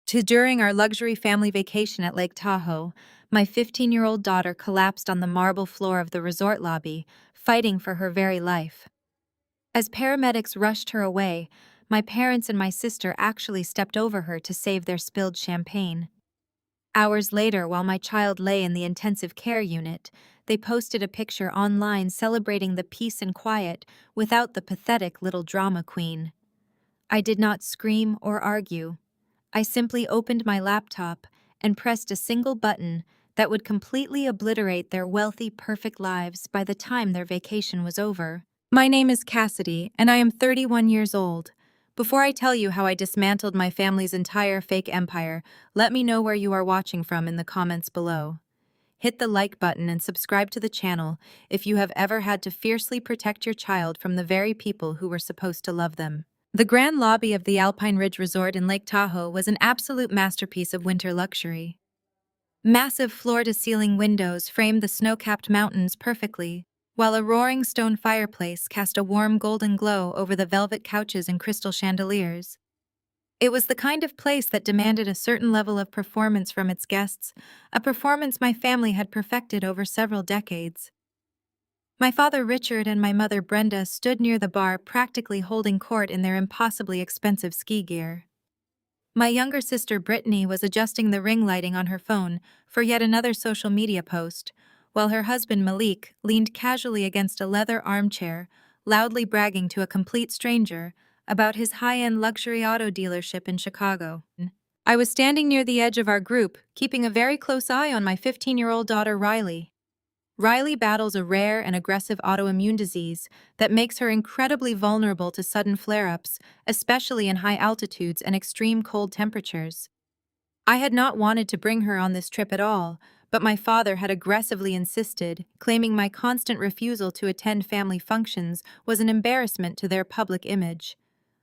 During our luxury family vacation at Lake Tahoe, my 15-year-old daughter collapsed on the marble floor of the resort lobby, fighting for her very life. As paramedics rushed her away, my parents and my sister actually stepped over her to save their spilled champagne. Hours later, while my child lay in the intensive care unit, they posted a picture online celebrating the peace and quiet without the pathetic little drama queen. I did not scream or argue. I simply opened my laptop and pressed a single button that would completely obliterate their wealthy, perfect lives by the time their vacation was over. My name is Cassidy, and I am 31 years old. Before I tell you how I dismantled my family's entire fake empire, let me know where you are watching from in the comments below. Hit the like button and subscribe to the channel if you have ever had to fiercely protect your child from the very people who were supposed to love them. The grand lobby of the Alpine Ridge Resort in Lake Tahoe was an absolute masterpiece of winter luxury. Massive floor-to-ceiling windows framed the snow-capped mountains perfectly, while a roaring stone fireplace cast a warm golden glow over the velvet couches and crystal chandeliers. It was the kind of place that demanded a certain level of performance from its guests, a performance my family had perfected over several decades. My father Richard and my mother Brenda stood near the bar practically holding court in their impossibly expensive ski gear. My younger sister Brittany was adjusting the ring lighting on her phone for yet another social media post, while her husband Malik leaned casually against a leather armchair, loudly bragging to a complete stranger about his high-end luxury auto dealership in Chicago. I was standing near the edge of our group, keeping a very close eye on my 15-year-old daughter Riley. Riley battles a rare and aggressive autoimmune disease that makes her incredibly vulnerable to sudden flare-ups, especially in high altitudes and extreme cold temperatures. I had not wanted to bring her on this trip at all, but my father had aggressively insisted, claiming my constant refusal to attend family functions was an embarrassment to their public image.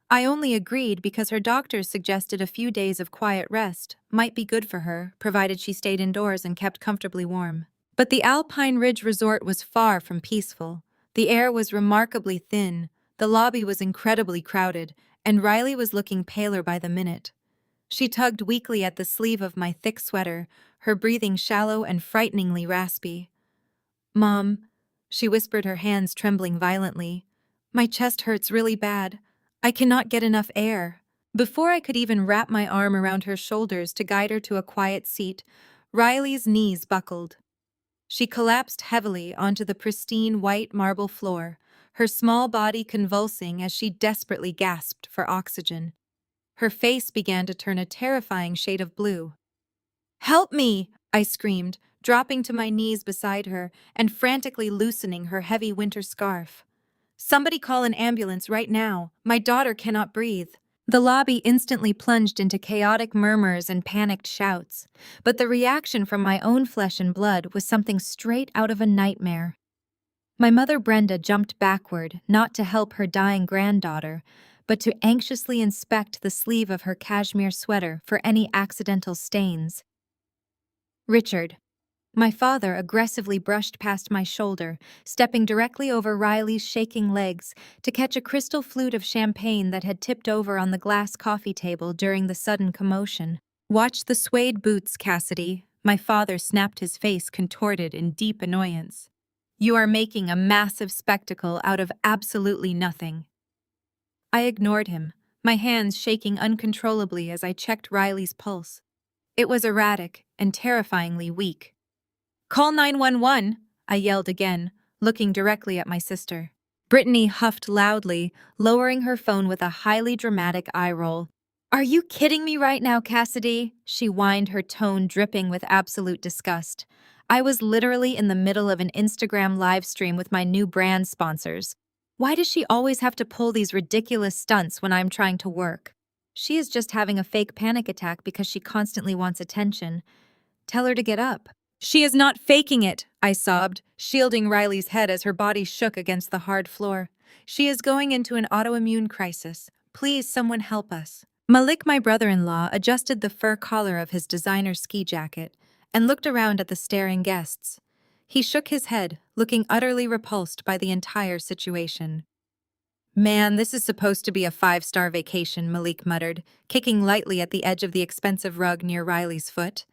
I only agreed because her doctors suggested a few days of quiet rest might be good for her, provided she stayed indoors and kept comfortably warm. But the Alpine Ridge Resort was far from peaceful. The air was remarkably thin, the lobby was incredibly crowded, and Riley was looking paler by the minute. She tugged weakly at the sleeve of my thick sweater, her breathing shallow and frighteningly raspy. "Mom," she whispered, her hands trembling violently. "My chest hurts really bad. I cannot get enough air." Before I could even wrap my arm around her shoulders to guide her to a quiet seat, Riley's knees buckled. She collapsed heavily onto the pristine white marble floor, her small body convulsing as she desperately gasped for oxygen. Her face began to turn a terrifying shade of blue. "Help me!" I screamed, dropping to my knees beside her and frantically loosening her heavy winter scarf. "Somebody call an ambulance right now. My daughter cannot breathe." The lobby instantly plunged into chaotic murmurs and panicked shouts, but the reaction from my own flesh and blood was something straight out of a nightmare. My mother Brenda jumped backward, not to help her dying granddaughter, but to anxiously inspect the sleeve of her cashmere sweater for any accidental stains. Richard, my father, aggressively brushed past my shoulder, stepping directly over Riley's shaking legs to catch a crystal flute of champagne that had tipped over on the glass coffee table during the sudden commotion. "Watch the suede boots, Cassidy," my father snapped, his face contorted in deep annoyance. "You are making a massive spectacle out of absolutely nothing." I ignored him, my hands shaking uncontrollably as I checked Riley's pulse. It was erratic and terrifyingly weak. "Call 911, I yelled again, looking directly at my sister. Brittany huffed loudly, lowering her phone with a highly dramatic eye roll. "Are you kidding me right now, Cassidy?" she whined, her tone dripping with absolute disgust. I was literally in the middle of an Instagram live stream with my new brand sponsors. Why does she always have to pull these ridiculous stunts when I'm trying to work? She is just having a fake panic attack because she constantly wants attention. Tell her to get up. "She is not faking it," I sobbed, shielding Riley's head as her body shook against the hard floor. "She is going into an autoimmune crisis. Please, someone help us." Malik, my brother-in-law, adjusted the fur collar of his designer ski jacket and looked around at the staring guests. He shook his head, looking utterly repulsed by the entire situation. Man, this is supposed to be a five-star vacation, Malik muttered, kicking lightly at the edge of the expensive rug near Riley's foot.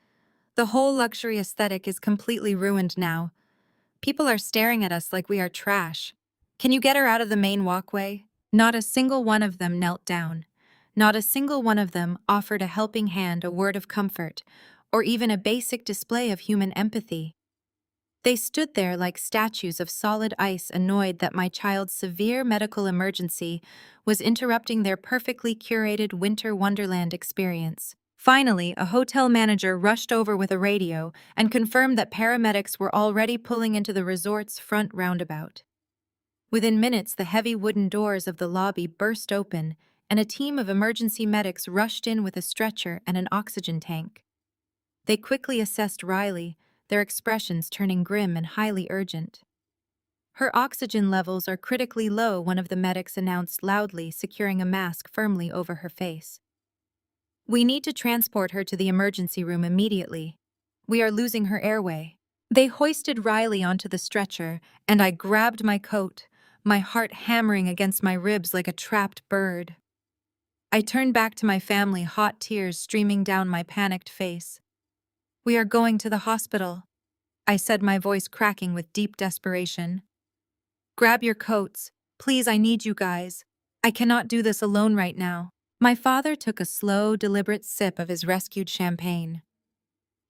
The whole luxury aesthetic is completely ruined now. People are staring at us like we are trash. Can you get her out of the main walkway? Not a single one of them knelt down. Not a single one of them offered a helping hand, a word of comfort, or even a basic display of human empathy. They stood there like statues of solid ice, annoyed that my child's severe medical emergency was interrupting their perfectly curated winter wonderland experience. Finally, a hotel manager rushed over with a radio and confirmed that paramedics were already pulling into the resort's front roundabout. Within minutes, the heavy wooden doors of the lobby burst open, and a team of emergency medics rushed in with a stretcher and an oxygen tank. They quickly assessed Riley, their expressions turning grim and highly urgent. "Her oxygen levels are critically low," one of the medics announced loudly, securing a mask firmly over her face. "We need to transport her to the emergency room immediately. We are losing her airway." They hoisted Riley onto the stretcher, and I grabbed my coat, my heart hammering against my ribs like a trapped bird. I turned back to my family, hot tears streaming down my panicked face. "We are going to the hospital," I said, my voice cracking with deep desperation. "Grab your coats. Please, I need you guys. I cannot do this alone right now." My father took a slow, deliberate sip of his rescued champagne.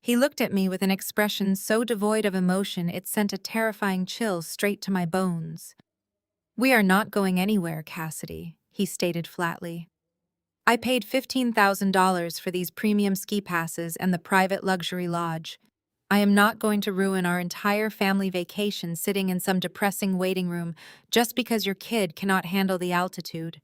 He looked at me with an expression so devoid of emotion it sent a terrifying chill straight to my bones. "We are not going anywhere, Cassidy," he stated flatly. "I paid $15,000 for these premium ski passes and the private luxury lodge. I am not going to ruin our entire family vacation sitting in some depressing waiting room just because your kid cannot handle the altitude.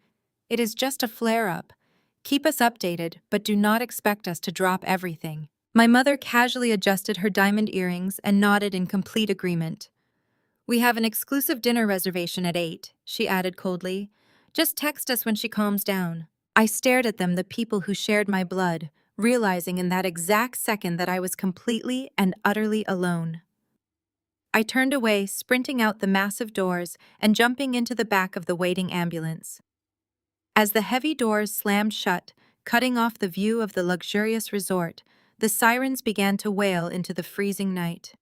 It is just a flare-up. Keep us updated, but do not expect us to drop everything." My mother casually adjusted her diamond earrings and nodded in complete agreement. "We have an exclusive dinner reservation at 8, she added coldly. "Just text us when she calms down." I stared at them, the people who shared my blood, realizing in that exact second that I was completely and utterly alone. I turned away, sprinting out the massive doors and jumping into the back of the waiting ambulance. As the heavy doors slammed shut, cutting off the view of the luxurious resort, the sirens began to wail into the freezing night.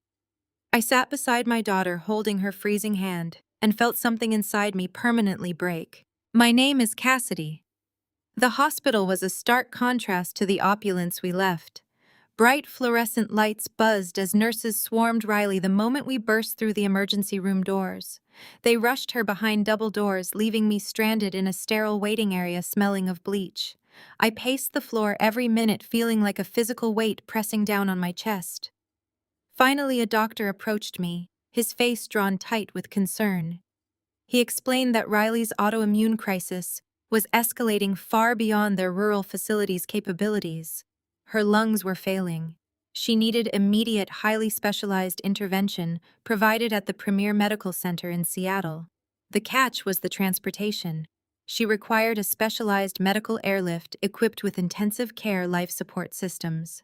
I sat beside my daughter, holding her freezing hand, and felt something inside me permanently break. "My name is Cassidy." The hospital was a stark contrast to the opulence we left. Bright fluorescent lights buzzed as nurses swarmed Riley the moment we burst through the emergency room doors. They rushed her behind double doors, leaving me stranded in a sterile waiting area smelling of bleach. I paced the floor every minute, feeling like a physical weight pressing down on my chest. Finally, a doctor approached me, his face drawn tight with concern. He explained that Riley's autoimmune crisis was escalating far beyond their rural facility's capabilities. Her lungs were failing. She needed immediate, highly specialized intervention provided at the Premier Medical Center in Seattle. The catch was the transportation. She required a specialized medical airlift equipped with intensive care life support systems.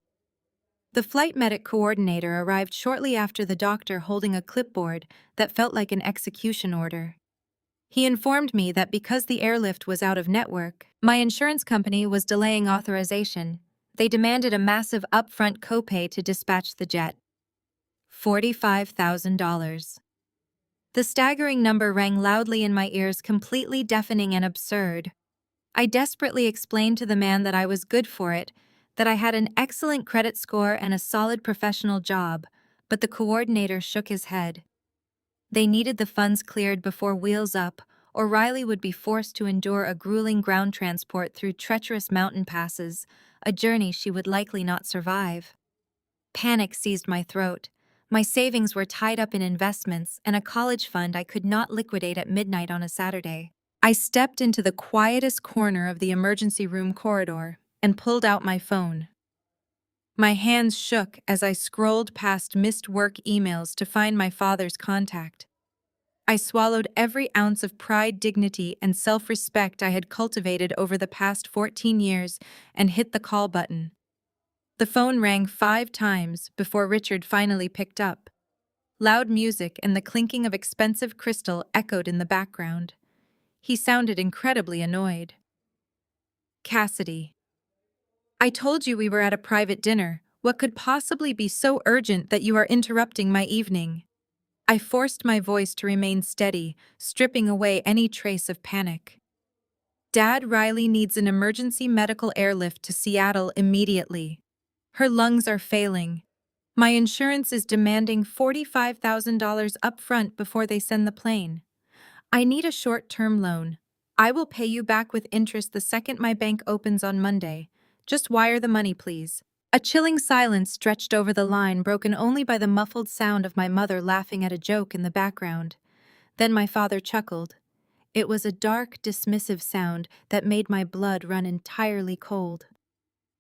The flight medic coordinator arrived shortly after the doctor, holding a clipboard that felt like an execution order. He informed me that because the airlift was out of network, my insurance company was delaying authorization. They demanded a massive upfront copay to dispatch the jet. $45,000. The staggering number rang loudly in my ears, completely deafening and absurd. I desperately explained to the man that I was good for it, that I had an excellent credit score and a solid professional job, but the coordinator shook his head. They needed the funds cleared before Wheels Up, or Riley would be forced to endure a grueling ground transport through treacherous mountain passes, a journey she would likely not survive. Panic seized my throat. My savings were tied up in investments and a college fund I could not liquidate at midnight on a Saturday. I stepped into the quietest corner of the emergency room corridor and pulled out my phone. My hands shook as I scrolled past missed work emails to find my father's contact. I swallowed every ounce of pride, dignity, and self-respect I had cultivated over the past 14 years and hit the call button. The phone rang 5 times before Richard finally picked up. Loud music and the clinking of expensive crystal echoed in the background. He sounded incredibly annoyed. Cassidy. I told you we were at a private dinner. What could possibly be so urgent that you are interrupting my evening? I forced my voice to remain steady, stripping away any trace of panic. Dad, Riley needs an emergency medical airlift to Seattle immediately. Her lungs are failing. My insurance is demanding $45,000 upfront before they send the plane. I need a short-term loan. I will pay you back with interest the second my bank opens on Monday. Just wire the money, please. A chilling silence stretched over the line, broken only by the muffled sound of my mother laughing at a joke in the background. Then my father chuckled. It was a dark, dismissive sound that made my blood run entirely cold.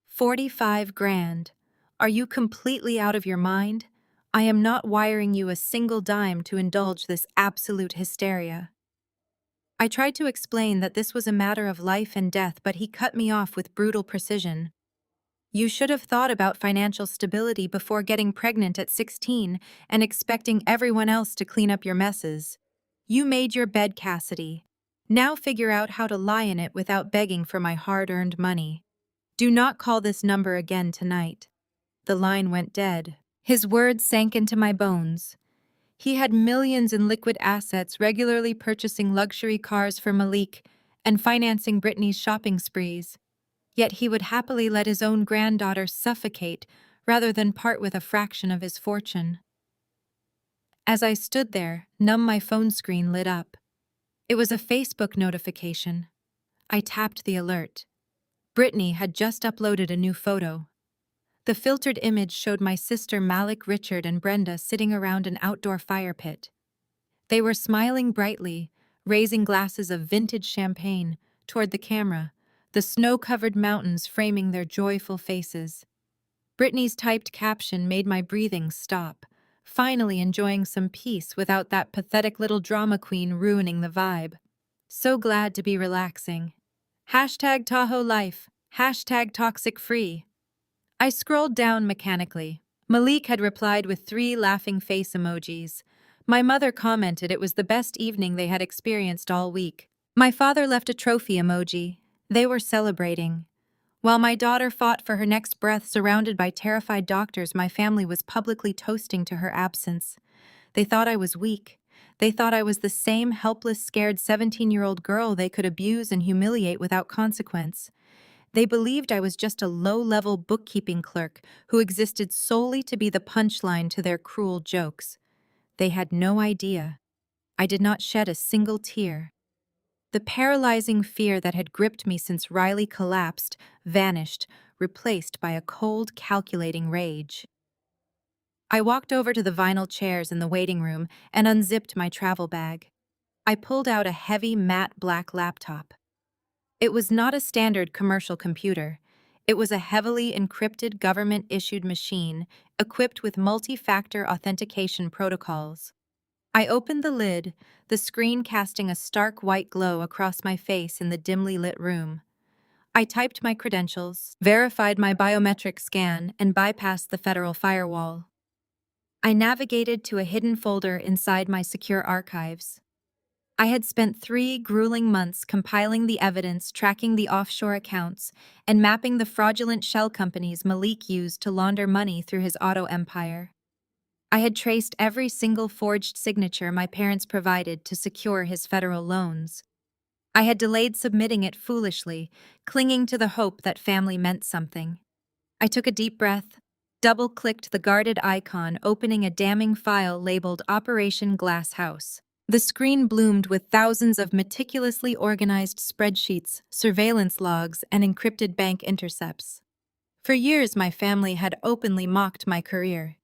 45 grand. Are you completely out of your mind? I am not wiring you a single dime to indulge this absolute hysteria. I tried to explain that this was a matter of life and death, but he cut me off with brutal precision. You should have thought about financial stability before getting pregnant at 16 and expecting everyone else to clean up your messes. You made your bed, Cassidy. Now figure out how to lie in it without begging for my hard-earned money. Do not call this number again tonight. The line went dead. His words sank into my bones. He had millions in liquid assets, regularly purchasing luxury cars for Malik and financing Brittany's shopping sprees. Yet he would happily let his own granddaughter suffocate rather than part with a fraction of his fortune. As I stood there, numb, my phone screen lit up. It was a Facebook notification. I tapped the alert. Brittany had just uploaded a new photo. The filtered image showed my sister Malik, Richard, and Brenda sitting around an outdoor fire pit. They were smiling brightly, raising glasses of vintage champagne toward the camera, the snow-covered mountains framing their joyful faces. Brittany's typed caption made my breathing stop, finally enjoying some peace without that pathetic little drama queen ruining the vibe. So glad to be relaxing. Hashtag Tahoe life, hashtag toxic free. I scrolled down mechanically. Malik had replied with 3 laughing face emojis. My mother commented it was the best evening they had experienced all week. My father left a trophy emoji. They were celebrating. While my daughter fought for her next breath surrounded by terrified doctors, my family was publicly toasting to her absence. They thought I was weak. They thought I was the same helpless, scared 17-year-old girl they could abuse and humiliate without consequence. They believed I was just a low-level bookkeeping clerk who existed solely to be the punchline to their cruel jokes. They had no idea. I did not shed a single tear. The paralyzing fear that had gripped me since Riley collapsed vanished, replaced by a cold, calculating rage. I walked over to the vinyl chairs in the waiting room and unzipped my travel bag. I pulled out a heavy, matte black laptop. It was not a standard commercial computer. It was a heavily encrypted government-issued machine equipped with multi-factor authentication protocols. I opened the lid, the screen casting a stark white glow across my face in the dimly lit room. I typed my credentials, verified my biometric scan, and bypassed the federal firewall. I navigated to a hidden folder inside my secure archives. I had spent 3 grueling months compiling the evidence, tracking the offshore accounts, and mapping the fraudulent shell companies Malik used to launder money through his auto empire. I had traced every single forged signature my parents provided to secure his federal loans. I had delayed submitting it foolishly, clinging to the hope that family meant something. I took a deep breath, double-clicked the guarded icon, opening a damning file labeled Operation Glass House. The screen bloomed with thousands of meticulously organized spreadsheets, surveillance logs, and encrypted bank intercepts. For years, my family had openly mocked my career.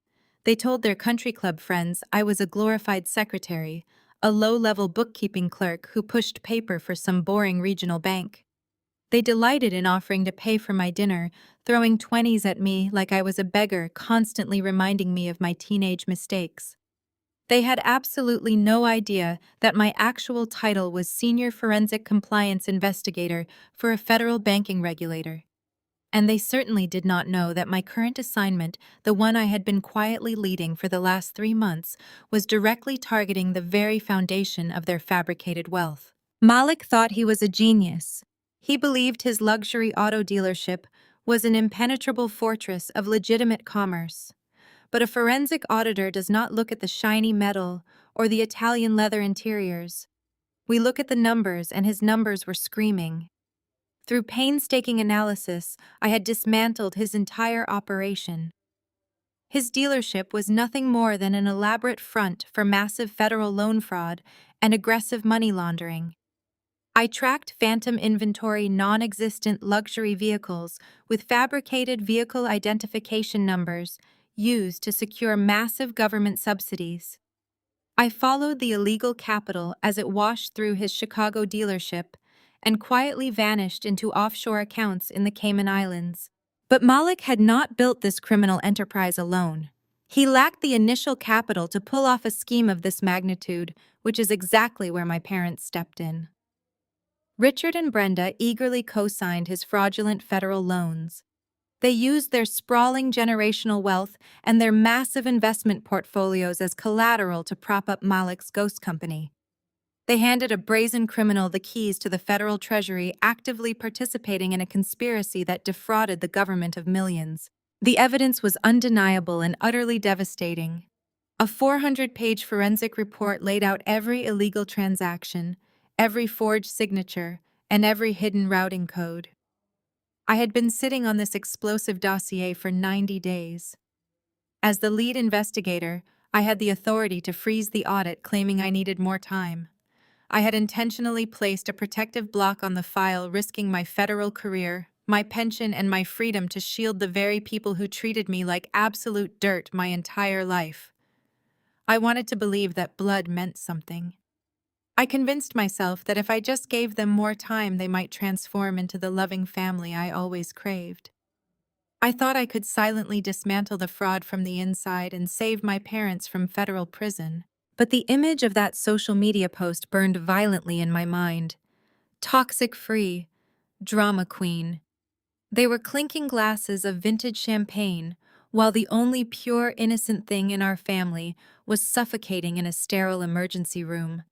They told their country club friends I was a glorified secretary, a low-level bookkeeping clerk who pushed paper for some boring regional bank. They delighted in offering to pay for my dinner, throwing 20s at me like I was a beggar, constantly reminding me of my teenage mistakes. They had absolutely no idea that my actual title was Senior Forensic Compliance Investigator for a federal banking regulator. And they certainly did not know that my current assignment, the one I had been quietly leading for the last 3 months, was directly targeting the very foundation of their fabricated wealth. Malik thought he was a genius. He believed his luxury auto dealership was an impenetrable fortress of legitimate commerce. But a forensic auditor does not look at the shiny metal or the Italian leather interiors. We look at the numbers, and his numbers were screaming. Through painstaking analysis, I had dismantled his entire operation. His dealership was nothing more than an elaborate front for massive federal loan fraud and aggressive money laundering. I tracked phantom inventory non-existent luxury vehicles with fabricated vehicle identification numbers used to secure massive government subsidies. I followed the illegal capital as it washed through his Chicago dealership and quietly vanished into offshore accounts in the Cayman Islands. But Malik had not built this criminal enterprise alone. He lacked the initial capital to pull off a scheme of this magnitude, which is exactly where my parents stepped in. Richard and Brenda eagerly co-signed his fraudulent federal loans. They used their sprawling generational wealth and their massive investment portfolios as collateral to prop up Malik's ghost company. They handed a brazen criminal the keys to the federal treasury, actively participating in a conspiracy that defrauded the government of millions. The evidence was undeniable and utterly devastating. A 400-page forensic report laid out every illegal transaction, every forged signature, and every hidden routing code. I had been sitting on this explosive dossier for 90 days. As the lead investigator, I had the authority to freeze the audit, claiming I needed more time. I had intentionally placed a protective block on the file, risking my federal career, my pension, and my freedom to shield the very people who treated me like absolute dirt my entire life. I wanted to believe that blood meant something. I convinced myself that if I just gave them more time, they might transform into the loving family I always craved. I thought I could silently dismantle the fraud from the inside and save my parents from federal prison. But the image of that social media post burned violently in my mind. Toxic-free, drama queen. They were clinking glasses of vintage champagne, while the only pure, innocent thing in our family was suffocating in a sterile emergency room.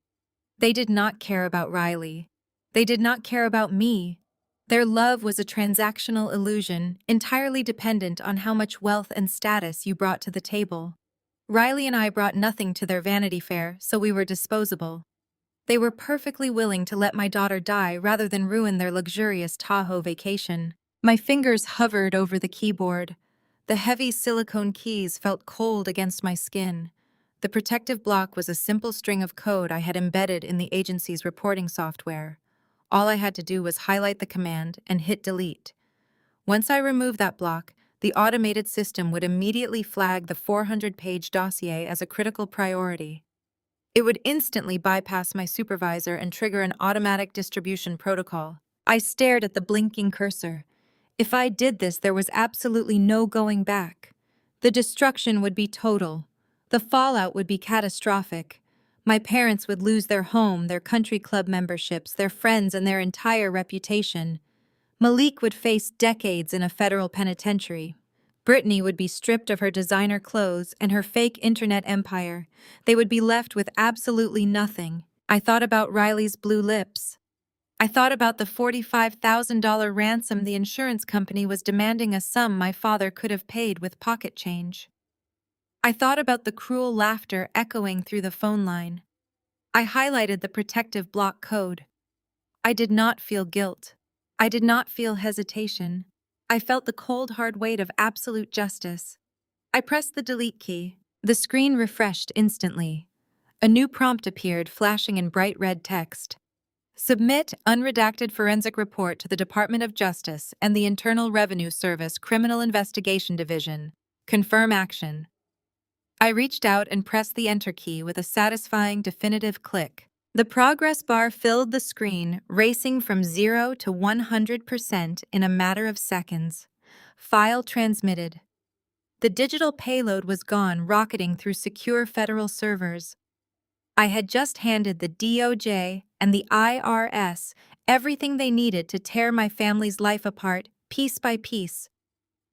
They did not care about Riley. They did not care about me. Their love was a transactional illusion, entirely dependent on how much wealth and status you brought to the table. Riley and I brought nothing to their Vanity Fair, so we were disposable. They were perfectly willing to let my daughter die rather than ruin their luxurious Tahoe vacation. My fingers hovered over the keyboard. The heavy silicone keys felt cold against my skin. The protective block was a simple string of code I had embedded in the agency's reporting software. All I had to do was highlight the command and hit delete. Once I removed that block, the automated system would immediately flag the 400-page dossier as a critical priority. It would instantly bypass my supervisor and trigger an automatic distribution protocol. I stared at the blinking cursor. If I did this, there was absolutely no going back. The destruction would be total. The fallout would be catastrophic. My parents would lose their home, their country club memberships, their friends, and their entire reputation. Malik would face decades in a federal penitentiary. Brittany would be stripped of her designer clothes and her fake internet empire. They would be left with absolutely nothing. I thought about Riley's blue lips. I thought about the $45,000 ransom the insurance company was demanding, a sum my father could have paid with pocket change. I thought about the cruel laughter echoing through the phone line. I highlighted the protective block code. I did not feel guilt. I did not feel hesitation. I felt the cold, hard weight of absolute justice. I pressed the delete key. The screen refreshed instantly. A new prompt appeared, flashing in bright red text. Submit unredacted forensic report to the Department of Justice and the Internal Revenue Service Criminal Investigation Division. Confirm action. I reached out and pressed the enter key with a satisfying, definitive click. The progress bar filled the screen, racing from 0 to 100% in a matter of seconds. File transmitted. The digital payload was gone, rocketing through secure federal servers. I had just handed the DOJ and the IRS everything they needed to tear my family's life apart, piece by piece.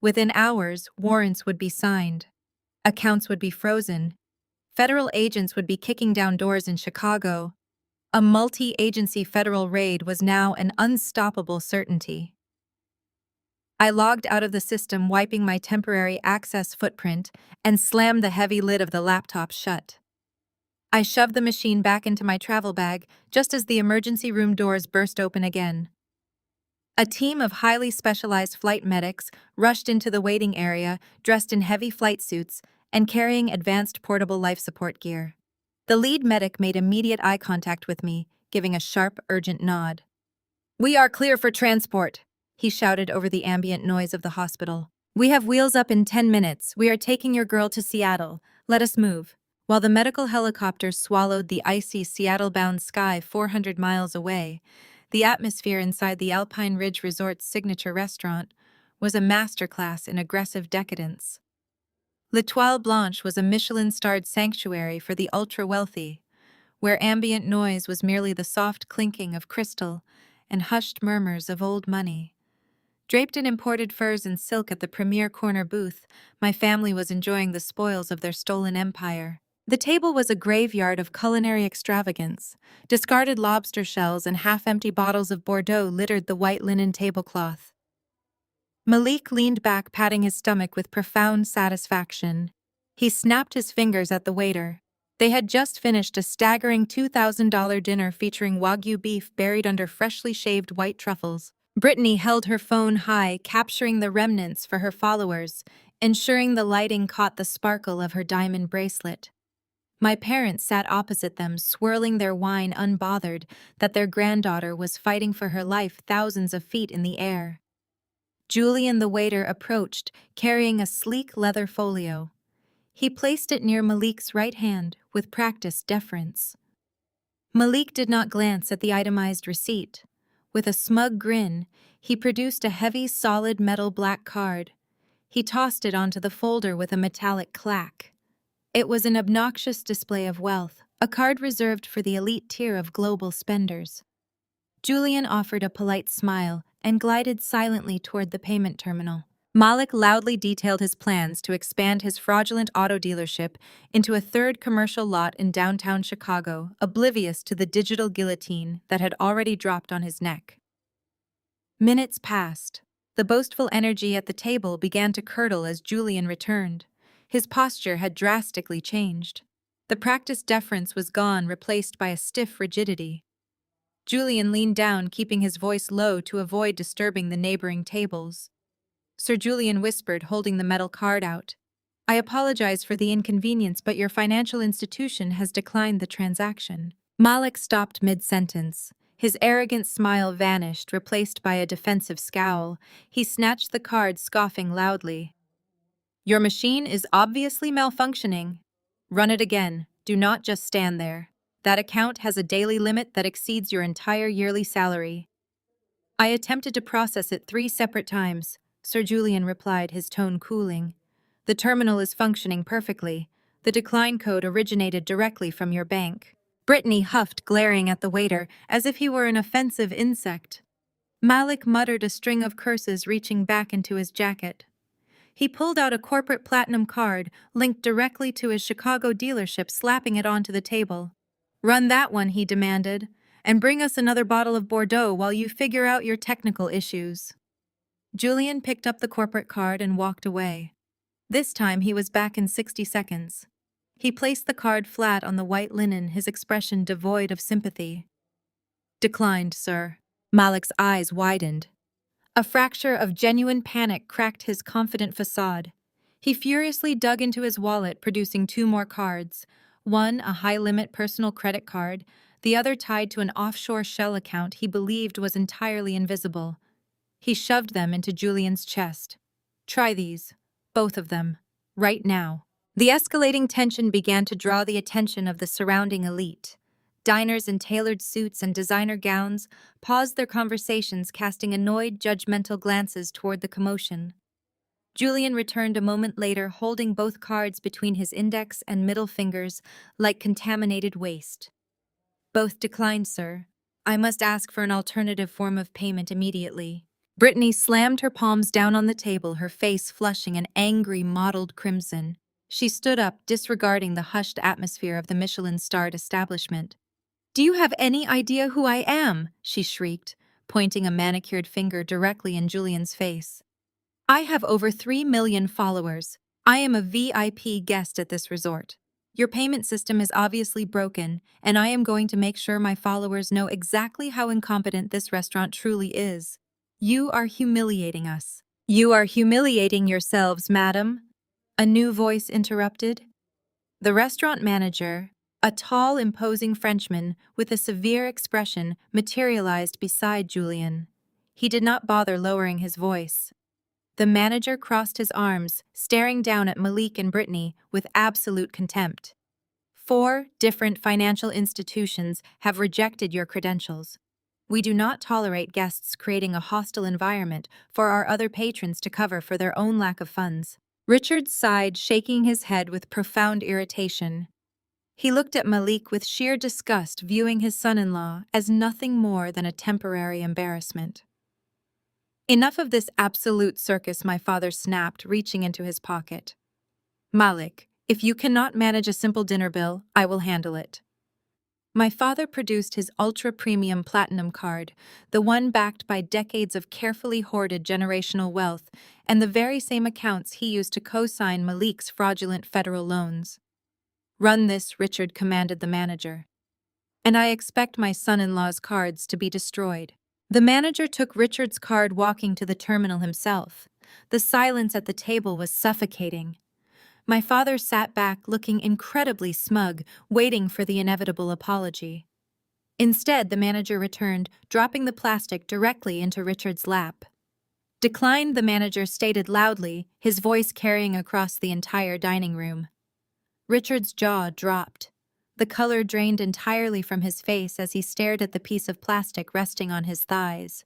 Within hours, warrants would be signed. Accounts would be frozen. Federal agents would be kicking down doors in Chicago. A multi-agency federal raid was now an unstoppable certainty. I logged out of the system, wiping my temporary access footprint, and slammed the heavy lid of the laptop shut. I shoved the machine back into my travel bag just as the emergency room doors burst open again. A team of highly specialized flight medics rushed into the waiting area, dressed in heavy flight suits and carrying advanced portable life support gear. The lead medic made immediate eye contact with me, giving a sharp, urgent nod. "We are clear for transport," he shouted over the ambient noise of the hospital. "We have wheels up in 10 minutes. We are taking your girl to Seattle. Let us move." While the medical helicopter swallowed the icy Seattle-bound sky 400 miles away, the atmosphere inside the Alpine Ridge Resort's signature restaurant was a masterclass in aggressive decadence. L'Etoile Blanche was a Michelin-starred sanctuary for the ultra-wealthy, where ambient noise was merely the soft clinking of crystal and hushed murmurs of old money. Draped in imported furs and silk at the premier corner booth, my family was enjoying the spoils of their stolen empire. The table was a graveyard of culinary extravagance. Discarded lobster shells and half-empty bottles of Bordeaux littered the white linen tablecloth. Malik leaned back, patting his stomach with profound satisfaction. He snapped his fingers at the waiter. They had just finished a staggering $2,000 dinner featuring Wagyu beef buried under freshly shaved white truffles. Brittany held her phone high, capturing the remnants for her followers, ensuring the lighting caught the sparkle of her diamond bracelet. My parents sat opposite them, swirling their wine unbothered that their granddaughter was fighting for her life thousands of feet in the air. Julian, the waiter, approached, carrying a sleek leather folio. He placed it near Malik's right hand, with practiced deference. Malik did not glance at the itemized receipt. With a smug grin, he produced a heavy, solid metal black card. He tossed it onto the folder with a metallic clack. It was an obnoxious display of wealth, a card reserved for the elite tier of global spenders. Julian offered a polite smile and glided silently toward the payment terminal. Malik loudly detailed his plans to expand his fraudulent auto dealership into a third commercial lot in downtown Chicago, oblivious to the digital guillotine that had already dropped on his neck. Minutes passed. The boastful energy at the table began to curdle as Julian returned. His posture had drastically changed. The practiced deference was gone, replaced by a stiff rigidity. Julian leaned down, keeping his voice low to avoid disturbing the neighboring tables. Sir Julian whispered, holding the metal card out. "I apologize for the inconvenience, but your financial institution has declined the transaction." Malik stopped mid-sentence. His arrogant smile vanished, replaced by a defensive scowl. He snatched the card, scoffing loudly. "Your machine is obviously malfunctioning. Run it again. Do not just stand there. That account has a daily limit that exceeds your entire yearly salary." "I attempted to process it 3 separate times," Sir Julian replied, his tone cooling. "The terminal is functioning perfectly. The decline code originated directly from your bank." Brittany huffed, glaring at the waiter, as if he were an offensive insect. Malik muttered a string of curses, reaching back into his jacket. He pulled out a corporate platinum card, linked directly to his Chicago dealership, slapping it onto the table. "Run that one," he demanded, "and bring us another bottle of Bordeaux while you figure out your technical issues." Julian picked up the corporate card and walked away. This time he was back in 60 seconds. He placed the card flat on the white linen, his expression devoid of sympathy. "Declined, sir." Malik's eyes widened. A fracture of genuine panic cracked his confident facade. He furiously dug into his wallet, producing 2 more cards. One, a high-limit personal credit card, the other tied to an offshore shell account he believed was entirely invisible. He shoved them into Julian's chest. "Try these. Both of them. Right now." The escalating tension began to draw the attention of the surrounding elite. Diners in tailored suits and designer gowns paused their conversations, casting annoyed, judgmental glances toward the commotion. Julian returned a moment later, holding both cards between his index and middle fingers like contaminated waste. "Both declined, sir. I must ask for an alternative form of payment immediately." Brittany slammed her palms down on the table, her face flushing an angry, mottled crimson. She stood up, disregarding the hushed atmosphere of the Michelin-starred establishment. Do you have any idea who I am? She shrieked, pointing a manicured finger directly in Julian's face. I have over 3 million followers. I am a VIP guest at this resort. Your payment system is obviously broken, and I am going to make sure my followers know exactly how incompetent this restaurant truly is. You are humiliating us. You are humiliating yourselves, madam. A new voice interrupted. The restaurant manager, a tall, imposing Frenchman with a severe expression, materialized beside Julian. He did not bother lowering his voice. The manager crossed his arms, staring down at Malik and Brittany with absolute contempt. 4 different financial institutions have rejected your credentials. We do not tolerate guests creating a hostile environment for our other patrons to cover for their own lack of funds. Richard sighed, shaking his head with profound irritation. He looked at Malik with sheer disgust, viewing his son-in-law as nothing more than a temporary embarrassment. Enough of this absolute circus, my father snapped, reaching into his pocket. Malik, if you cannot manage a simple dinner bill, I will handle it. My father produced his ultra-premium platinum card, the one backed by decades of carefully hoarded generational wealth, and the very same accounts he used to co-sign Malik's fraudulent federal loans. Run this, Richard commanded the manager. And I expect my son-in-law's cards to be destroyed. The manager took Richard's card, walking to the terminal himself. The silence at the table was suffocating. My father sat back, looking incredibly smug, waiting for the inevitable apology. Instead, the manager returned, dropping the plastic directly into Richard's lap. Declined, the manager stated loudly, his voice carrying across the entire dining room. Richard's jaw dropped. The color drained entirely from his face as he stared at the piece of plastic resting on his thighs.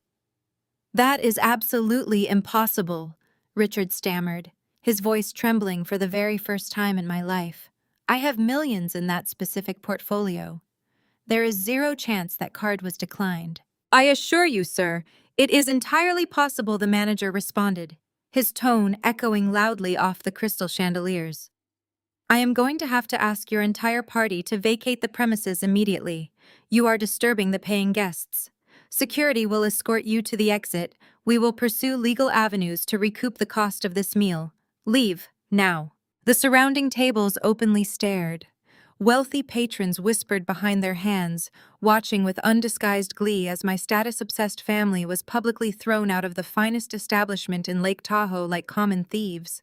That is absolutely impossible, Richard stammered, his voice trembling for the very first time in my life. I have millions in that specific portfolio. There is zero chance that card was declined. I assure you, sir, it is entirely possible, the manager responded, his tone echoing loudly off the crystal chandeliers. I am going to have to ask your entire party to vacate the premises immediately. You are disturbing the paying guests. Security will escort you to the exit. We will pursue legal avenues to recoup the cost of this meal. Leave, now. The surrounding tables openly stared. Wealthy patrons whispered behind their hands, watching with undisguised glee as my status-obsessed family was publicly thrown out of the finest establishment in Lake Tahoe like common thieves.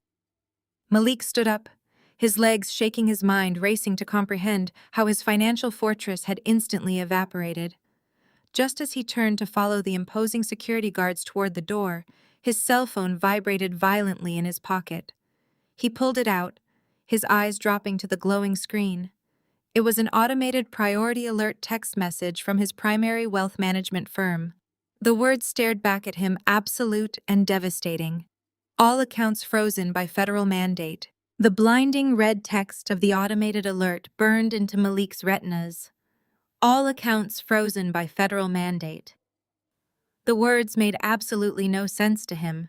Malik stood up, his legs shaking, his mind racing to comprehend how his financial fortress had instantly evaporated. Just as he turned to follow the imposing security guards toward the door, his cell phone vibrated violently in his pocket. He pulled it out, his eyes dropping to the glowing screen. It was an automated priority alert text message from his primary wealth management firm. The words stared back at him, absolute and devastating. All accounts frozen by federal mandate. The blinding red text of the automated alert burned into Malik's retinas. All accounts frozen by federal mandate. The words made absolutely no sense to him.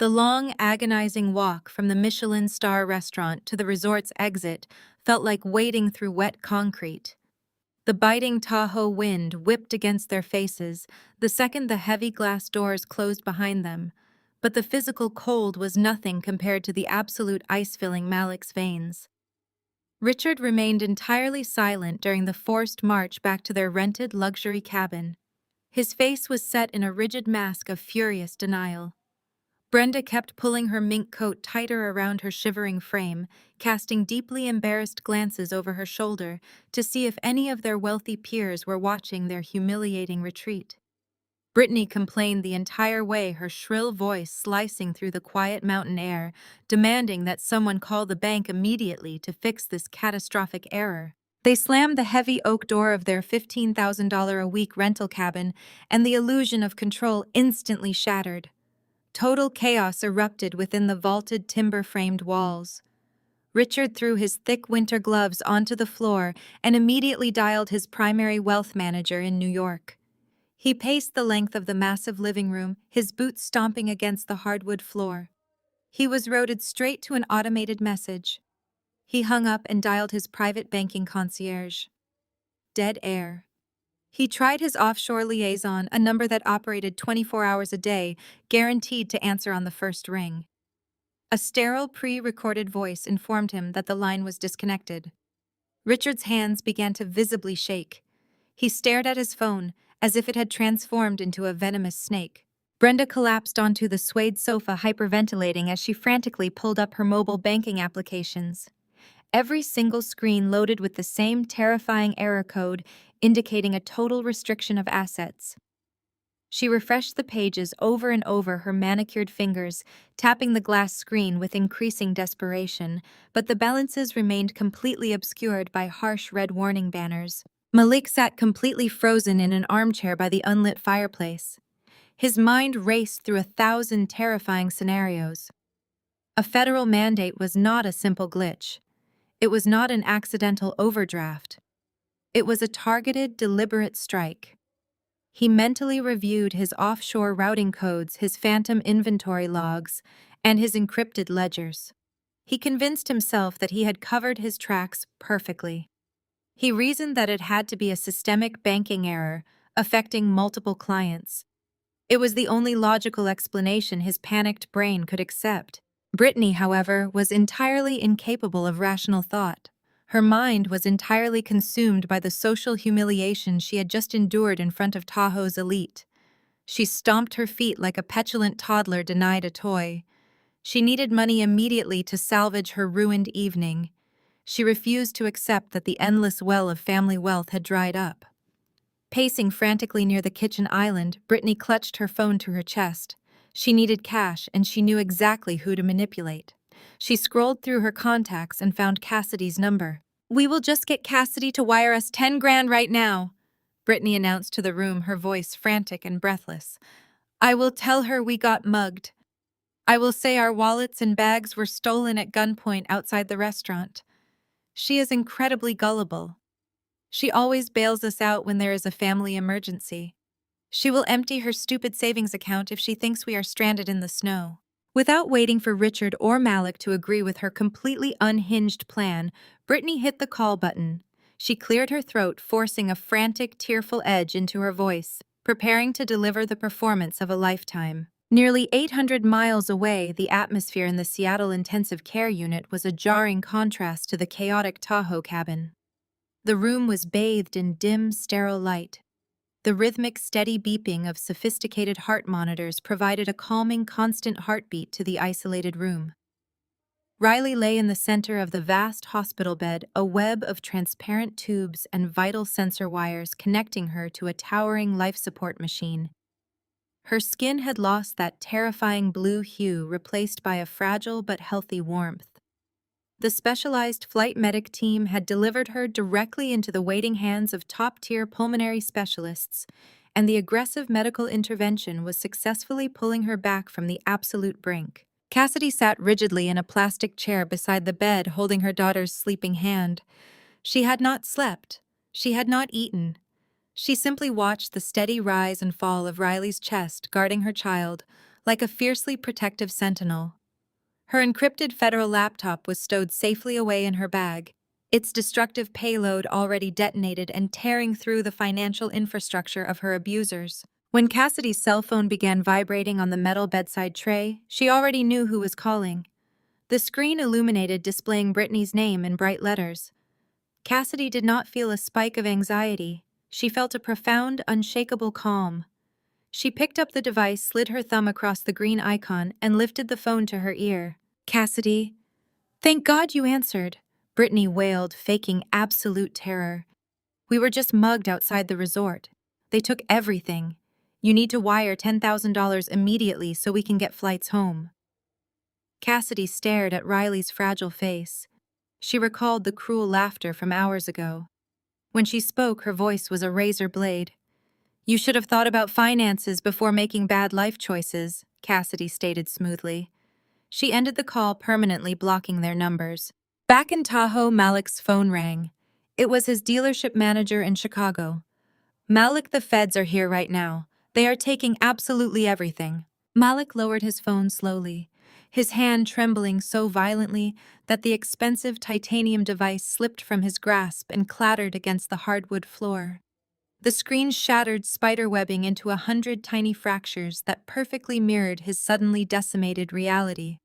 The long, agonizing walk from the Michelin star restaurant to the resort's exit felt like wading through wet concrete. The biting Tahoe wind whipped against their faces the second the heavy glass doors closed behind them, but the physical cold was nothing compared to the absolute ice filling Malik's veins. Richard remained entirely silent during the forced march back to their rented luxury cabin. His face was set in a rigid mask of furious denial. Brenda kept pulling her mink coat tighter around her shivering frame, casting deeply embarrassed glances over her shoulder to see if any of their wealthy peers were watching their humiliating retreat. Brittany complained the entire way, her shrill voice slicing through the quiet mountain air, demanding that someone call the bank immediately to fix this catastrophic error. They slammed the heavy oak door of their $15,000 a week rental cabin, and the illusion of control instantly shattered. Total chaos erupted within the vaulted timber-framed walls. Richard threw his thick winter gloves onto the floor and immediately dialed his primary wealth manager in New York. He paced the length of the massive living room, his boots stomping against the hardwood floor. He was routed straight to an automated message. He hung up and dialed his private banking concierge. Dead air. He tried his offshore liaison, a number that operated 24 hours a day, guaranteed to answer on the first ring. A sterile pre-recorded voice informed him that the line was disconnected. Richard's hands began to visibly shake. He stared at his phone, as if it had transformed into a venomous snake. Brenda collapsed onto the suede sofa, hyperventilating as she frantically pulled up her mobile banking applications. Every single screen loaded with the same terrifying error code, indicating a total restriction of assets. She refreshed the pages over and over, her manicured fingers tapping the glass screen with increasing desperation, but the balances remained completely obscured by harsh red warning banners. Malik sat completely frozen in an armchair by the unlit fireplace. His mind raced through 1,000 terrifying scenarios. A federal mandate was not a simple glitch. It was not an accidental overdraft. It was a targeted, deliberate strike. He mentally reviewed his offshore routing codes, his phantom inventory logs, and his encrypted ledgers. He convinced himself that he had covered his tracks perfectly. He reasoned that it had to be a systemic banking error, affecting multiple clients. It was the only logical explanation his panicked brain could accept. Brittany, however, was entirely incapable of rational thought. Her mind was entirely consumed by the social humiliation she had just endured in front of Tahoe's elite. She stomped her feet like a petulant toddler denied a toy. She needed money immediately to salvage her ruined evening. She refused to accept that the endless well of family wealth had dried up. Pacing frantically near the kitchen island, Brittany clutched her phone to her chest. She needed cash, and she knew exactly who to manipulate. She scrolled through her contacts and found Cassidy's number. "We will just get Cassidy to wire us 10 grand right now," Brittany announced to the room, her voice frantic and breathless. "I will tell her we got mugged. I will say our wallets and bags were stolen at gunpoint outside the restaurant. She is incredibly gullible. She always bails us out when there is a family emergency. She will empty her stupid savings account if she thinks we are stranded in the snow." Without waiting for Richard or Malik to agree with her completely unhinged plan, Brittany hit the call button. She cleared her throat, forcing a frantic, tearful edge into her voice, preparing to deliver the performance of a lifetime. Nearly 800 miles away, the atmosphere in the Seattle Intensive Care Unit was a jarring contrast to the chaotic Tahoe cabin. The room was bathed in dim, sterile light. The rhythmic, steady beeping of sophisticated heart monitors provided a calming, constant heartbeat to the isolated room. Riley lay in the center of the vast hospital bed, a web of transparent tubes and vital sensor wires connecting her to a towering life support machine. Her skin had lost that terrifying blue hue, replaced by a fragile but healthy warmth. The specialized flight medic team had delivered her directly into the waiting hands of top-tier pulmonary specialists, and the aggressive medical intervention was successfully pulling her back from the absolute brink. Cassidy sat rigidly in a plastic chair beside the bed, holding her daughter's sleeping hand. She had not slept. She had not eaten. She simply watched the steady rise and fall of Riley's chest, guarding her child, like a fiercely protective sentinel. Her encrypted federal laptop was stowed safely away in her bag, its destructive payload already detonated and tearing through the financial infrastructure of her abusers. When Cassidy's cell phone began vibrating on the metal bedside tray, she already knew who was calling. The screen illuminated, displaying Brittany's name in bright letters. Cassidy did not feel a spike of anxiety. She felt a profound, unshakable calm. She picked up the device, slid her thumb across the green icon, and lifted the phone to her ear. "Cassidy." "Thank God you answered," Brittany wailed, faking absolute terror. "We were just mugged outside the resort. They took everything. You need to wire $10,000 immediately so we can get flights home." Cassidy stared at Riley's fragile face. She recalled the cruel laughter from hours ago. When she spoke, her voice was a razor blade. "You should have thought about finances before making bad life choices," Cassidy stated smoothly. She ended the call, permanently blocking their numbers. Back in Tahoe, Malik's phone rang. It was his dealership manager in Chicago. "Malik, the feds are here right now. They are taking absolutely everything." Malik lowered his phone slowly. his hand trembling so violently that the expensive titanium device slipped from his grasp and clattered against the hardwood floor. The screen shattered spiderwebbing into 100 tiny fractures that perfectly mirrored his suddenly decimated reality.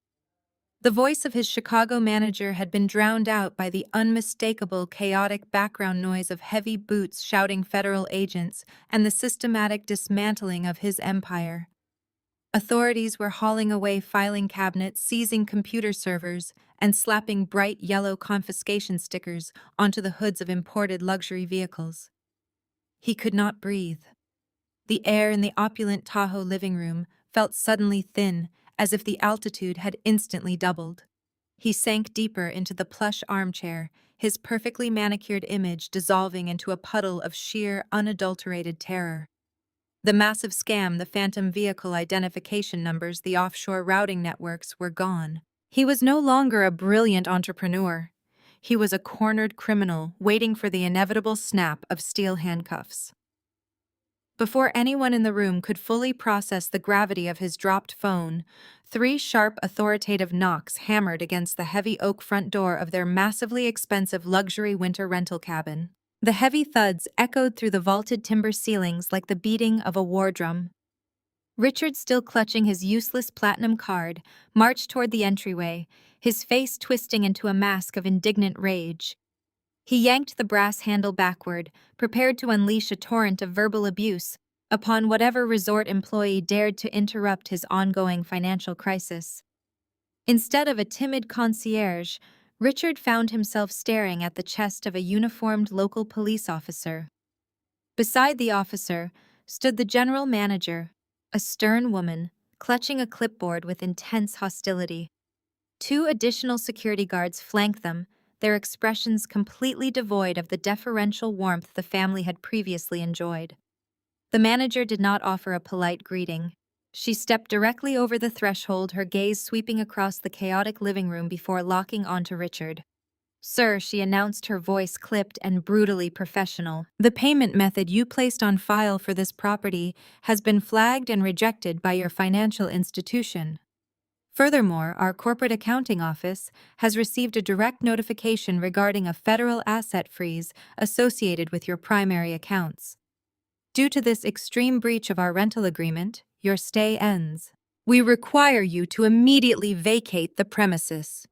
The voice of his Chicago manager had been drowned out by the unmistakable, chaotic background noise of heavy boots shouting federal agents and the systematic dismantling of his empire. Authorities were hauling away filing cabinets, seizing computer servers, and slapping bright yellow confiscation stickers onto the hoods of imported luxury vehicles. He could not breathe. The air in the opulent Tahoe living room felt suddenly thin, as if the altitude had instantly doubled. He sank deeper into the plush armchair, his perfectly manicured image dissolving into a puddle of sheer, unadulterated terror. The massive scam, the phantom vehicle identification numbers, the offshore routing networks were gone. He was no longer a brilliant entrepreneur. He was a cornered criminal waiting for the inevitable snap of steel handcuffs. Before anyone in the room could fully process the gravity of his dropped phone, 3 sharp, authoritative knocks hammered against the heavy oak front door of their massively expensive luxury winter rental cabin. The heavy thuds echoed through the vaulted timber ceilings like the beating of a war drum. Richard, still clutching his useless platinum card, marched toward the entryway, his face twisting into a mask of indignant rage. He yanked the brass handle backward, prepared to unleash a torrent of verbal abuse upon whatever resort employee dared to interrupt his ongoing financial crisis. Instead of a timid concierge, Richard found himself staring at the chest of a uniformed local police officer. Beside the officer stood the general manager, a stern woman, clutching a clipboard with intense hostility. 2 additional security guards flanked them, their expressions completely devoid of the deferential warmth the family had previously enjoyed. The manager did not offer a polite greeting. She stepped directly over the threshold, her gaze sweeping across the chaotic living room before locking onto Richard. "Sir," she announced, her voice clipped and brutally professional, "the payment method you placed on file for this property has been flagged and rejected by your financial institution. Furthermore, our corporate accounting office has received a direct notification regarding a federal asset freeze associated with your primary accounts. Due to this extreme breach of our rental agreement, your stay ends. We require you to immediately vacate the premises."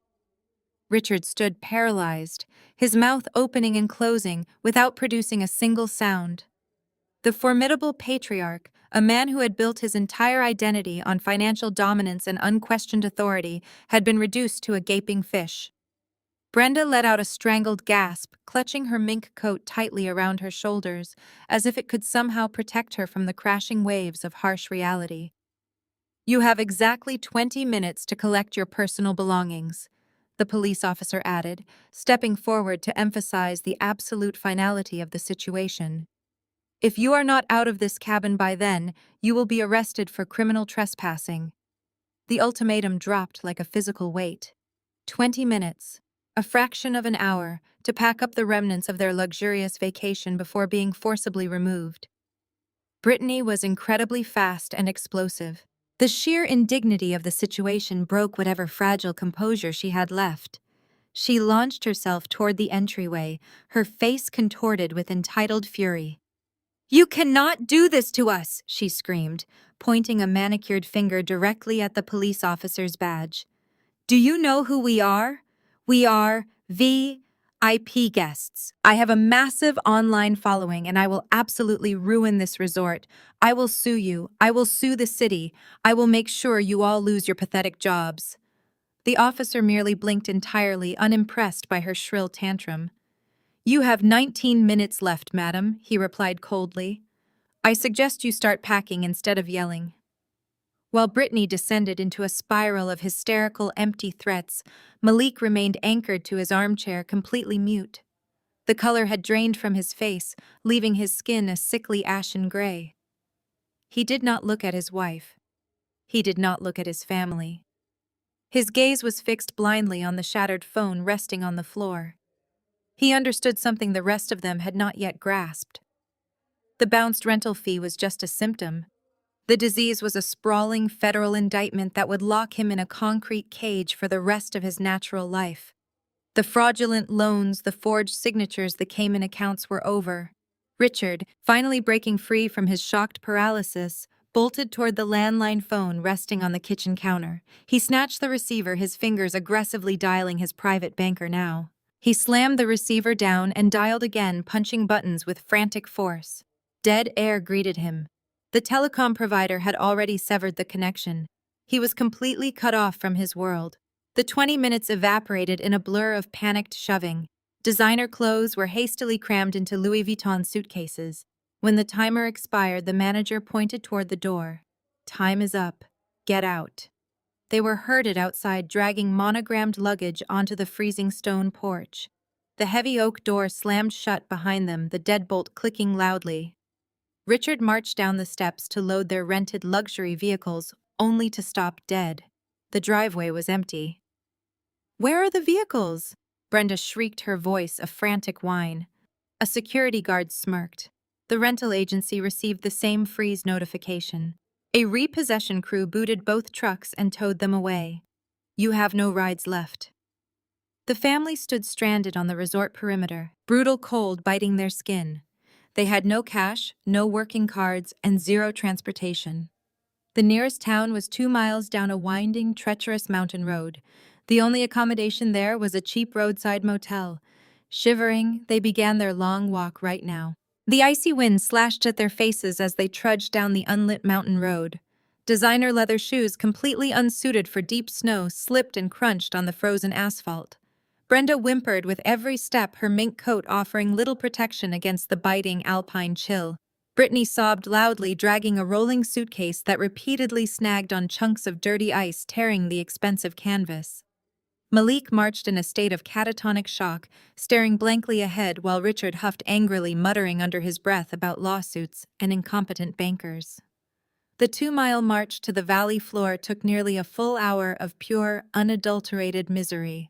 Richard stood paralyzed, his mouth opening and closing without producing a single sound. The formidable patriarch, a man who had built his entire identity on financial dominance and unquestioned authority, had been reduced to a gaping fish. Brenda let out a strangled gasp, clutching her mink coat tightly around her shoulders, as if it could somehow protect her from the crashing waves of harsh reality. "You have exactly 20 minutes to collect your personal belongings," the police officer added, stepping forward to emphasize the absolute finality of the situation. "If you are not out of this cabin by then, you will be arrested for criminal trespassing." The ultimatum dropped like a physical weight. 20 minutes, a fraction of an hour, to pack up the remnants of their luxurious vacation before being forcibly removed. Brittany was incredibly fast and explosive. The sheer indignity of the situation broke whatever fragile composure she had left. She launched herself toward the entryway, her face contorted with entitled fury. "You cannot do this to us!" she screamed, pointing a manicured finger directly at the police officer's badge. "Do you know who we are? We are VIP guests. I have a massive online following and I will absolutely ruin this resort. I will sue you. I will sue the city. I will make sure you all lose your pathetic jobs." The officer merely blinked entirely, unimpressed by her shrill tantrum. "You have 19 minutes left, madam," he replied coldly. "I suggest you start packing instead of yelling." While Brittany descended into a spiral of hysterical, empty threats, Malik remained anchored to his armchair, completely mute. The color had drained from his face, leaving his skin a sickly ashen gray. He did not look at his wife. He did not look at his family. His gaze was fixed blindly on the shattered phone resting on the floor. He understood something the rest of them had not yet grasped. The bounced rental fee was just a symptom. The disease was a sprawling federal indictment that would lock him in a concrete cage for the rest of his natural life. The fraudulent loans, the forged signatures, the Cayman accounts were over. Richard, finally breaking free from his shocked paralysis, bolted toward the landline phone resting on the kitchen counter. He snatched the receiver, his fingers aggressively dialing his private banker now. He slammed the receiver down and dialed again, punching buttons with frantic force. Dead air greeted him. The telecom provider had already severed the connection. He was completely cut off from his world. The 20 minutes evaporated in a blur of panicked shoving. Designer clothes were hastily crammed into Louis Vuitton suitcases. When the timer expired, the manager pointed toward the door. "Time is up. Get out." They were herded outside, dragging monogrammed luggage onto the freezing stone porch. The heavy oak door slammed shut behind them, the deadbolt clicking loudly. Richard marched down the steps to load their rented luxury vehicles, only to stop dead. The driveway was empty. "Where are the vehicles?" Brenda shrieked, her voice a frantic whine. A security guard smirked. The rental agency received the same freeze notification. A repossession crew booted both trucks and towed them away. "You have no rides left." The family stood stranded on the resort perimeter, brutal cold biting their skin. They had no cash, no working cards, and zero transportation. The nearest town was 2 miles down a winding, treacherous mountain road. The only accommodation there was a cheap roadside motel. Shivering, they began their long walk right now. The icy wind slashed at their faces as they trudged down the unlit mountain road. Designer leather shoes, completely unsuited for deep snow, slipped and crunched on the frozen asphalt. Brenda whimpered with every step, her mink coat offering little protection against the biting alpine chill. Brittany sobbed loudly, dragging a rolling suitcase that repeatedly snagged on chunks of dirty ice, tearing the expensive canvas. Malik marched in a state of catatonic shock, staring blankly ahead while Richard huffed angrily, muttering under his breath about lawsuits and incompetent bankers. The 2-mile march to the valley floor took nearly a full hour of pure, unadulterated misery.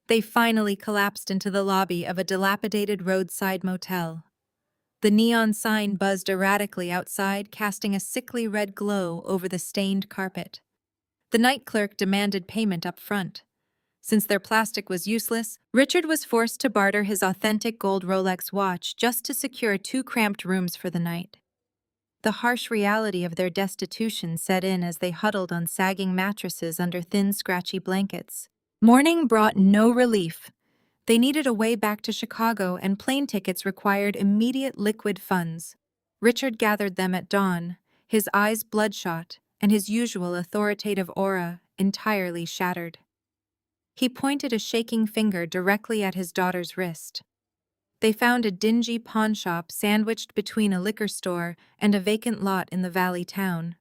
They finally collapsed into the lobby of a dilapidated roadside motel. The neon sign buzzed erratically outside, casting a sickly red glow over the stained carpet. The night clerk demanded payment up front. Since their plastic was useless, Richard was forced to barter his authentic gold Rolex watch just to secure 2 cramped rooms for the night. The harsh reality of their destitution set in as they huddled on sagging mattresses under thin, scratchy blankets. Morning brought no relief. They needed a way back to Chicago, and plane tickets required immediate liquid funds. Richard gathered them at dawn, his eyes bloodshot and his usual authoritative aura entirely shattered. He pointed a shaking finger directly at his daughter's wrist. They found a dingy pawnshop sandwiched between a liquor store and a vacant lot in the valley town.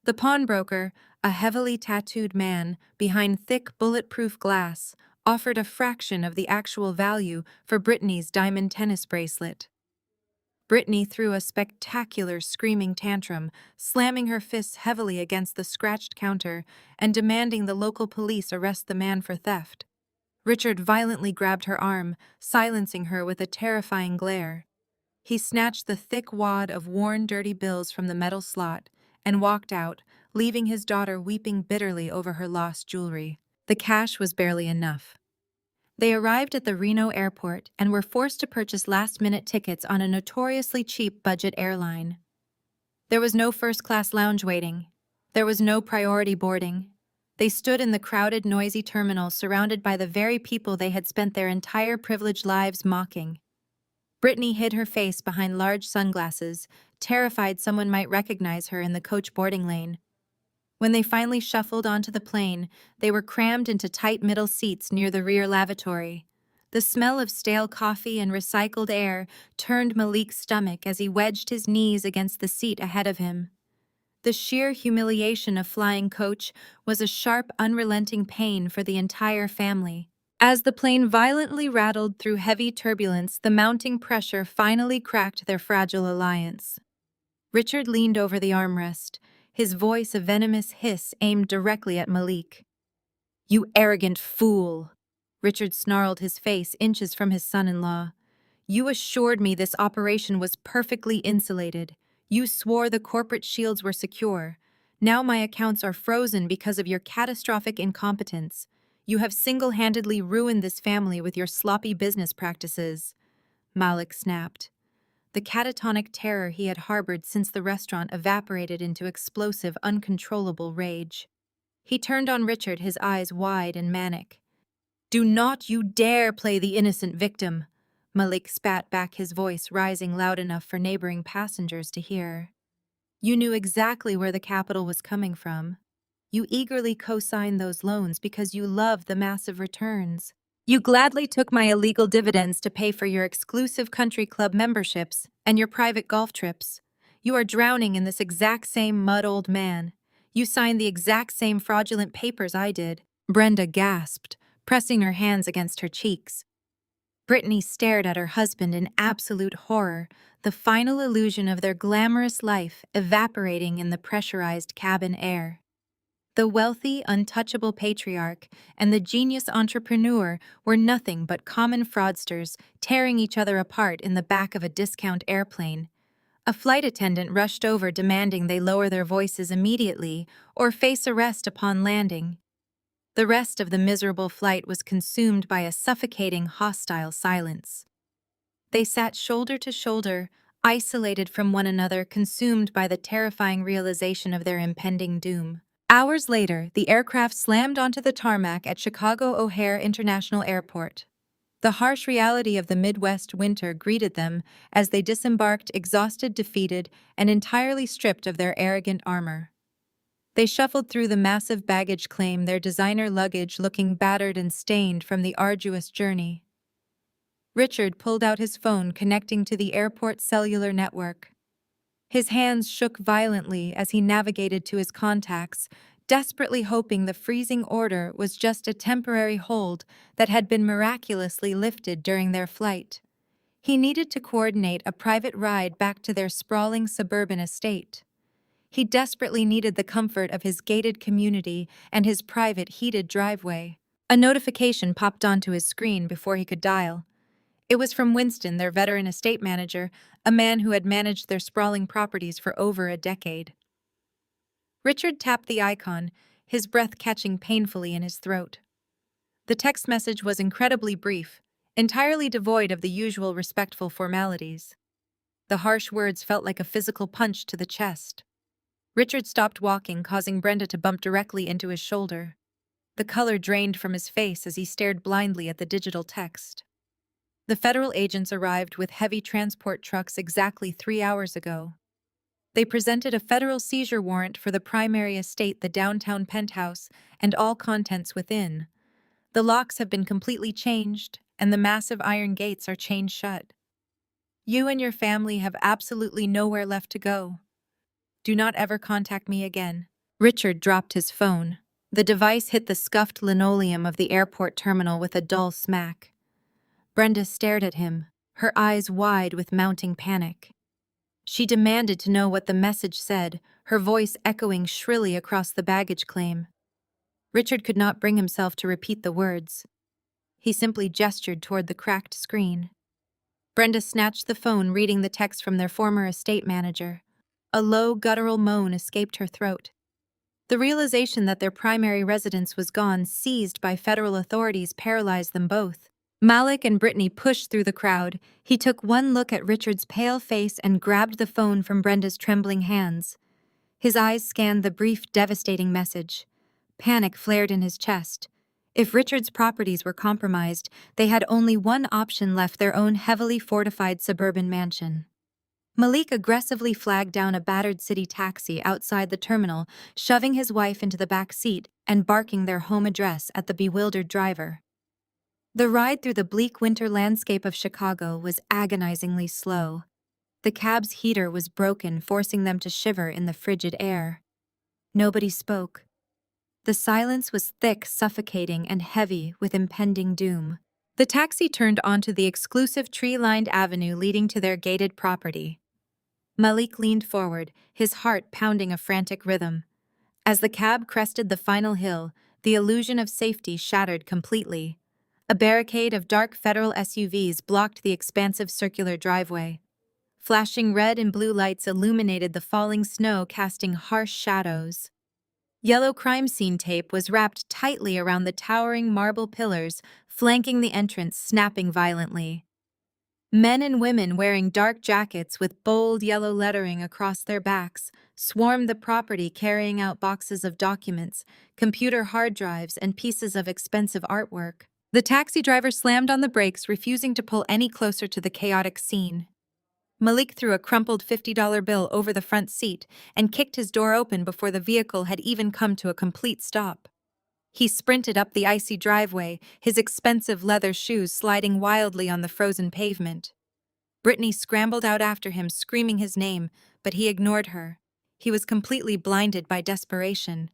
The pawnbroker, a heavily tattooed man behind thick bulletproof glass, offered a fraction of the actual value for Brittany's diamond tennis bracelet. Brittany threw a spectacular screaming tantrum, slamming her fists heavily against the scratched counter and demanding the local police arrest the man for theft. Richard violently grabbed her arm, silencing her with a terrifying glare. He snatched the thick wad of worn, dirty bills from the metal slot and walked out, leaving his daughter weeping bitterly over her lost jewelry. The cash was barely enough. They arrived at the Reno airport and were forced to purchase last-minute tickets on a notoriously cheap budget airline. There was no first-class lounge waiting. There was no priority boarding. They stood in the crowded, noisy terminal, surrounded by the very people they had spent their entire privileged lives mocking. Brittany hid her face behind large sunglasses, terrified someone might recognize her in the coach boarding lane. When they finally shuffled onto the plane, they were crammed into tight middle seats near the rear lavatory. The smell of stale coffee and recycled air turned Malik's stomach as he wedged his knees against the seat ahead of him. The sheer humiliation of flying coach was a sharp, unrelenting pain for the entire family. As the plane violently rattled through heavy turbulence, the mounting pressure finally cracked their fragile alliance. Richard leaned over the armrest, his voice a venomous hiss aimed directly at Malik. "You arrogant fool!" Richard snarled, his face inches from his son-in-law. "You assured me this operation was perfectly insulated. You swore the corporate shields were secure. Now my accounts are frozen because of your catastrophic incompetence. You have single-handedly ruined this family with your sloppy business practices. Malik snapped. The catatonic terror he had harbored since the restaurant evaporated into explosive, uncontrollable rage. He turned on Richard, his eyes wide and manic. "Do not you dare play the innocent victim!" Malik spat back, his voice rising loud enough for neighboring passengers to hear. "You knew exactly where the capital was coming from. You eagerly co-signed those loans because you loved the massive returns. You gladly took my illegal dividends to pay for your exclusive country club memberships and your private golf trips. You are drowning in this exact same mud, old man. You signed the exact same fraudulent papers I did." Brenda gasped, pressing her hands against her cheeks. Brittany stared at her husband in absolute horror, the final illusion of their glamorous life evaporating in the pressurized cabin air. The wealthy, untouchable patriarch and the genius entrepreneur were nothing but common fraudsters tearing each other apart in the back of a discount airplane. A flight attendant rushed over demanding they lower their voices immediately or face arrest upon landing. The rest of the miserable flight was consumed by a suffocating, hostile silence. They sat shoulder to shoulder, isolated from one another, consumed by the terrifying realization of their impending doom. Hours later, the aircraft slammed onto the tarmac at Chicago O'Hare International Airport. The harsh reality of the Midwest winter greeted them as they disembarked, exhausted, defeated, and entirely stripped of their arrogant armor. They shuffled through the massive baggage claim, their designer luggage looking battered and stained from the arduous journey. Richard pulled out his phone, connecting to the airport cellular network. His hands shook violently as he navigated to his contacts, desperately hoping the freezing order was just a temporary hold that had been miraculously lifted during their flight. He needed to coordinate a private ride back to their sprawling suburban estate. He desperately needed the comfort of his gated community and his private heated driveway. A notification popped onto his screen before he could dial. It was from Winston, their veteran estate manager, a man who had managed their sprawling properties for over a decade. Richard tapped the icon, his breath catching painfully in his throat. The text message was incredibly brief, entirely devoid of the usual respectful formalities. The harsh words felt like a physical punch to the chest. Richard stopped walking, causing Brenda to bump directly into his shoulder. The color drained from his face as he stared blindly at the digital text. The federal agents arrived with heavy transport trucks exactly 3 hours ago. They presented a federal seizure warrant for the primary estate, the downtown penthouse, and all contents within. The locks have been completely changed, and the massive iron gates are chained shut. You and your family have absolutely nowhere left to go. Do not ever contact me again. Richard dropped his phone. The device hit the scuffed linoleum of the airport terminal with a dull smack. Brenda stared at him, her eyes wide with mounting panic. She demanded to know what the message said, her voice echoing shrilly across the baggage claim. Richard could not bring himself to repeat the words. He simply gestured toward the cracked screen. Brenda snatched the phone, reading the text from their former estate manager. A low, guttural moan escaped her throat. The realization that their primary residence was gone, seized by federal authorities, paralyzed them both. Malik and Brittany pushed through the crowd. He took one look at Richard's pale face and grabbed the phone from Brenda's trembling hands. His eyes scanned the brief, devastating message. Panic flared in his chest. If Richard's properties were compromised, they had only one option left: their own heavily fortified suburban mansion. Malik aggressively flagged down a battered city taxi outside the terminal, shoving his wife into the back seat and barking their home address at the bewildered driver. The ride through the bleak winter landscape of Chicago was agonizingly slow. The cab's heater was broken, forcing them to shiver in the frigid air. Nobody spoke. The silence was thick, suffocating, and heavy with impending doom. The taxi turned onto the exclusive tree-lined avenue leading to their gated property. Malik leaned forward, his heart pounding a frantic rhythm. As the cab crested the final hill, the illusion of safety shattered completely. A barricade of dark federal SUVs blocked the expansive circular driveway. Flashing red and blue lights illuminated the falling snow, casting harsh shadows. Yellow crime scene tape was wrapped tightly around the towering marble pillars, flanking the entrance, snapping violently. Men and women wearing dark jackets with bold yellow lettering across their backs swarmed the property, carrying out boxes of documents, computer hard drives, and pieces of expensive artwork. The taxi driver slammed on the brakes, refusing to pull any closer to the chaotic scene. Malik threw a crumpled $50 bill over the front seat and kicked his door open before the vehicle had even come to a complete stop. He sprinted up the icy driveway, his expensive leather shoes sliding wildly on the frozen pavement. Brittany scrambled out after him, screaming his name, but he ignored her. He was completely blinded by desperation.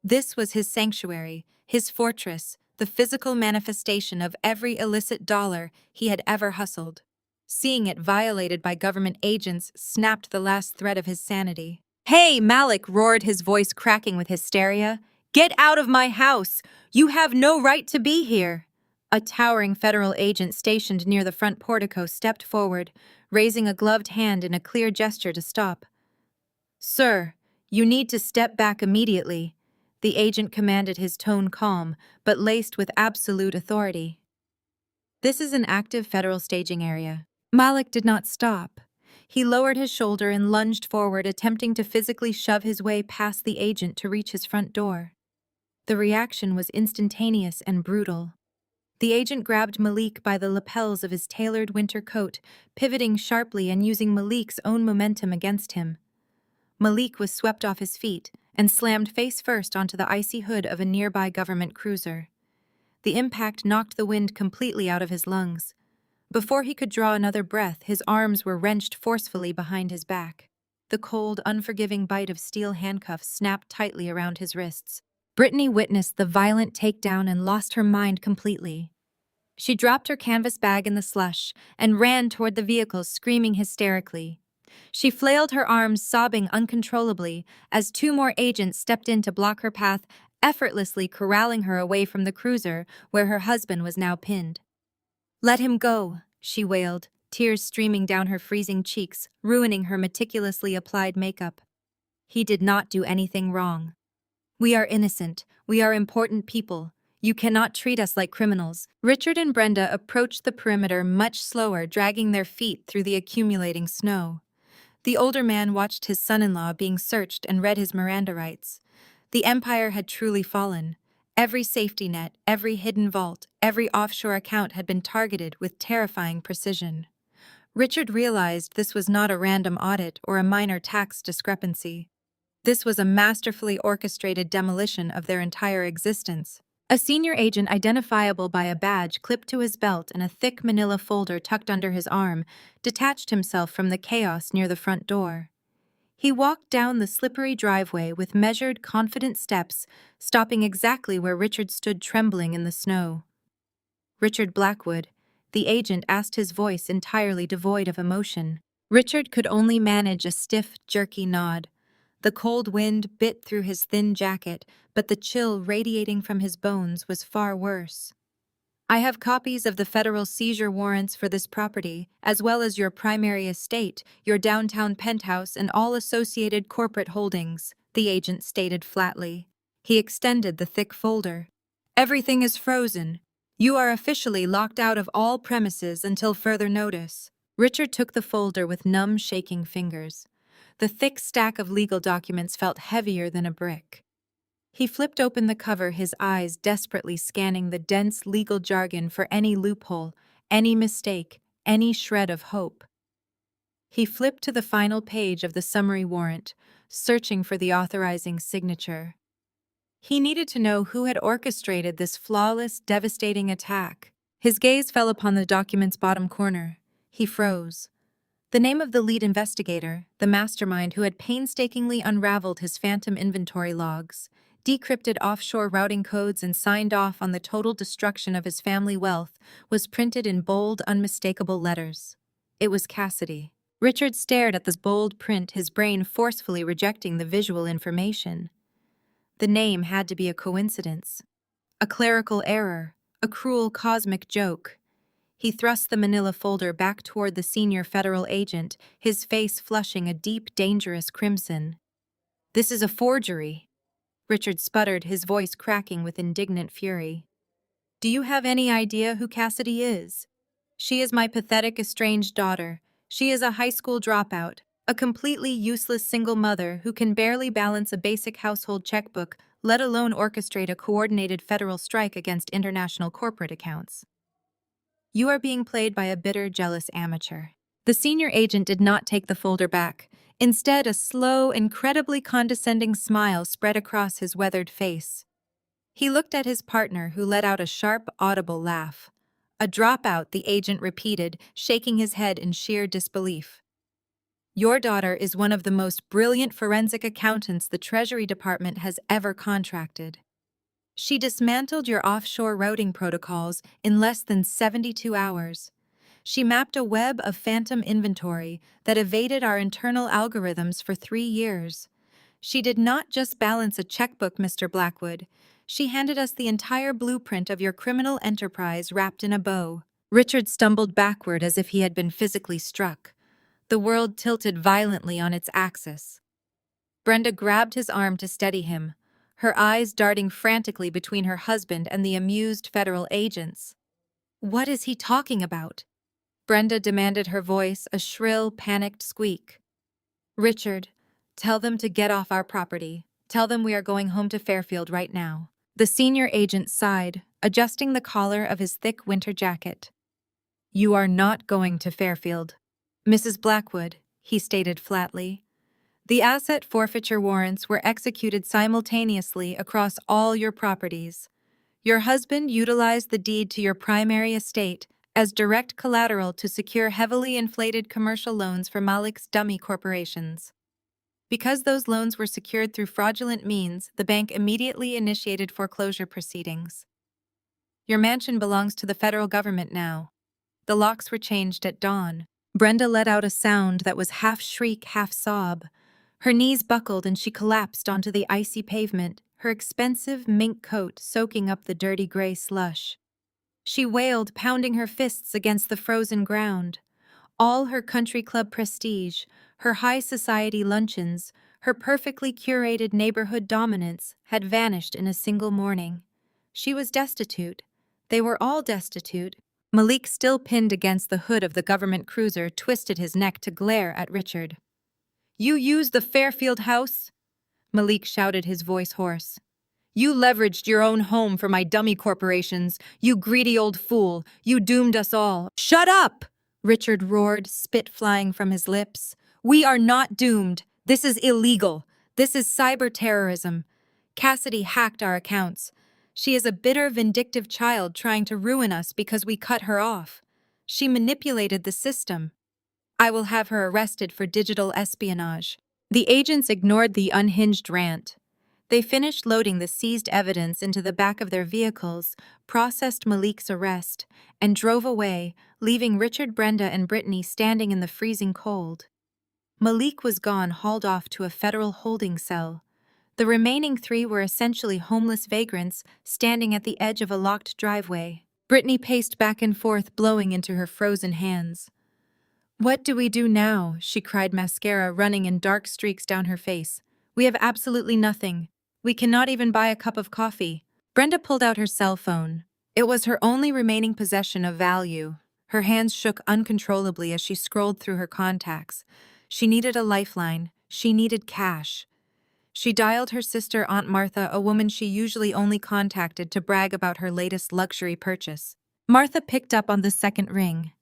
This was his sanctuary, his fortress, the physical manifestation of every illicit dollar he had ever hustled. Seeing it violated by government agents snapped the last thread of his sanity. "Hey, Malik!" roared, his voice cracking with hysteria. "Get out of my house! You have no right to be here!" A towering federal agent stationed near the front portico stepped forward, raising a gloved hand in a clear gesture to stop. "Sir, you need to step back immediately," the agent commanded, his tone calm, but laced with absolute authority. "This is an active federal staging area." Malik did not stop. He lowered his shoulder and lunged forward, attempting to physically shove his way past the agent to reach his front door. The reaction was instantaneous and brutal. The agent grabbed Malik by the lapels of his tailored winter coat, pivoting sharply and using Malik's own momentum against him. Malik was swept off his feet and slammed face first onto the icy hood of a nearby government cruiser. The impact knocked the wind completely out of his lungs. Before he could draw another breath, his arms were wrenched forcefully behind his back. The cold, unforgiving bite of steel handcuffs snapped tightly around his wrists. Brittany witnessed the violent takedown and lost her mind completely. She dropped her canvas bag in the slush and ran toward the vehicle, screaming hysterically. She flailed her arms, sobbing uncontrollably, as two more agents stepped in to block her path, effortlessly corralling her away from the cruiser where her husband was now pinned. "Let him go," she wailed, tears streaming down her freezing cheeks, ruining her meticulously applied makeup. "He did not do anything wrong. We are innocent. We are important people. You cannot treat us like criminals." Richard and Brenda approached the perimeter much slower, dragging their feet through the accumulating snow. The older man watched his son-in-law being searched and read his Miranda rights. The empire had truly fallen. Every safety net, every hidden vault, every offshore account had been targeted with terrifying precision. Richard realized this was not a random audit or a minor tax discrepancy. This was a masterfully orchestrated demolition of their entire existence. A senior agent, identifiable by a badge clipped to his belt and a thick manila folder tucked under his arm, detached himself from the chaos near the front door. He walked down the slippery driveway with measured, confident steps, stopping exactly where Richard stood, trembling in the snow. "Richard Blackwood," the agent asked, his voice entirely devoid of emotion. Richard could only manage a stiff, jerky nod. The cold wind bit through his thin jacket, but the chill radiating from his bones was far worse. "I have copies of the federal seizure warrants for this property, as well as your primary estate, your downtown penthouse, and all associated corporate holdings," the agent stated flatly. He extended the thick folder. "Everything is frozen. You are officially locked out of all premises until further notice." Richard took the folder with numb, shaking fingers. The thick stack of legal documents felt heavier than a brick. He flipped open the cover, his eyes desperately scanning the dense legal jargon for any loophole, any mistake, any shred of hope. He flipped to the final page of the summary warrant, searching for the authorizing signature. He needed to know who had orchestrated this flawless, devastating attack. His gaze fell upon the document's bottom corner. He froze. The name of the lead investigator, the mastermind who had painstakingly unraveled his phantom inventory logs, decrypted offshore routing codes, and signed off on the total destruction of his family wealth, was printed in bold, unmistakable letters. It was Cassidy. Richard stared at this bold print, his brain forcefully rejecting the visual information. The name had to be a coincidence. A clerical error. A cruel cosmic joke. He thrust the manila folder back toward the senior federal agent, his face flushing a deep, dangerous crimson. "This is a forgery," Richard sputtered, his voice cracking with indignant fury. "Do you have any idea who Cassidy is? She is my pathetic estranged daughter. She is a high school dropout, a completely useless single mother who can barely balance a basic household checkbook, let alone orchestrate a coordinated federal strike against international corporate accounts. You are being played by a bitter, jealous amateur." The senior agent did not take the folder back. Instead, a slow, incredibly condescending smile spread across his weathered face. He looked at his partner, who let out a sharp, audible laugh. "A dropout," the agent repeated, shaking his head in sheer disbelief. "Your daughter is one of the most brilliant forensic accountants the Treasury Department has ever contracted. She dismantled your offshore routing protocols in less than 72 hours. She mapped a web of phantom inventory that evaded our internal algorithms for 3 years. She did not just balance a checkbook, Mr. Blackwood. She handed us the entire blueprint of your criminal enterprise wrapped in a bow." Richard stumbled backward as if he had been physically struck. The world tilted violently on its axis. Brenda grabbed his arm to steady him, her eyes darting frantically between her husband and the amused federal agents. "What is he talking about?" Brenda demanded, her voice a shrill, panicked squeak. "Richard, tell them to get off our property. Tell them we are going home to Fairfield right now." The senior agent sighed, adjusting the collar of his thick winter jacket. "You are not going to Fairfield, Mrs. Blackwood," he stated flatly. "The asset forfeiture warrants were executed simultaneously across all your properties. Your husband utilized the deed to your primary estate as direct collateral to secure heavily inflated commercial loans for Malik's dummy corporations. Because those loans were secured through fraudulent means, the bank immediately initiated foreclosure proceedings. Your mansion belongs to the federal government now. The locks were changed at dawn." Brenda let out a sound that was half shriek, half sob. Her knees buckled and she collapsed onto the icy pavement, her expensive mink coat soaking up the dirty gray slush. She wailed, pounding her fists against the frozen ground. All her country club prestige, her high society luncheons, her perfectly curated neighborhood dominance had vanished in a single morning. She was destitute. They were all destitute. Malik, still pinned against the hood of the government cruiser, twisted his neck to glare at Richard. "You used the Fairfield house?" Malik shouted, his voice hoarse. "You leveraged your own home for my dummy corporations. You greedy old fool. You doomed us all." "Shut up!" Richard roared, spit flying from his lips. "We are not doomed. This is illegal. This is cyber terrorism. Cassidy hacked our accounts. She is a bitter, vindictive child trying to ruin us because we cut her off. She manipulated the system. I will have her arrested for digital espionage." The agents ignored the unhinged rant. They finished loading the seized evidence into the back of their vehicles, processed Malik's arrest, and drove away, leaving Richard, Brenda, and Brittany standing in the freezing cold. Malik was gone, hauled off to a federal holding cell. The remaining 3 were essentially homeless vagrants standing at the edge of a locked driveway. Brittany paced back and forth, blowing into her frozen hands. "What do we do now?" she cried, mascara running in dark streaks down her face. "We have absolutely nothing. We cannot even buy a cup of coffee." Brenda pulled out her cell phone. It was her only remaining possession of value. Her hands shook uncontrollably as she scrolled through her contacts. She needed a lifeline. She needed cash. She dialed her sister, Aunt Martha, a woman she usually only contacted to brag about her latest luxury purchase. Martha picked up on the second ring.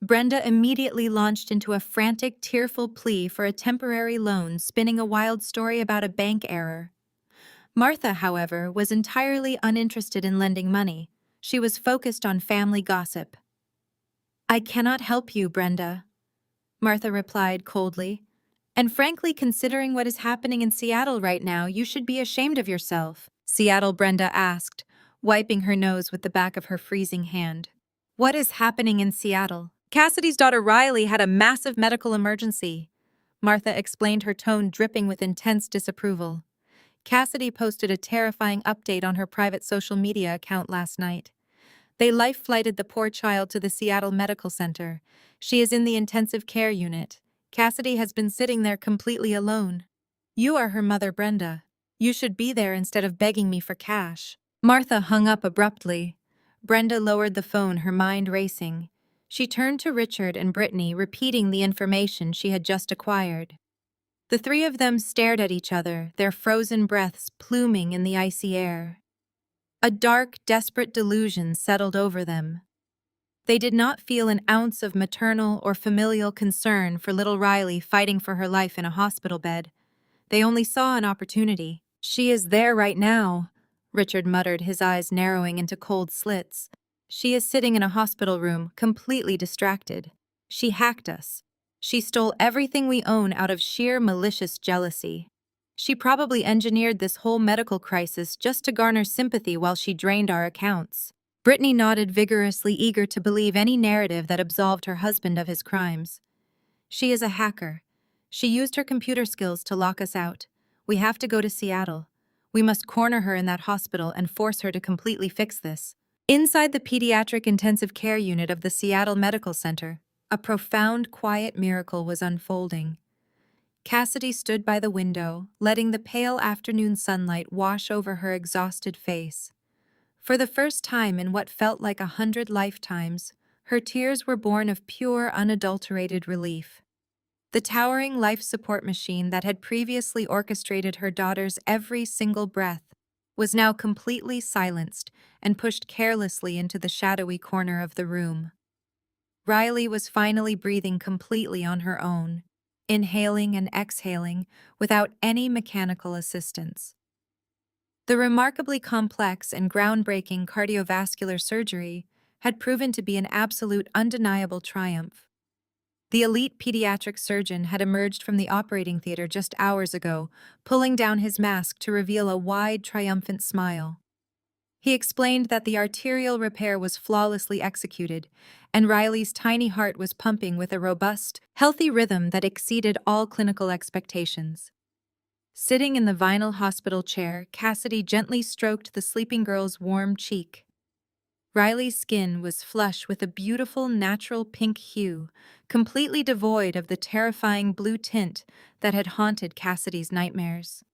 Brenda immediately launched into a frantic, tearful plea for a temporary loan, spinning a wild story about a bank error. Martha, however, was entirely uninterested in lending money. She was focused on family gossip. "I cannot help you, Brenda," Martha replied coldly. "And frankly, considering what is happening in Seattle right now, you should be ashamed of yourself." "Seattle?" Brenda asked, wiping her nose with the back of her freezing hand. "What is happening in Seattle?" "Cassidy's daughter Riley had a massive medical emergency," Martha explained, her tone dripping with intense disapproval. "Cassidy posted a terrifying update on her private social media account last night. They life-flighted the poor child to the Seattle Medical Center. She is in the intensive care unit. Cassidy has been sitting there completely alone. You are her mother, Brenda. You should be there instead of begging me for cash. Martha hung up abruptly. Brenda lowered the phone, her mind racing. She turned to Richard and Brittany, repeating the information she had just acquired. The three of them stared at each other, their frozen breaths pluming in the icy air. A dark, desperate delusion settled over them. They did not feel an ounce of maternal or familial concern for little Riley fighting for her life in a hospital bed. They only saw an opportunity. She is there right now, Richard muttered, his eyes narrowing into cold slits. She is sitting in a hospital room, completely distracted. She hacked us. She stole everything we own out of sheer malicious jealousy. She probably engineered this whole medical crisis just to garner sympathy while she drained our accounts. Brittany nodded vigorously, eager to believe any narrative that absolved her husband of his crimes. She is a hacker. She used her computer skills to lock us out. We have to go to Seattle. We must corner her in that hospital and force her to completely fix this. Inside the pediatric intensive care unit of the Seattle Medical Center, a profound, quiet miracle was unfolding. Cassidy stood by the window, letting the pale afternoon sunlight wash over her exhausted face. For the first time in what felt like 100 lifetimes, her tears were born of pure, unadulterated relief. The towering life support machine that had previously orchestrated her daughter's every single breath was now completely silenced and pushed carelessly into the shadowy corner of the room. Riley was finally breathing completely on her own, inhaling and exhaling without any mechanical assistance. The remarkably complex and groundbreaking cardiovascular surgery had proven to be an absolute undeniable triumph. The elite pediatric surgeon had emerged from the operating theater just hours ago, pulling down his mask to reveal a wide, triumphant smile. He explained that the arterial repair was flawlessly executed, and Riley's tiny heart was pumping with a robust, healthy rhythm that exceeded all clinical expectations. Sitting in the vinyl hospital chair, Cassidy gently stroked the sleeping girl's warm cheek. Riley's skin was flush with a beautiful natural pink hue, completely devoid of the terrifying blue tint that had haunted Cassidy's nightmares.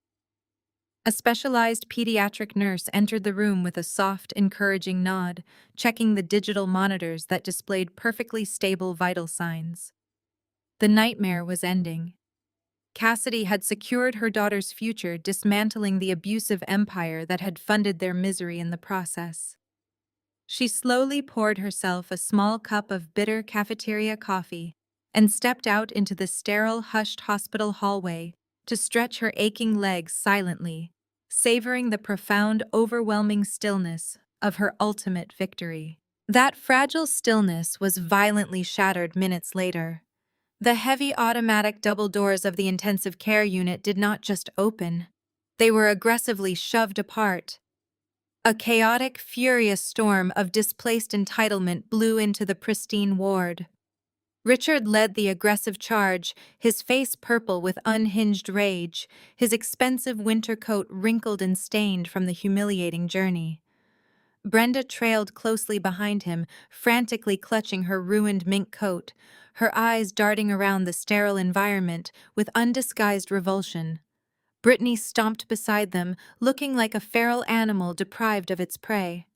A specialized pediatric nurse entered the room with a soft, encouraging nod, checking the digital monitors that displayed perfectly stable vital signs. The nightmare was ending. Cassidy had secured her daughter's future, dismantling the abusive empire that had funded their misery in the process. She slowly poured herself a small cup of bitter cafeteria coffee and stepped out into the sterile, hushed hospital hallway to stretch her aching legs silently, savoring the profound, overwhelming stillness of her ultimate victory. That fragile stillness was violently shattered minutes later. The heavy automatic double doors of the intensive care unit did not just open. They were aggressively shoved apart. A chaotic, furious storm of displaced entitlement blew into the pristine ward. Richard led the aggressive charge, his face purple with unhinged rage, his expensive winter coat wrinkled and stained from the humiliating journey. Brenda trailed closely behind him, frantically clutching her ruined mink coat, her eyes darting around the sterile environment with undisguised revulsion. Brittany stomped beside them, looking like a feral animal deprived of its prey.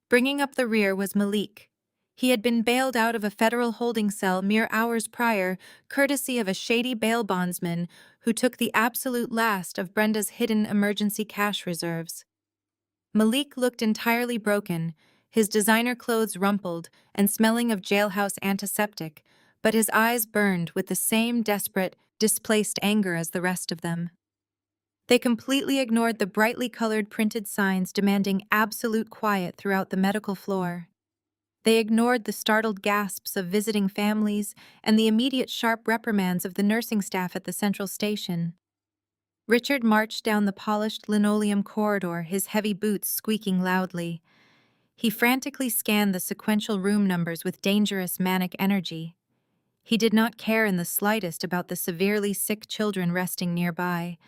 Bringing up the rear was Malik. He had been bailed out of a federal holding cell mere hours prior, courtesy of a shady bail bondsman who took the absolute last of Brenda's hidden emergency cash reserves. Malik looked entirely broken, his designer clothes rumpled and smelling of jailhouse antiseptic, but his eyes burned with the same desperate, displaced anger as the rest of them. They completely ignored the brightly colored printed signs demanding absolute quiet throughout the medical floor. They ignored the startled gasps of visiting families and the immediate sharp reprimands of the nursing staff at the central station. Richard marched down the polished linoleum corridor, his heavy boots squeaking loudly. He frantically scanned the sequential room numbers with dangerous manic energy. He did not care in the slightest about the severely sick children resting nearby.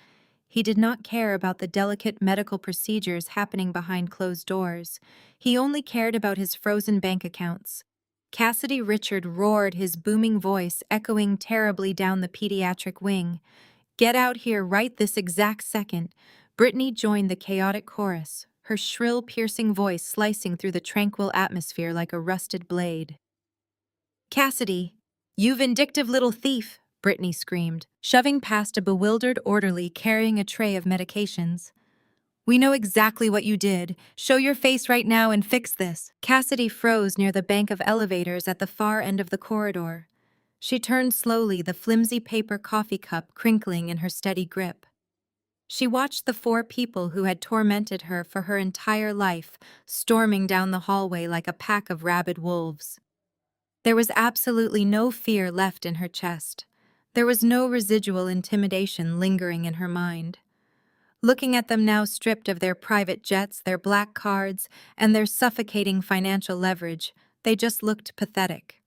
He did not care about the delicate medical procedures happening behind closed doors. He only cared about his frozen bank accounts. Cassidy Richard roared, his booming voice echoing terribly down the pediatric wing. "Get out here right this exact second." Brittany joined the chaotic chorus, her shrill, piercing voice slicing through the tranquil atmosphere like a rusted blade. "Cassidy, you vindictive little thief!" Brittany screamed, shoving past a bewildered orderly carrying a tray of medications. "We know exactly what you did. Show your face right now and fix this." Cassidy froze near the bank of elevators at the far end of the corridor. She turned slowly, the flimsy paper coffee cup crinkling in her steady grip. She watched the four people who had tormented her for her entire life storming down the hallway like a pack of rabid wolves. There was absolutely no fear left in her chest. There was no residual intimidation lingering in her mind. Looking at them now stripped of their private jets, their black cards, and their suffocating financial leverage, they just looked pathetic.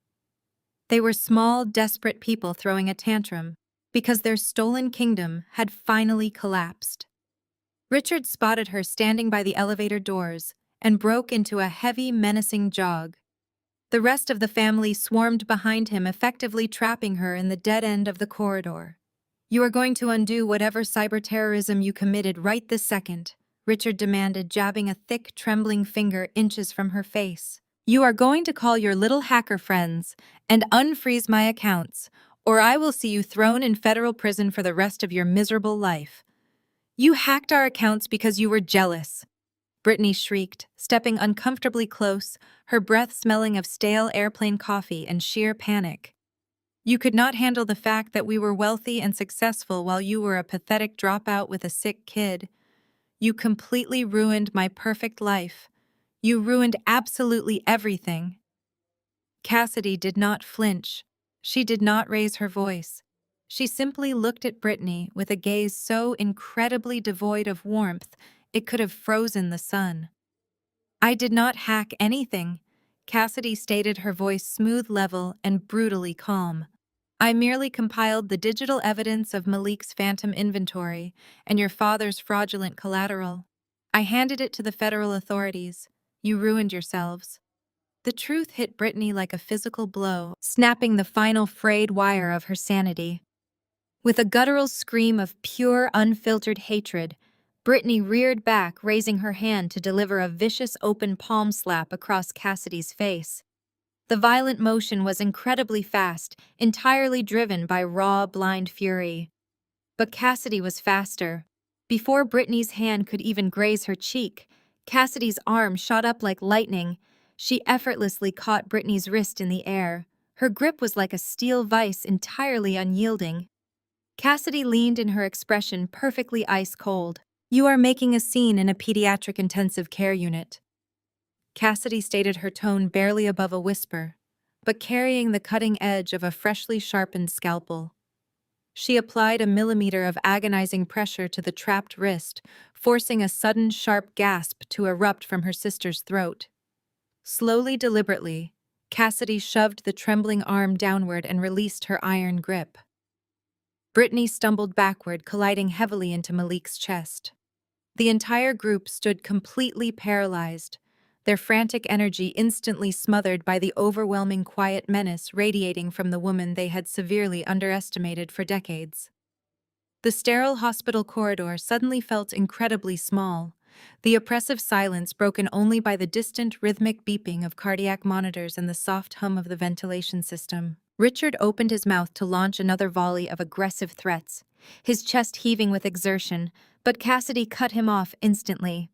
They were small, desperate people throwing a tantrum because their stolen kingdom had finally collapsed. Richard spotted her standing by the elevator doors and broke into a heavy, menacing jog. The rest of the family swarmed behind him, effectively trapping her in the dead end of the corridor. "You are going to undo whatever cyber-terrorism you committed right this second," Richard demanded, jabbing a thick, trembling finger inches from her face. "You are going to call your little hacker friends and unfreeze my accounts, or I will see you thrown in federal prison for the rest of your miserable life." "You hacked our accounts because you were jealous," Brittany shrieked, stepping uncomfortably close, her breath smelling of stale airplane coffee and sheer panic. "You could not handle the fact that we were wealthy and successful while you were a pathetic dropout with a sick kid. You completely ruined my perfect life. You ruined absolutely everything." Cassidy did not flinch. She did not raise her voice. She simply looked at Brittany with a gaze so incredibly devoid of warmth it could have frozen the sun. "I did not hack anything," Cassidy stated, her voice smooth, level, and brutally calm. "I merely compiled the digital evidence of Malik's phantom inventory and your father's fraudulent collateral. I handed it to the federal authorities. You ruined yourselves." The truth hit Brittany like a physical blow, snapping the final frayed wire of her sanity. With a guttural scream of pure, unfiltered hatred, Brittany reared back, raising her hand to deliver a vicious open palm slap across Cassidy's face. The violent motion was incredibly fast, entirely driven by raw, blind fury. But Cassidy was faster. Before Brittany's hand could even graze her cheek, Cassidy's arm shot up like lightning. She effortlessly caught Brittany's wrist in the air. Her grip was like a steel vise, entirely unyielding. Cassidy leaned in, her expression perfectly ice-cold. "You are making a scene in a pediatric intensive care unit," Cassidy stated, her tone barely above a whisper, but carrying the cutting edge of a freshly sharpened scalpel. She applied a millimeter of agonizing pressure to the trapped wrist, forcing a sudden sharp gasp to erupt from her sister's throat. Slowly, deliberately, Cassidy shoved the trembling arm downward and released her iron grip. Brittany stumbled backward, colliding heavily into Malik's chest. The entire group stood completely paralyzed, their frantic energy instantly smothered by the overwhelming quiet menace radiating from the woman they had severely underestimated for decades. The sterile hospital corridor suddenly felt incredibly small, the oppressive silence broken only by the distant rhythmic beeping of cardiac monitors and the soft hum of the ventilation system. Richard opened his mouth to launch another volley of aggressive threats, his chest heaving with exertion, but Cassidy cut him off instantly.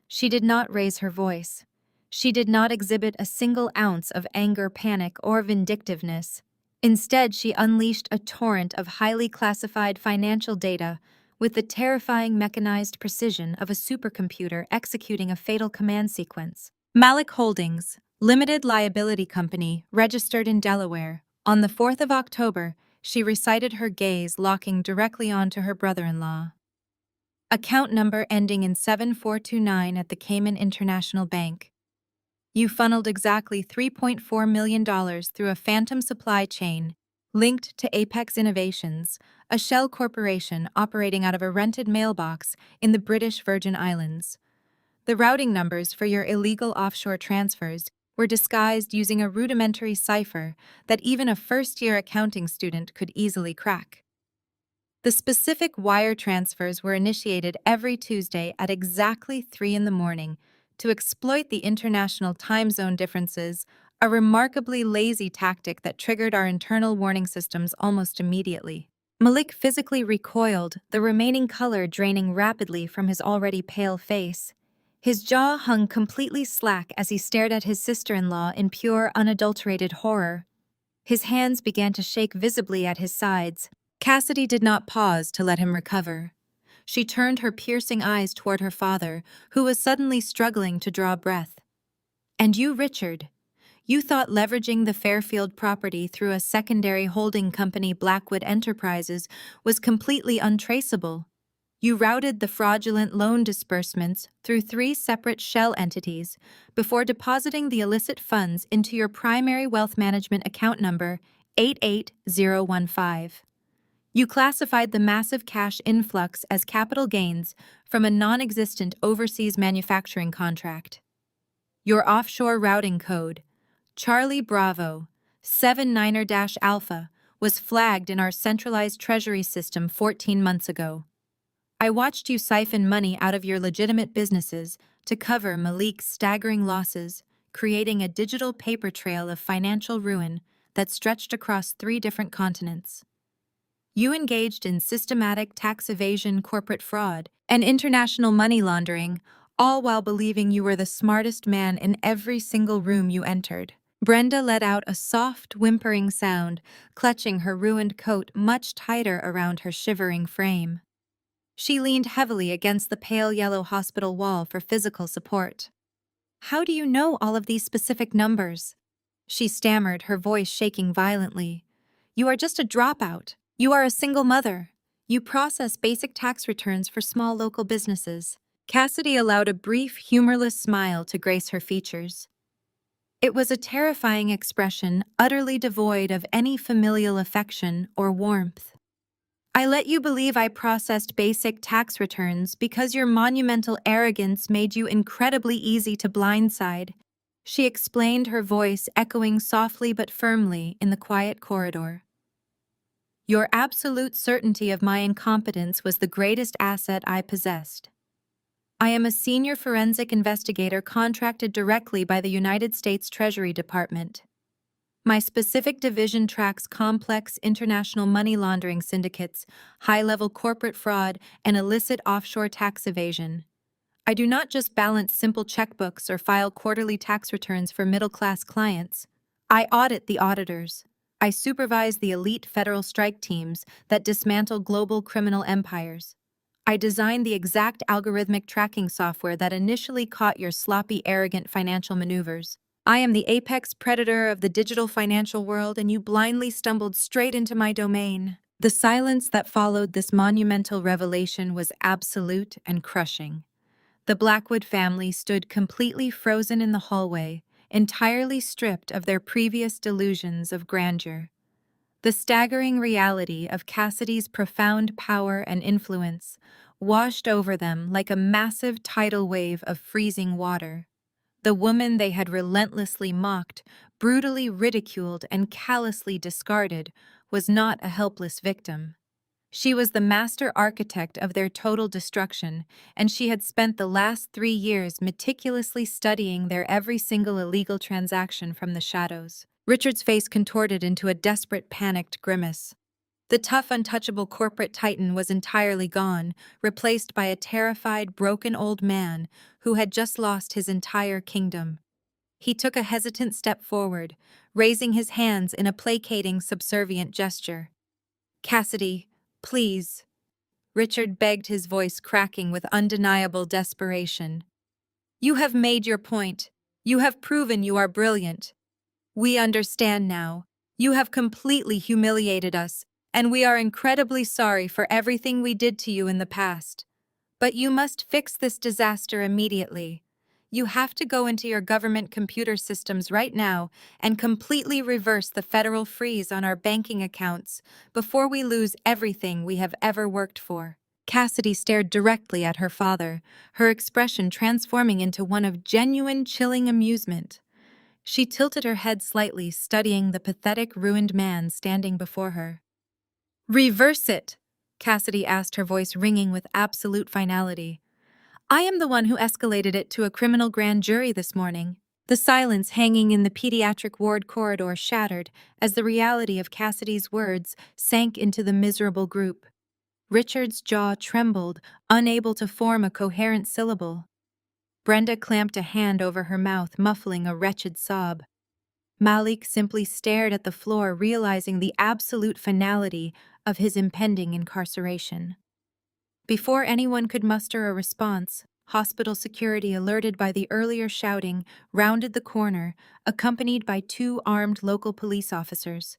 She did not raise her voice. She did not exhibit a single ounce of anger, panic, or vindictiveness. Instead, she unleashed a torrent of highly classified financial data with the terrifying mechanized precision of a supercomputer executing a fatal command sequence. "Malik Holdings, Limited Liability Company, registered in Delaware. On the 4th of October, she recited, her gaze locking directly onto her brother-in-law. Account number ending in 7429 at the Cayman International Bank. You funneled exactly $3.4 million through a phantom supply chain linked to Apex Innovations, a shell corporation operating out of a rented mailbox in the British Virgin Islands. The routing numbers for your illegal offshore transfers were disguised using a rudimentary cipher that even a first-year accounting student could easily crack. The specific wire transfers were initiated every Tuesday at exactly 3 in the morning to exploit the international time zone differences, a remarkably lazy tactic that triggered our internal warning systems almost immediately. Malik physically recoiled, the remaining color draining rapidly from his already pale face. His jaw hung completely slack as he stared at his sister-in-law in pure, unadulterated horror. His hands began to shake visibly at his sides. Cassidy did not pause to let him recover. She turned her piercing eyes toward her father, who was suddenly struggling to draw breath. "And you, Richard, you thought leveraging the Fairfield property through a secondary holding company, Blackwood Enterprises, was completely untraceable. You routed the fraudulent loan disbursements through 3 separate shell entities before depositing the illicit funds into your primary wealth management account number 88015. You classified the massive cash influx as capital gains from a non-existent overseas manufacturing contract. Your offshore routing code, Charlie Bravo 79er-Alpha, was flagged in our centralized treasury system 14 months ago. I watched you siphon money out of your legitimate businesses to cover Malik's staggering losses, creating a digital paper trail of financial ruin that stretched across 3 different continents. You engaged in systematic tax evasion, corporate fraud, and international money laundering, all while believing you were the smartest man in every single room you entered." Brenda let out a soft, whimpering sound, clutching her ruined coat much tighter around her shivering frame. She leaned heavily against the pale yellow hospital wall for physical support. "How do you know all of these specific numbers?" She stammered, her voice shaking violently. "You are just a dropout. You are a single mother. You process basic tax returns for small local businesses." Cassidy allowed a brief, humorless smile to grace her features. It was a terrifying expression, utterly devoid of any familial affection or warmth. "I let you believe I processed basic tax returns because your monumental arrogance made you incredibly easy to blindside," she explained, her voice echoing softly but firmly in the quiet corridor. "Your absolute certainty of my incompetence was the greatest asset I possessed. I am a senior forensic investigator contracted directly by the United States Treasury Department. My specific division tracks complex international money laundering syndicates, high-level corporate fraud, and illicit offshore tax evasion. I do not just balance simple checkbooks or file quarterly tax returns for middle-class clients. I audit the auditors. I supervise the elite federal strike teams that dismantle global criminal empires. I design the exact algorithmic tracking software that initially caught your sloppy, arrogant financial maneuvers. I am the apex predator of the digital financial world, and you blindly stumbled straight into my domain." The silence that followed this monumental revelation was absolute and crushing. The Blackwood family stood completely frozen in the hallway, entirely stripped of their previous delusions of grandeur. The staggering reality of Cassidy's profound power and influence washed over them like a massive tidal wave of freezing water. The woman they had relentlessly mocked, brutally ridiculed, and callously discarded was not a helpless victim. She was the master architect of their total destruction, and she had spent the last 3 years meticulously studying their every single illegal transaction from the shadows. Richard's face contorted into a desperate, panicked grimace. The tough, untouchable corporate titan was entirely gone, replaced by a terrified, broken old man who had just lost his entire kingdom. He took a hesitant step forward, raising his hands in a placating, subservient gesture. "Cassidy, please," Richard begged, his voice cracking with undeniable desperation. "You have made your point. You have proven you are brilliant. We understand now. You have completely humiliated us, and we are incredibly sorry for everything we did to you in the past. But you must fix this disaster immediately. You have to go into your government computer systems right now and completely reverse the federal freeze on our banking accounts before we lose everything we have ever worked for." Cassidy stared directly at her father, her expression transforming into one of genuine, chilling amusement. She tilted her head slightly, studying the pathetic, ruined man standing before her. "Reverse it," Cassidy asked, her voice ringing with absolute finality. "I am the one who escalated it to a criminal grand jury this morning." The silence hanging in the pediatric ward corridor shattered as the reality of Cassidy's words sank into the miserable group. Richard's jaw trembled, unable to form a coherent syllable. Brenda clamped a hand over her mouth, muffling a wretched sob. Malik simply stared at the floor, realizing the absolute finality of his impending incarceration. Before anyone could muster a response, hospital security, alerted by the earlier shouting, rounded the corner, accompanied by 2 armed local police officers.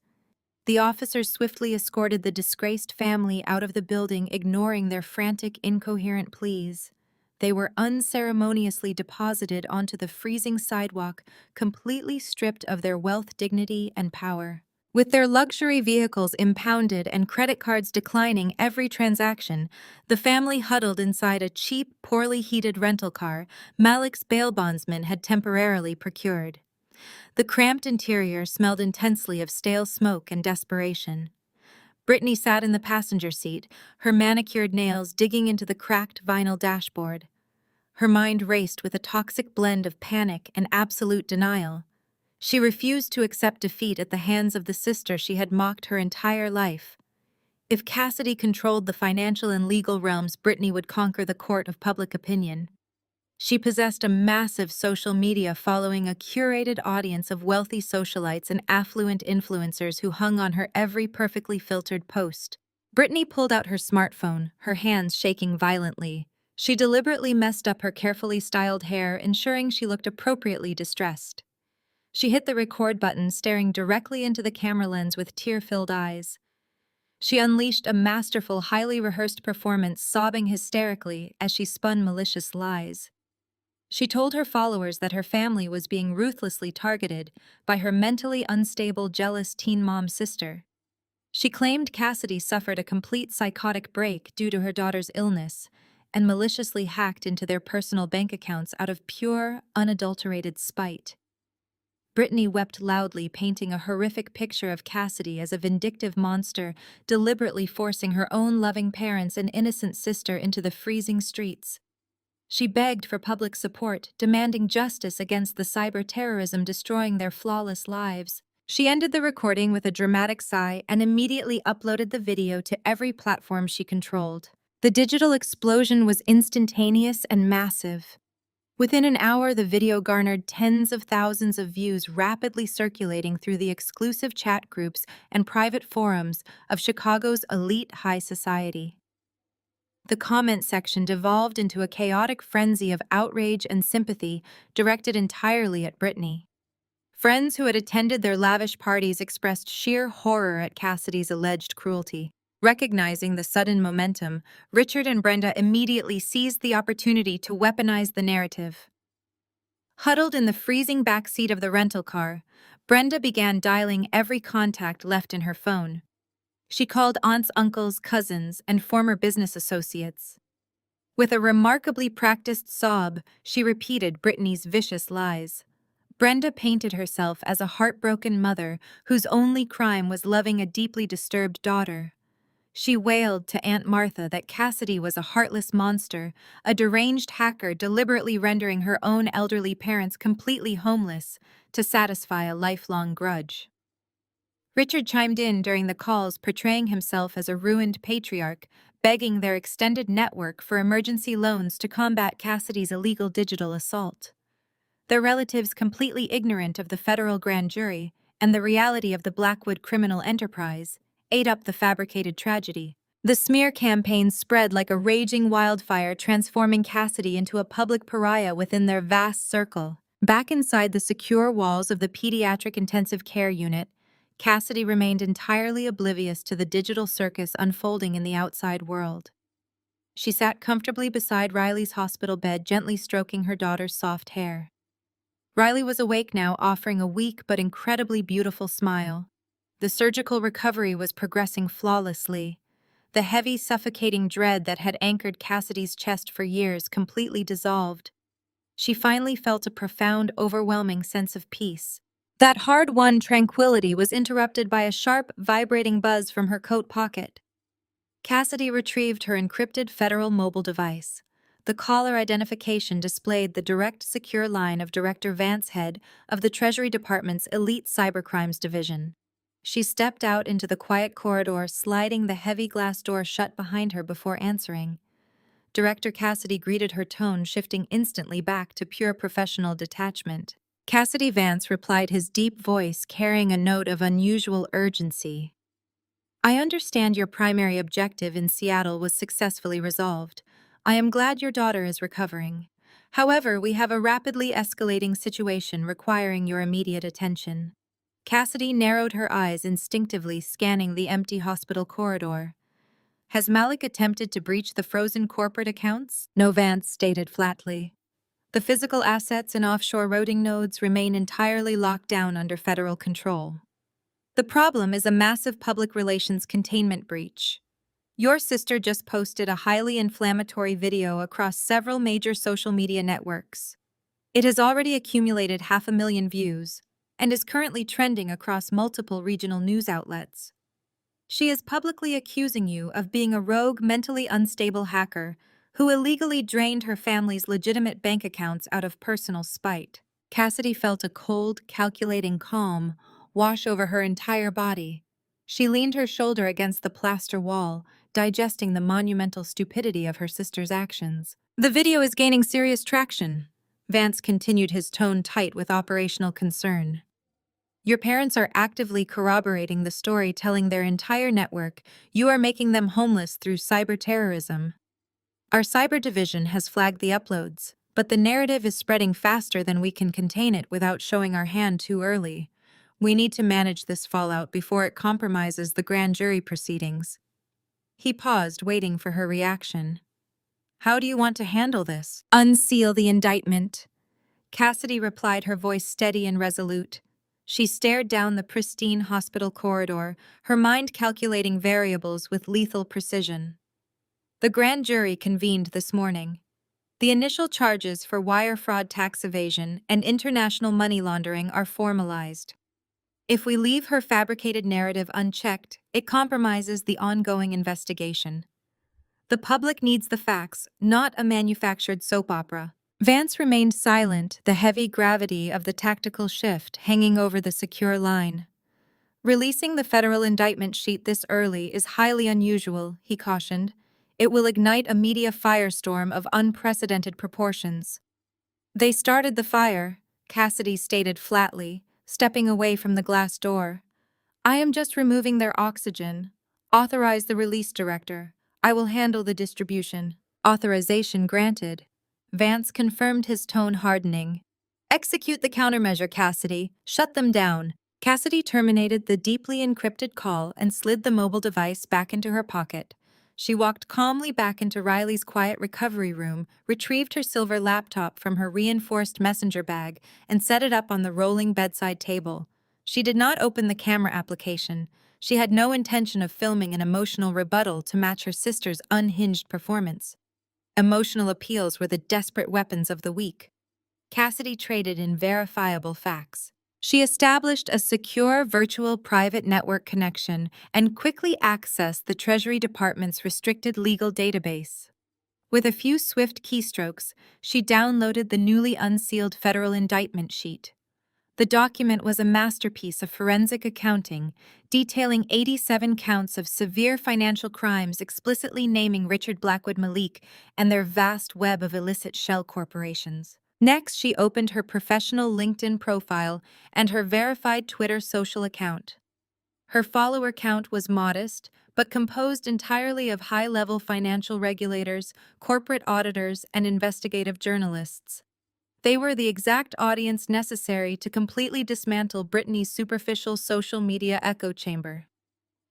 The officers swiftly escorted the disgraced family out of the building, ignoring their frantic, incoherent pleas. They were unceremoniously deposited onto the freezing sidewalk, completely stripped of their wealth, dignity, and power. With their luxury vehicles impounded and credit cards declining every transaction, the family huddled inside a cheap, poorly heated rental car Malik's bail bondsman had temporarily procured. The cramped interior smelled intensely of stale smoke and desperation. Brittany sat in the passenger seat, her manicured nails digging into the cracked vinyl dashboard. Her mind raced with a toxic blend of panic and absolute denial. She refused to accept defeat at the hands of the sister she had mocked her entire life. If Cassidy controlled the financial and legal realms, Brittany would conquer the court of public opinion. She possessed a massive social media following, a curated audience of wealthy socialites and affluent influencers who hung on her every perfectly filtered post. Brittany pulled out her smartphone, her hands shaking violently. She deliberately messed up her carefully styled hair, ensuring she looked appropriately distressed. She hit the record button, staring directly into the camera lens with tear-filled eyes. She unleashed a masterful, highly rehearsed performance, sobbing hysterically as she spun malicious lies. She told her followers that her family was being ruthlessly targeted by her mentally unstable, jealous teen mom sister. She claimed Cassidy suffered a complete psychotic break due to her daughter's illness and maliciously hacked into their personal bank accounts out of pure, unadulterated spite. Brittany wept loudly, painting a horrific picture of Cassidy as a vindictive monster, deliberately forcing her own loving parents and innocent sister into the freezing streets. She begged for public support, demanding justice against the cyber-terrorism destroying their flawless lives. She ended the recording with a dramatic sigh and immediately uploaded the video to every platform she controlled. The digital explosion was instantaneous and massive. Within an hour, the video garnered tens of thousands of views, rapidly circulating through the exclusive chat groups and private forums of Chicago's elite high society. The comment section devolved into a chaotic frenzy of outrage and sympathy directed entirely at Brittany. Friends who had attended their lavish parties expressed sheer horror at Cassidy's alleged cruelty. Recognizing the sudden momentum, Richard and Brenda immediately seized the opportunity to weaponize the narrative. Huddled in the freezing backseat of the rental car, Brenda began dialing every contact left in her phone. She called aunts, uncles, cousins, and former business associates. With a remarkably practiced sob, she repeated Brittany's vicious lies. Brenda painted herself as a heartbroken mother whose only crime was loving a deeply disturbed daughter. She wailed to Aunt Martha that Cassidy was a heartless monster, a deranged hacker deliberately rendering her own elderly parents completely homeless to satisfy a lifelong grudge. Richard chimed in during the calls, portraying himself as a ruined patriarch, begging their extended network for emergency loans to combat Cassidy's illegal digital assault. Their relatives, completely ignorant of the federal grand jury and the reality of the Blackwood criminal enterprise, ate up the fabricated tragedy. The smear campaign spread like a raging wildfire, transforming Cassidy into a public pariah within their vast circle. Back inside the secure walls of the pediatric intensive care unit, Cassidy remained entirely oblivious to the digital circus unfolding in the outside world. She sat comfortably beside Riley's hospital bed, gently stroking her daughter's soft hair. Riley was awake now, offering a weak but incredibly beautiful smile. The surgical recovery was progressing flawlessly. The heavy, suffocating dread that had anchored Cassidy's chest for years completely dissolved. She finally felt a profound, overwhelming sense of peace. That hard-won tranquility was interrupted by a sharp, vibrating buzz from her coat pocket. Cassidy retrieved her encrypted federal mobile device. The caller identification displayed the direct, secure line of Director Vance, head of the Treasury Department's elite cybercrimes division. She stepped out into the quiet corridor, sliding the heavy glass door shut behind her before answering. Director Cassidy greeted her, tone shifting instantly back to pure professional detachment. Cassidy Vance replied, his deep voice carrying a note of unusual urgency. I understand your primary objective in Seattle was successfully resolved. I am glad your daughter is recovering. However, we have a rapidly escalating situation requiring your immediate attention. Cassidy narrowed her eyes, instinctively scanning the empty hospital corridor. Has Malik attempted to breach the frozen corporate accounts? No, Vance stated flatly. The physical assets and offshore routing nodes remain entirely locked down under federal control. The problem is a massive public relations containment breach. Your sister just posted a highly inflammatory video across several major social media networks. It has already accumulated 500,000 views and is currently trending across multiple regional news outlets. She is publicly accusing you of being a rogue, mentally unstable hacker who illegally drained her family's legitimate bank accounts out of personal spite. Cassidy felt a cold, calculating calm wash over her entire body. She leaned her shoulder against the plaster wall, digesting the monumental stupidity of her sister's actions. The video is gaining serious traction. Vance continued, his tone tight with operational concern. Your parents are actively corroborating the story, telling their entire network you are making them homeless through cyber terrorism. Our cyber division has flagged the uploads, but the narrative is spreading faster than we can contain it without showing our hand too early. We need to manage this fallout before it compromises the grand jury proceedings. He paused, waiting for her reaction. How do you want to handle this? Unseal the indictment. Cassidy replied, her voice steady and resolute. She stared down the pristine hospital corridor, her mind calculating variables with lethal precision. The grand jury convened this morning. The initial charges for wire fraud, tax evasion, and international money laundering are formalized. If we leave her fabricated narrative unchecked, it compromises the ongoing investigation. The public needs the facts, not a manufactured soap opera. Vance remained silent, the heavy gravity of the tactical shift hanging over the secure line. Releasing the federal indictment sheet this early is highly unusual, he cautioned. It will ignite a media firestorm of unprecedented proportions. They started the fire, Cassidy stated flatly, stepping away from the glass door. I am just removing their oxygen. Authorize the release, director. I will handle the distribution. Authorization granted. Vance confirmed, his tone hardening. Execute the countermeasure, Cassidy. Shut them down. Cassidy terminated the deeply encrypted call and slid the mobile device back into her pocket. She walked calmly back into Riley's quiet recovery room, retrieved her silver laptop from her reinforced messenger bag, and set it up on the rolling bedside table. She did not open the camera application. She had no intention of filming an emotional rebuttal to match her sister's unhinged performance. Emotional appeals were the desperate weapons of the weak. Cassidy traded in verifiable facts. She established a secure virtual private network connection and quickly accessed the Treasury Department's restricted legal database. With a few swift keystrokes, she downloaded the newly unsealed federal indictment sheet. The document was a masterpiece of forensic accounting, detailing 87 counts of severe financial crimes, explicitly naming Richard Blackwood Malik and their vast web of illicit shell corporations. Next, she opened her professional LinkedIn profile and her verified Twitter social account. Her follower count was modest, but composed entirely of high-level financial regulators, corporate auditors, and investigative journalists. They were the exact audience necessary to completely dismantle Brittany's superficial social media echo chamber.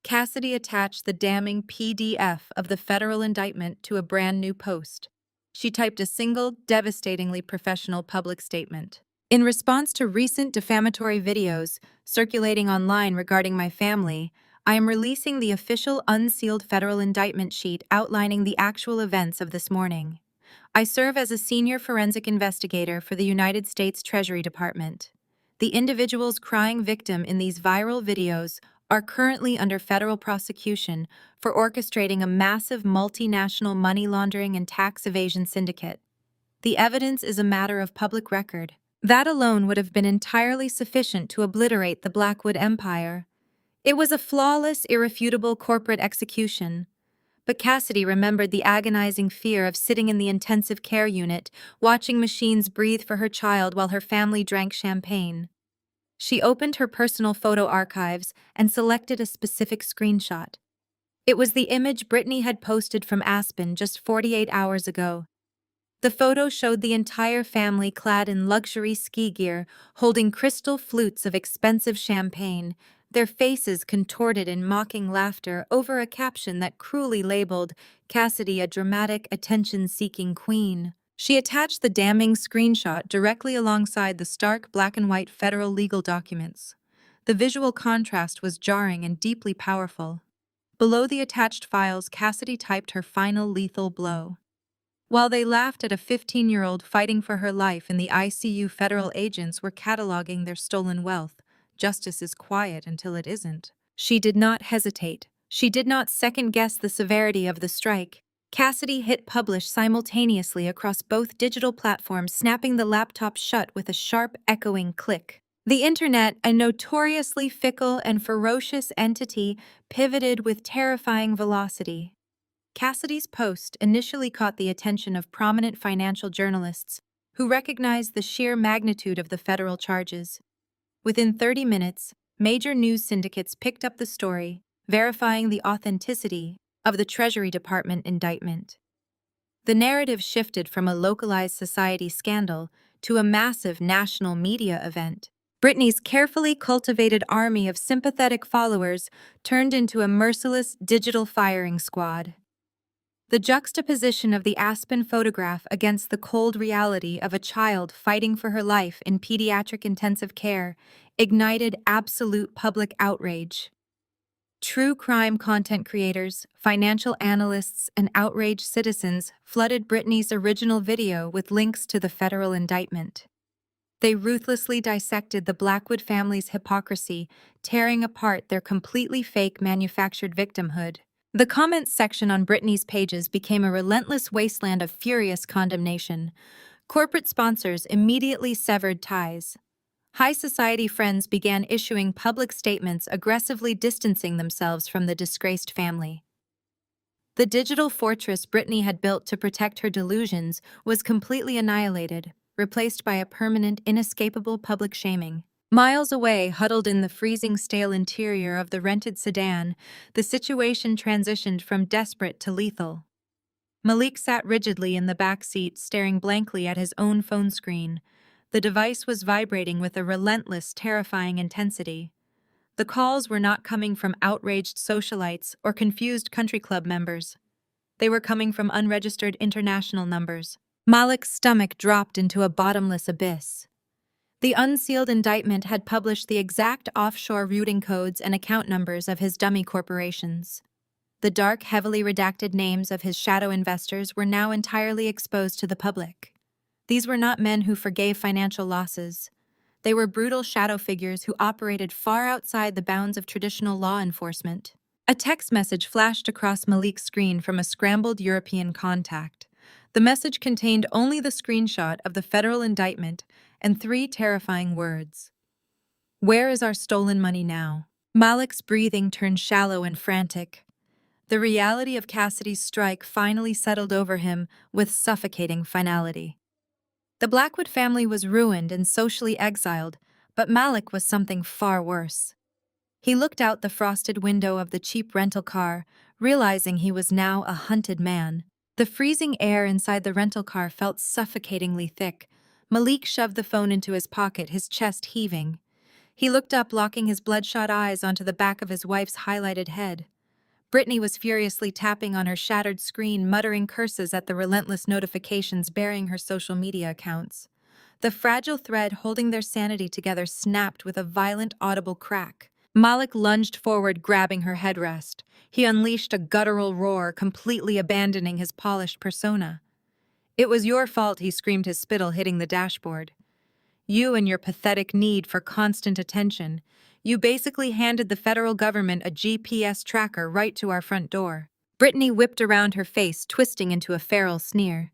Cassidy attached the damning PDF of the federal indictment to a brand new post. She typed a single, devastatingly professional public statement. In response to recent defamatory videos circulating online regarding my family, I am releasing the official unsealed federal indictment sheet outlining the actual events of this morning. I serve as a senior forensic investigator for the United States Treasury Department. The individuals crying victim in these viral videos are currently under federal prosecution for orchestrating a massive multinational money laundering and tax evasion syndicate. The evidence is a matter of public record. That alone would have been entirely sufficient to obliterate the Blackwood Empire. It was a flawless, irrefutable corporate execution. But Cassidy remembered the agonizing fear of sitting in the intensive care unit, watching machines breathe for her child while her family drank champagne. She opened her personal photo archives and selected a specific screenshot. It was the image Brittany had posted from Aspen just 48 hours ago. The photo showed the entire family clad in luxury ski gear, holding crystal flutes of expensive champagne, their faces contorted in mocking laughter over a caption that cruelly labeled Cassidy a dramatic, attention-seeking queen. She attached the damning screenshot directly alongside the stark black-and-white federal legal documents. The visual contrast was jarring and deeply powerful. Below the attached files, Cassidy typed her final lethal blow. While they laughed at a 15-year-old fighting for her life in the ICU, federal agents were cataloging their stolen wealth. Justice is quiet until it isn't. She did not hesitate. She did not second-guess the severity of the strike. Cassidy hit publish simultaneously across both digital platforms, snapping the laptop shut with a sharp, echoing click. The internet, a notoriously fickle and ferocious entity, pivoted with terrifying velocity. Cassidy's post initially caught the attention of prominent financial journalists who recognized the sheer magnitude of the federal charges. Within 30 minutes, major news syndicates picked up the story, verifying the authenticity of the Treasury Department indictment. The narrative shifted from a localized society scandal to a massive national media event. Brittany's carefully cultivated army of sympathetic followers turned into a merciless digital firing squad. The juxtaposition of the Aspen photograph against the cold reality of a child fighting for her life in pediatric intensive care ignited absolute public outrage. True crime content creators, financial analysts, and outraged citizens flooded Brittany's original video with links to the federal indictment. They ruthlessly dissected the Blackwood family's hypocrisy, tearing apart their completely fake manufactured victimhood. The comments section on Brittany's pages became a relentless wasteland of furious condemnation. Corporate sponsors immediately severed ties. High society friends began issuing public statements aggressively distancing themselves from the disgraced family. The digital fortress Brittany had built to protect her delusions was completely annihilated, replaced by a permanent, inescapable public shaming. Miles away, huddled in the freezing stale interior of the rented sedan, the situation transitioned from desperate to lethal. Malik sat rigidly in the back seat, staring blankly at his own phone screen. The device was vibrating with a relentless, terrifying intensity. The calls were not coming from outraged socialites or confused country club members. They were coming from unregistered international numbers. Malik's stomach dropped into a bottomless abyss. The unsealed indictment had published the exact offshore routing codes and account numbers of his dummy corporations. The dark, heavily redacted names of his shadow investors were now entirely exposed to the public. These were not men who forgave financial losses. They were brutal shadow figures who operated far outside the bounds of traditional law enforcement. A text message flashed across Malik's screen from a scrambled European contact. The message contained only the screenshot of the federal indictment and 3 terrifying words. "Where is our stolen money now?" Malik's breathing turned shallow and frantic. The reality of Cassidy's strike finally settled over him with suffocating finality. The Blackwood family was ruined and socially exiled, but Malik was something far worse. He looked out the frosted window of the cheap rental car, realizing he was now a hunted man. The freezing air inside the rental car felt suffocatingly thick. Malik shoved the phone into his pocket, his chest heaving. He looked up, locking his bloodshot eyes onto the back of his wife's highlighted head. Brittany was furiously tapping on her shattered screen, muttering curses at the relentless notifications bearing her social media accounts. The fragile thread holding their sanity together snapped with a violent, audible crack. Malik lunged forward, grabbing her headrest. He unleashed a guttural roar, completely abandoning his polished persona. "It was your fault," he screamed, his spittle hitting the dashboard. "You and your pathetic need for constant attention. You basically handed the federal government a GPS tracker right to our front door." Brittany whipped around, her face twisting into a feral sneer.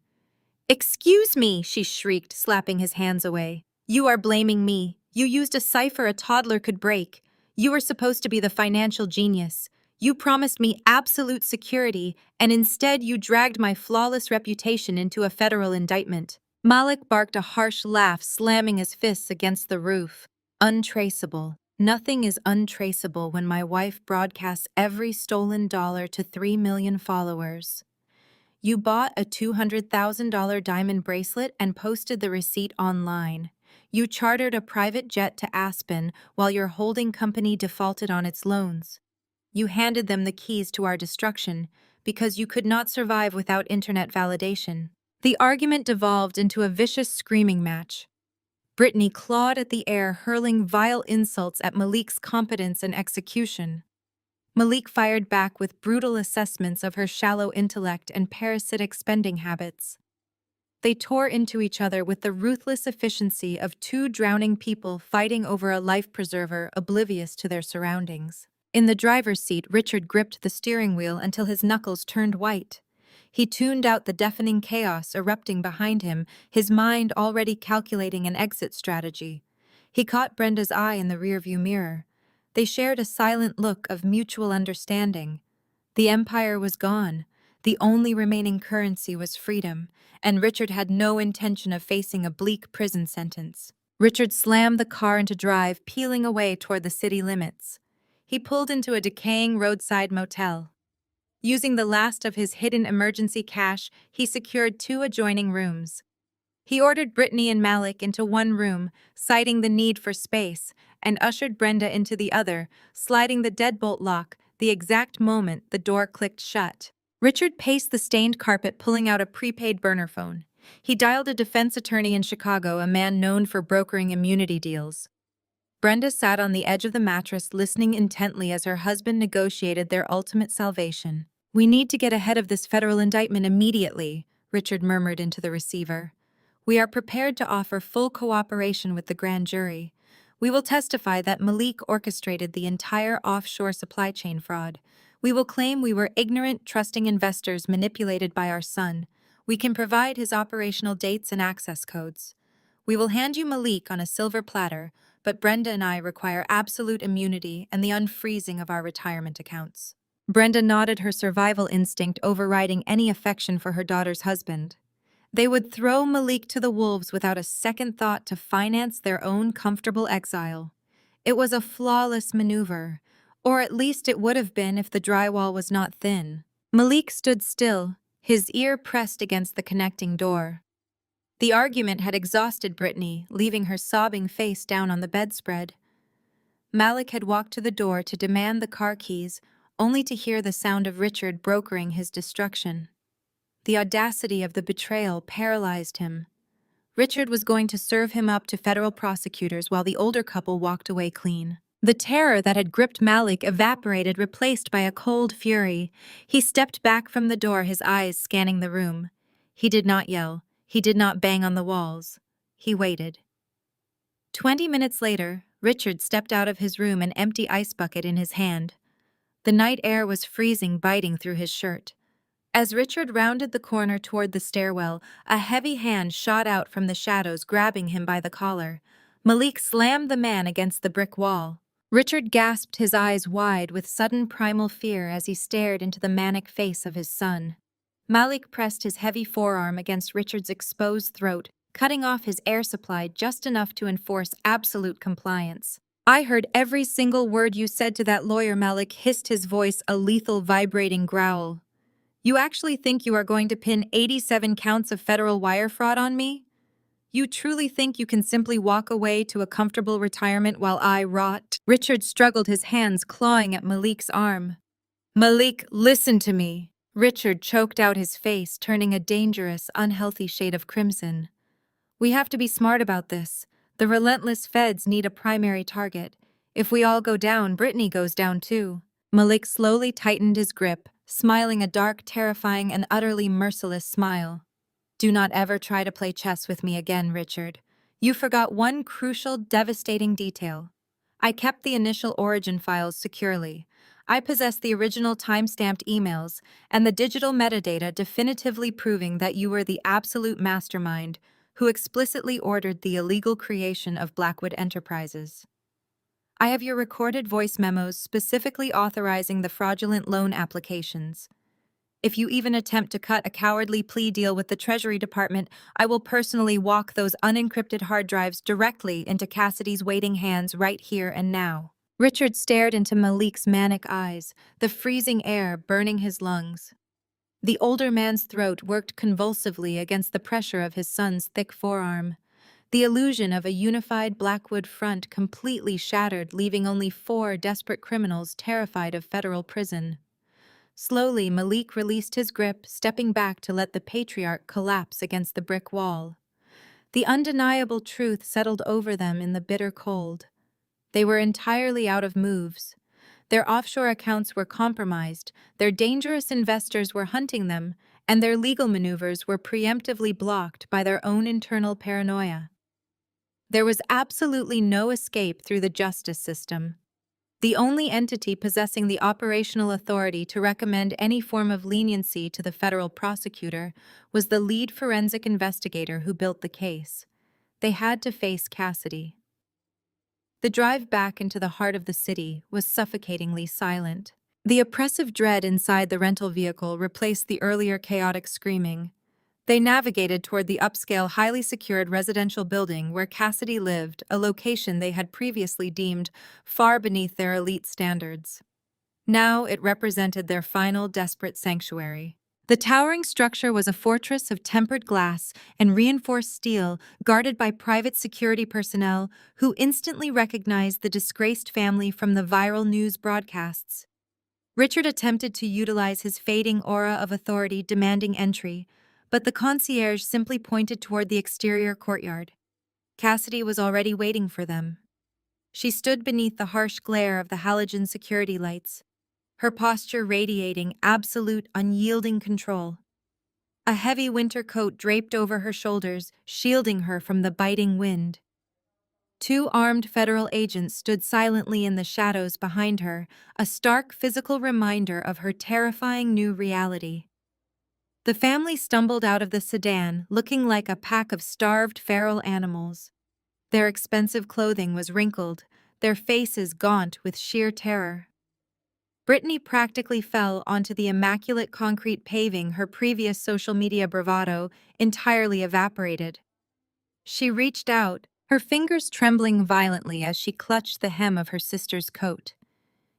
"Excuse me," she shrieked, slapping his hands away. "You are blaming me. You used a cipher a toddler could break. You were supposed to be the financial genius. You promised me absolute security, and instead you dragged my flawless reputation into a federal indictment." Malik barked a harsh laugh, slamming his fists against the roof. "Untraceable. Nothing is untraceable when my wife broadcasts every stolen dollar to 3 million followers. You bought a $200,000 diamond bracelet and posted the receipt online. You chartered a private jet to Aspen while your holding company defaulted on its loans. You handed them the keys to our destruction because you could not survive without internet validation." The argument devolved into a vicious screaming match. Brittany clawed at the air, hurling vile insults at Malik's competence and execution. Malik fired back with brutal assessments of her shallow intellect and parasitic spending habits. They tore into each other with the ruthless efficiency of two drowning people fighting over a life preserver, oblivious to their surroundings. In the driver's seat, Richard gripped the steering wheel until his knuckles turned white. He tuned out the deafening chaos erupting behind him, his mind already calculating an exit strategy. He caught Brenda's eye in the rearview mirror. They shared a silent look of mutual understanding. The empire was gone. The only remaining currency was freedom, and Richard had no intention of facing a bleak prison sentence. Richard slammed the car into drive, peeling away toward the city limits. He pulled into a decaying roadside motel. Using the last of his hidden emergency cash, he secured 2 adjoining rooms. He ordered Brittany and Malik into one room, citing the need for space, and ushered Brenda into the other, sliding the deadbolt lock the exact moment the door clicked shut. Richard paced the stained carpet, pulling out a prepaid burner phone. He dialed a defense attorney in Chicago, a man known for brokering immunity deals. Brenda sat on the edge of the mattress, listening intently as her husband negotiated their ultimate salvation. "We need to get ahead of this federal indictment immediately," Richard murmured into the receiver. "We are prepared to offer full cooperation with the grand jury. We will testify that Malik orchestrated the entire offshore supply chain fraud. We will claim we were ignorant, trusting investors manipulated by our son. We can provide his operational dates and access codes. We will hand you Malik on a silver platter, but Brenda and I require absolute immunity and the unfreezing of our retirement accounts." Brenda nodded, her survival instinct overriding any affection for her daughter's husband. They would throw Malik to the wolves without a second thought to finance their own comfortable exile. It was a flawless maneuver, or at least it would have been if the drywall was not thin. Malik stood still, his ear pressed against the connecting door. The argument had exhausted Brittany, leaving her sobbing face down on the bedspread. Malik had walked to the door to demand the car keys, only to hear the sound of Richard brokering his destruction. The audacity of the betrayal paralyzed him. Richard was going to serve him up to federal prosecutors while the older couple walked away clean. The terror that had gripped Malik evaporated, replaced by a cold fury. He stepped back from the door, his eyes scanning the room. He did not yell. He did not bang on the walls. He waited. 20 minutes later, Richard stepped out of his room, an empty ice bucket in his hand. The night air was freezing, biting through his shirt. As Richard rounded the corner toward the stairwell, a heavy hand shot out from the shadows, grabbing him by the collar. Malik slammed the man against the brick wall. Richard gasped, his eyes wide with sudden primal fear as he stared into the manic face of his son. Malik pressed his heavy forearm against Richard's exposed throat, cutting off his air supply just enough to enforce absolute compliance. "I heard every single word you said to that lawyer," Malik hissed, his voice a lethal vibrating growl. "You actually think you are going to pin 87 counts of federal wire fraud on me?" You truly think you can simply walk away to a comfortable retirement while I rot? Richard struggled, his hands clawing at Malik's arm. Malik, listen to me. Richard choked out, his face turning a dangerous, unhealthy shade of crimson. We have to be smart about this. The relentless feds need a primary target. If we all go down, Brittany goes down too. Malik slowly tightened his grip, smiling a dark, terrifying, and utterly merciless smile. Do not ever try to play chess with me again, Richard. You forgot one crucial, devastating detail. I kept the initial origin files securely. I possess the original time-stamped emails and the digital metadata definitively proving that you were the absolute mastermind who explicitly ordered the illegal creation of Blackwood Enterprises. I have your recorded voice memos specifically authorizing the fraudulent loan applications. If you even attempt to cut a cowardly plea deal with the Treasury Department, I will personally walk those unencrypted hard drives directly into Cassidy's waiting hands right here and now. Richard stared into Malik's manic eyes, the freezing air burning his lungs. The older man's throat worked convulsively against the pressure of his son's thick forearm. The illusion of a unified Blackwood front completely shattered, leaving only 4 desperate criminals terrified of federal prison. Slowly, Malik released his grip, stepping back to let the patriarch collapse against the brick wall. The undeniable truth settled over them in the bitter cold. They were entirely out of moves. Their offshore accounts were compromised, their dangerous investors were hunting them, and their legal maneuvers were preemptively blocked by their own internal paranoia. There was absolutely no escape through the justice system. The only entity possessing the operational authority to recommend any form of leniency to the federal prosecutor was the lead forensic investigator who built the case. They had to face Cassidy. The drive back into the heart of the city was suffocatingly silent. The oppressive dread inside the rental vehicle replaced the earlier chaotic screaming. They navigated toward the upscale, highly secured residential building where Cassidy lived, a location they had previously deemed far beneath their elite standards. Now it represented their final desperate sanctuary. The towering structure was a fortress of tempered glass and reinforced steel, guarded by private security personnel who instantly recognized the disgraced family from the viral news broadcasts. Richard attempted to utilize his fading aura of authority, demanding entry, but the concierge simply pointed toward the exterior courtyard. Cassidy was already waiting for them. She stood beneath the harsh glare of the halogen security lights, her posture radiating absolute, unyielding control. A heavy winter coat draped over her shoulders, shielding her from the biting wind. 2 armed federal agents stood silently in the shadows behind her, a stark physical reminder of her terrifying new reality. The family stumbled out of the sedan, looking like a pack of starved feral animals. Their expensive clothing was wrinkled, their faces gaunt with sheer terror. Brittany practically fell onto the immaculate concrete paving, her previous social media bravado entirely evaporated. She reached out, her fingers trembling violently as she clutched the hem of her sister's coat.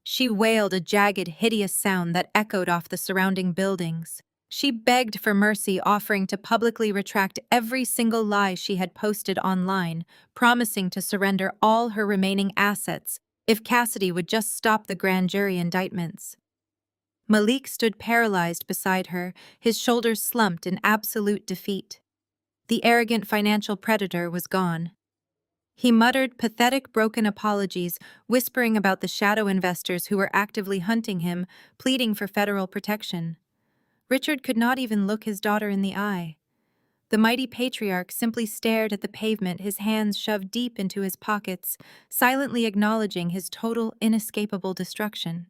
She wailed a jagged, hideous sound that echoed off the surrounding buildings. She begged for mercy, offering to publicly retract every single lie she had posted online, promising to surrender all her remaining assets if Cassidy would just stop the grand jury indictments. Malik stood paralyzed beside her, his shoulders slumped in absolute defeat. The arrogant financial predator was gone. He muttered pathetic, broken apologies, whispering about the shadow investors who were actively hunting him, pleading for federal protection. Richard could not even look his daughter in the eye. The mighty patriarch simply stared at the pavement, his hands shoved deep into his pockets, silently acknowledging his total, inescapable destruction.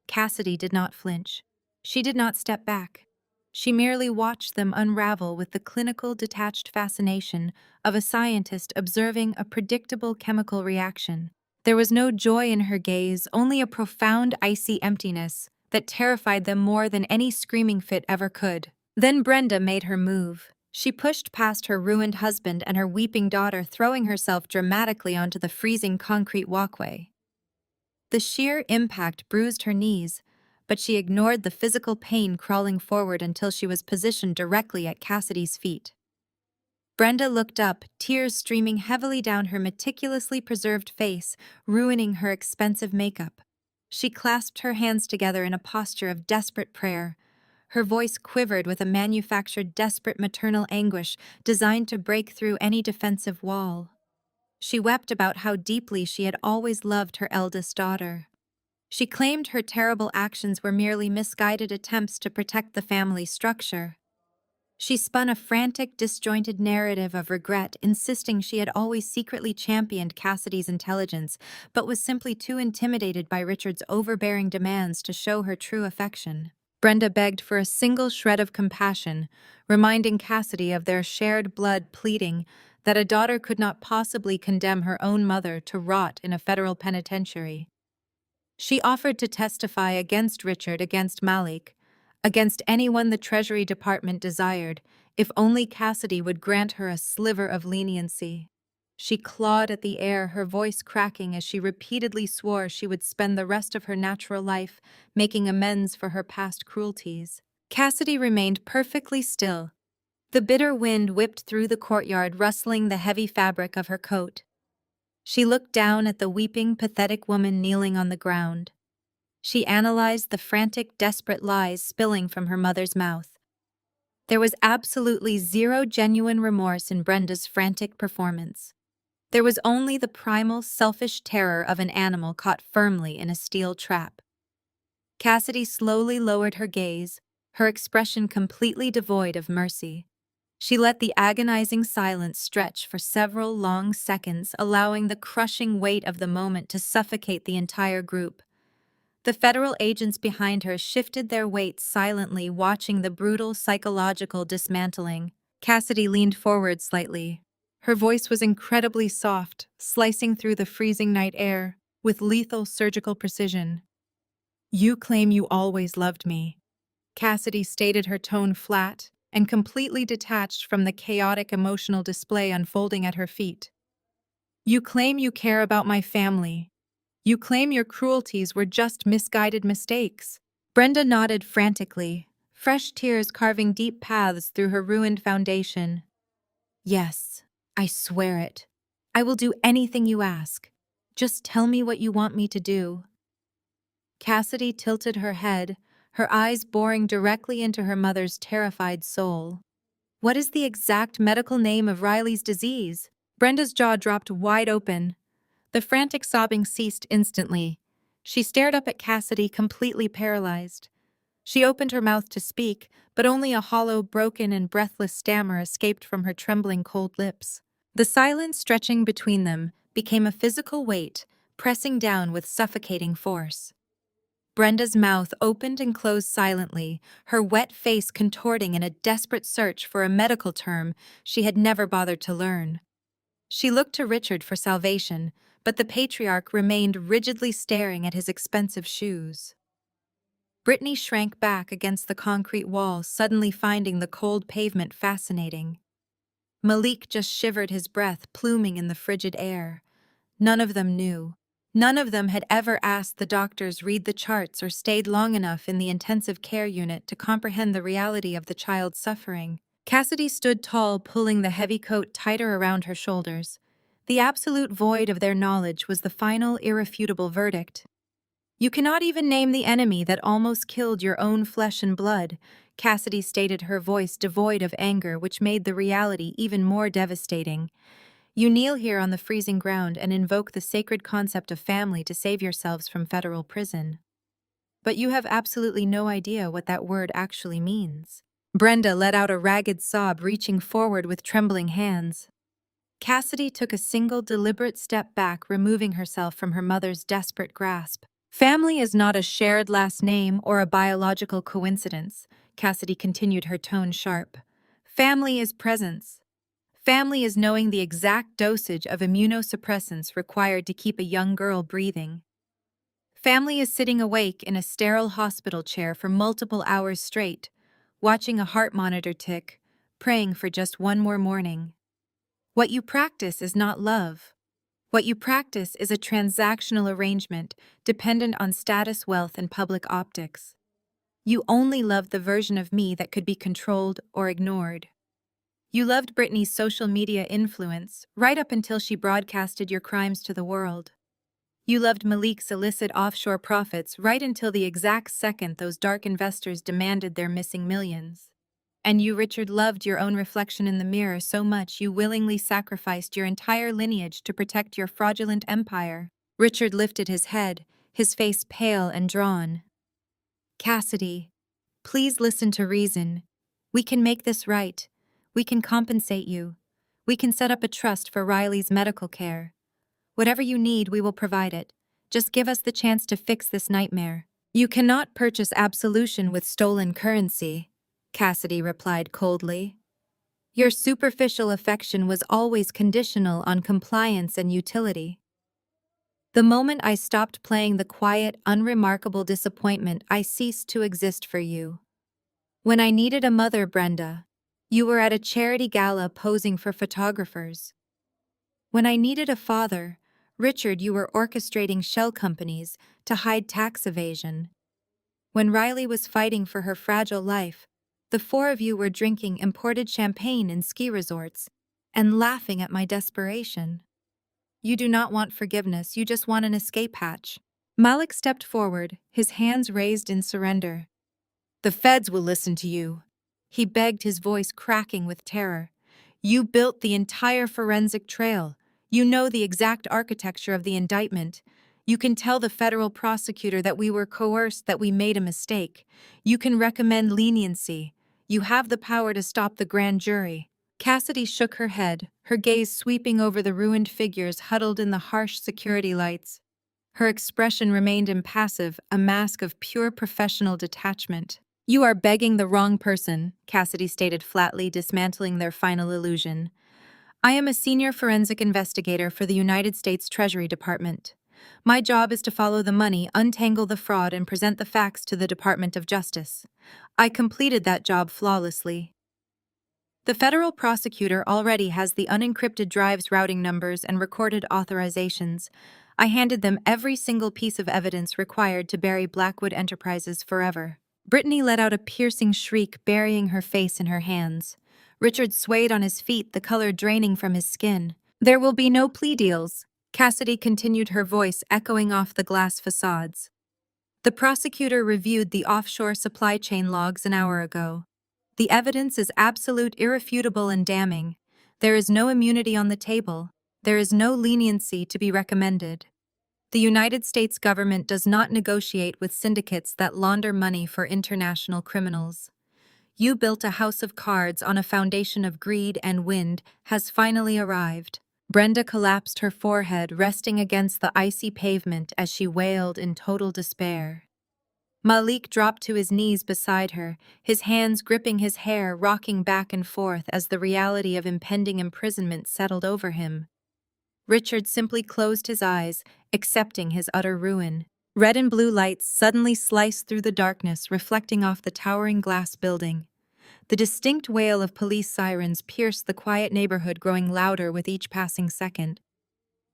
Cassidy did not flinch. She did not step back. She merely watched them unravel with the clinical, detached fascination of a scientist observing a predictable chemical reaction. There was no joy in her gaze, only a profound, icy emptiness that terrified them more than any screaming fit ever could. Then Brenda made her move. She pushed past her ruined husband and her weeping daughter, throwing herself dramatically onto the freezing concrete walkway. The sheer impact bruised her knees, but she ignored the physical pain crawling forward until she was positioned directly at Cassidy's feet. Brenda looked up, tears streaming heavily down her meticulously preserved face, ruining her expensive makeup. She clasped her hands together in a posture of desperate prayer. Her voice quivered with a manufactured desperate maternal anguish designed to break through any defensive wall. She wept about how deeply she had always loved her eldest daughter. She claimed her terrible actions were merely misguided attempts to protect the family structure. She spun a frantic, disjointed narrative of regret, insisting she had always secretly championed Cassidy's intelligence, but was simply too intimidated by Richard's overbearing demands to show her true affection. Brenda begged for a single shred of compassion, reminding Cassidy of their shared blood, pleading that a daughter could not possibly condemn her own mother to rot in a federal penitentiary. She offered to testify against Richard, against Malik, against anyone the Treasury Department desired, if only Cassidy would grant her a sliver of leniency. She clawed at the air, her voice cracking as she repeatedly swore she would spend the rest of her natural life making amends for her past cruelties. Cassidy remained perfectly still. The bitter wind whipped through the courtyard, rustling the heavy fabric of her coat. She looked down at the weeping, pathetic woman kneeling on the ground. She analyzed the frantic, desperate lies spilling from her mother's mouth. There was absolutely zero genuine remorse in Brenda's frantic performance. There was only the primal, selfish terror of an animal caught firmly in a steel trap. Cassidy slowly lowered her gaze, her expression completely devoid of mercy. She let the agonizing silence stretch for several long seconds, allowing the crushing weight of the moment to suffocate the entire group. The federal agents behind her shifted their weight silently, watching the brutal psychological dismantling. Cassidy leaned forward slightly. Her voice was incredibly soft, slicing through the freezing night air with lethal surgical precision. "You claim you always loved me." Cassidy stated, her tone flat and completely detached from the chaotic emotional display unfolding at her feet. "You claim you care about my family. You claim your cruelties were just misguided mistakes." Brenda nodded frantically, fresh tears carving deep paths through her ruined foundation. "Yes, I swear it. I will do anything you ask. Just tell me what you want me to do." Cassidy tilted her head, her eyes boring directly into her mother's terrified soul. "What is the exact medical name of Riley's disease?" Brenda's jaw dropped wide open. The frantic sobbing ceased instantly. She stared up at Cassidy, completely paralyzed. She opened her mouth to speak, but only a hollow, broken, and breathless stammer escaped from her trembling, cold lips. The silence stretching between them became a physical weight, pressing down with suffocating force. Brenda's mouth opened and closed silently, her wet face contorting in a desperate search for a medical term she had never bothered to learn. She looked to Richard for salvation, but the patriarch remained rigidly staring at his expensive shoes. Brittany shrank back against the concrete wall, suddenly finding the cold pavement fascinating. Malik just shivered, his breath pluming in the frigid air. None of them knew. None of them had ever asked the doctors read the charts or stayed long enough in the intensive care unit to comprehend the reality of the child's suffering. Cassidy stood tall, pulling the heavy coat tighter around her shoulders. The absolute void of their knowledge was the final, irrefutable verdict. "You cannot even name the enemy that almost killed your own flesh and blood," Cassidy stated, her voice devoid of anger, which made the reality even more devastating. "You kneel here on the freezing ground and invoke the sacred concept of family to save yourselves from federal prison. But you have absolutely no idea what that word actually means." Brenda let out a ragged sob, reaching forward with trembling hands. Cassidy took a single, deliberate step back, removing herself from her mother's desperate grasp. "Family is not a shared last name or a biological coincidence," Cassidy continued, her tone sharp. "Family is presence. Family is knowing the exact dosage of immunosuppressants required to keep a young girl breathing. Family is sitting awake in a sterile hospital chair for multiple hours straight, watching a heart monitor tick, praying for just one more morning. What you practice is not love. What you practice is a transactional arrangement dependent on status, wealth, and public optics. You only love the version of me that could be controlled or ignored. You loved Brittany's social media influence, right up until she broadcasted your crimes to the world. You loved Malik's illicit offshore profits right until the exact second those dark investors demanded their missing millions. And you, Richard, loved your own reflection in the mirror so much you willingly sacrificed your entire lineage to protect your fraudulent empire. Richard lifted his head, his face pale and drawn. Cassidy, please listen to reason. We can make this right. We can compensate you. We can set up a trust for Riley's medical care. Whatever you need, we will provide it. Just give us the chance to fix this nightmare. You cannot purchase absolution with stolen currency, Cassidy replied coldly. Your superficial affection was always conditional on compliance and utility. The moment I stopped playing the quiet, unremarkable disappointment, I ceased to exist for you. When I needed a mother, Brenda, you were at a charity gala posing for photographers. When I needed a father, Richard, you were orchestrating shell companies to hide tax evasion. When Riley was fighting for her fragile life, the four of you were drinking imported champagne in ski resorts and laughing at my desperation. You do not want forgiveness, you just want an escape hatch. Malik stepped forward, his hands raised in surrender. The feds will listen to you, he begged, his voice cracking with terror. You built the entire forensic trail. You know the exact architecture of the indictment. You can tell the federal prosecutor that we were coerced, that we made a mistake. You can recommend leniency. You have the power to stop the grand jury. Cassidy shook her head, her gaze sweeping over the ruined figures huddled in the harsh security lights. Her expression remained impassive, a mask of pure professional detachment. You are begging the wrong person, Cassidy stated flatly, dismantling their final illusion. I am a senior forensic investigator for the United States Treasury Department. My job is to follow the money, untangle the fraud, and present the facts to the Department of Justice. I completed that job flawlessly. The federal prosecutor already has the unencrypted drive's routing numbers and recorded authorizations. I handed them every single piece of evidence required to bury Blackwood Enterprises forever. Brittany let out a piercing shriek, burying her face in her hands. Richard swayed on his feet, the color draining from his skin. There will be no plea deals, Cassidy continued, her voice echoing off the glass facades. The prosecutor reviewed the offshore supply chain logs an hour ago. The evidence is absolute, irrefutable, and damning. There is no immunity on the table. There is no leniency to be recommended. The United States government does not negotiate with syndicates that launder money for international criminals. You built a house of cards on a foundation of greed, and wind has finally arrived. Brenda collapsed, her forehead resting against the icy pavement as she wailed in total despair. Malik dropped to his knees beside her, his hands gripping his hair, rocking back and forth as the reality of impending imprisonment settled over him. Richard simply closed his eyes, accepting his utter ruin. Red and blue lights suddenly sliced through the darkness, reflecting off the towering glass building. The distinct wail of police sirens pierced the quiet neighborhood, growing louder with each passing second.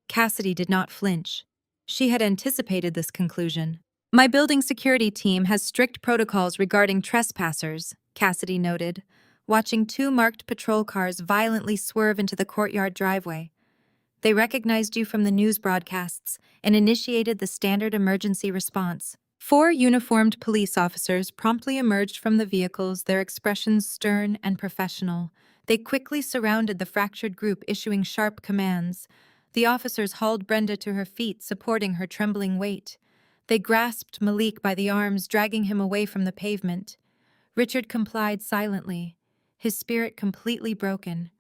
Cassidy did not flinch. She had anticipated this conclusion. My building security team has strict protocols regarding trespassers, Cassidy noted, watching two marked patrol cars violently swerve into the courtyard driveway. They recognized you from the news broadcasts and initiated the standard emergency response. 4 uniformed police officers promptly emerged from the vehicles, their expressions stern and professional. They quickly surrounded the fractured group, issuing sharp commands. The officers hauled Brenda to her feet, supporting her trembling weight. They grasped Malik by the arms, dragging him away from the pavement. Richard complied silently, his spirit completely broken.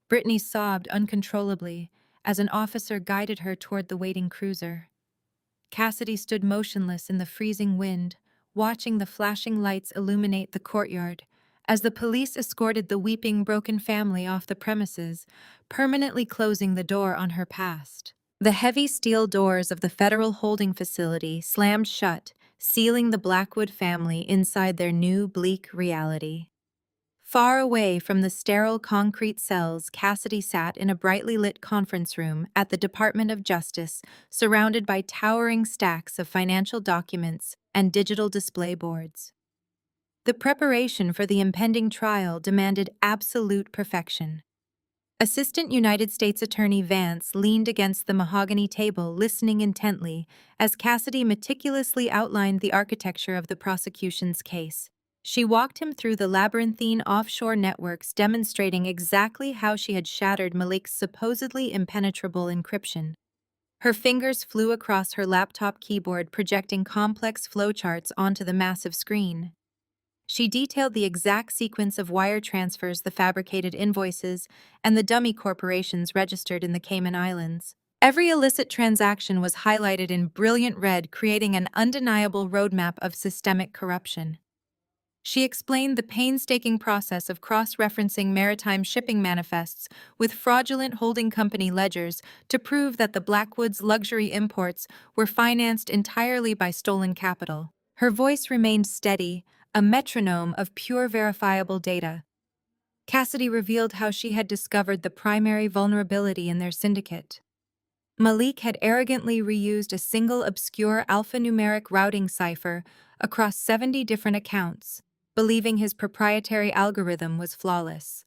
Brittany sobbed uncontrollably as an officer guided her toward the waiting cruiser. Cassidy stood motionless in the freezing wind, watching the flashing lights illuminate the courtyard as the police escorted the weeping, broken family off the premises, permanently closing the door on her past. The heavy steel doors of the federal holding facility slammed shut, sealing the Blackwood family inside their new, bleak reality. Far away from the sterile concrete cells, Cassidy sat in a brightly lit conference room at the Department of Justice, surrounded by towering stacks of financial documents and digital display boards. The preparation for the impending trial demanded absolute perfection. Assistant United States Attorney Vance leaned against the mahogany table, listening intently, as Cassidy meticulously outlined the architecture of the prosecution's case. She walked him through the labyrinthine offshore networks, demonstrating exactly how she had shattered Malik's supposedly impenetrable encryption. Her fingers flew across her laptop keyboard, projecting complex flowcharts onto the massive screen. She detailed the exact sequence of wire transfers, the fabricated invoices, and the dummy corporations registered in the Cayman Islands. Every illicit transaction was highlighted in brilliant red, creating an undeniable roadmap of systemic corruption. She explained the painstaking process of cross-referencing maritime shipping manifests with fraudulent holding company ledgers to prove that the Blackwoods luxury imports were financed entirely by stolen capital. Her voice remained steady, a metronome of pure verifiable data. Cassidy revealed how she had discovered the primary vulnerability in their syndicate. Malik had arrogantly reused a single obscure alphanumeric routing cipher across 70 different accounts, believing his proprietary algorithm was flawless.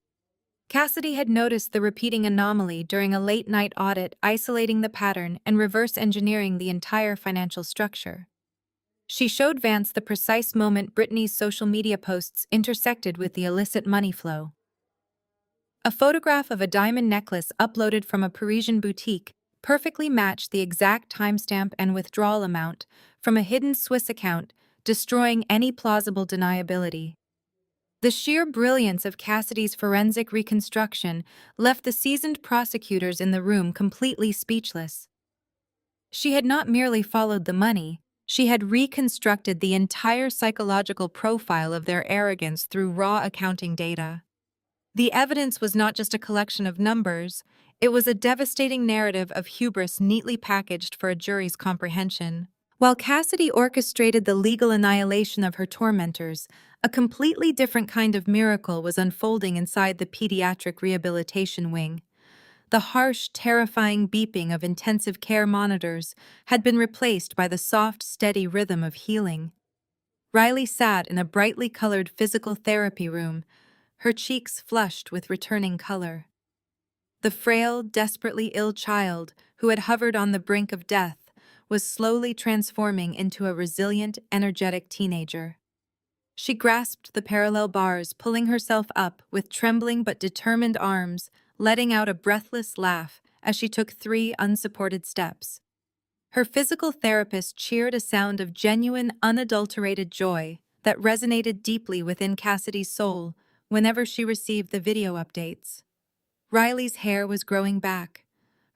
Cassidy had noticed the repeating anomaly during a late-night audit, isolating the pattern and reverse engineering the entire financial structure. She showed Vance the precise moment Brittany's social media posts intersected with the illicit money flow. A photograph of a diamond necklace uploaded from a Parisian boutique perfectly matched the exact timestamp and withdrawal amount from a hidden Swiss account, destroying any plausible deniability. The sheer brilliance of Cassidy's forensic reconstruction left the seasoned prosecutors in the room completely speechless. She had not merely followed the money, she had reconstructed the entire psychological profile of their arrogance through raw accounting data. The evidence was not just a collection of numbers, it was a devastating narrative of hubris neatly packaged for a jury's comprehension. While Cassidy orchestrated the legal annihilation of her tormentors, a completely different kind of miracle was unfolding inside the pediatric rehabilitation wing. The harsh, terrifying beeping of intensive care monitors had been replaced by the soft, steady rhythm of healing. Riley sat in a brightly colored physical therapy room, her cheeks flushed with returning color. The frail, desperately ill child who had hovered on the brink of death was slowly transforming into a resilient, energetic teenager. She grasped the parallel bars, pulling herself up with trembling but determined arms, letting out a breathless laugh as she took 3 unsupported steps. Her physical therapist cheered a sound of genuine, unadulterated joy that resonated deeply within Cassidy's soul whenever she received the video updates. Riley's hair was growing back.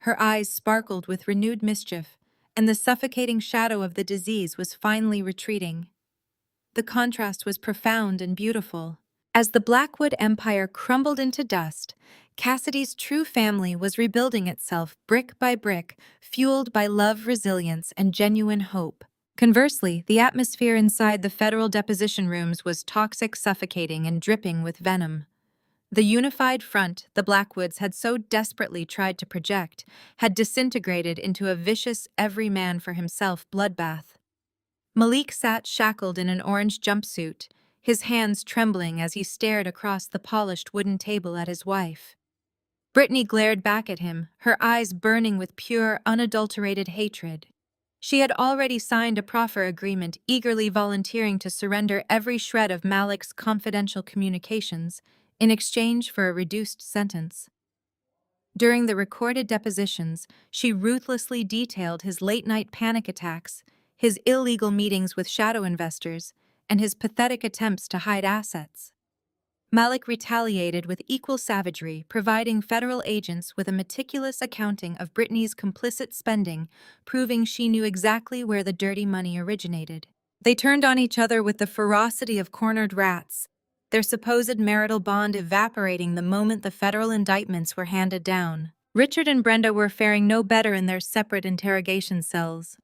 Her eyes sparkled with renewed mischief, and the suffocating shadow of the disease was finally retreating. The contrast was profound and beautiful. As the Blackwood Empire crumbled into dust, Cassidy's true family was rebuilding itself brick by brick, fueled by love, resilience, and genuine hope. Conversely, the atmosphere inside the federal deposition rooms was toxic, suffocating, and dripping with venom. The unified front the Blackwoods had so desperately tried to project had disintegrated into a vicious every-man-for-himself bloodbath. Malik sat shackled in an orange jumpsuit, his hands trembling as he stared across the polished wooden table at his wife. Brittany glared back at him, her eyes burning with pure, unadulterated hatred. She had already signed a proffer agreement, eagerly volunteering to surrender every shred of Malik's confidential communications in exchange for a reduced sentence. During the recorded depositions, she ruthlessly detailed his late-night panic attacks, his illegal meetings with shadow investors, and his pathetic attempts to hide assets. Malik retaliated with equal savagery, providing federal agents with a meticulous accounting of Brittany's complicit spending, proving she knew exactly where the dirty money originated. They turned on each other with the ferocity of cornered rats, their supposed marital bond evaporating the moment the federal indictments were handed down. Richard and Brenda were faring no better in their separate interrogation cells.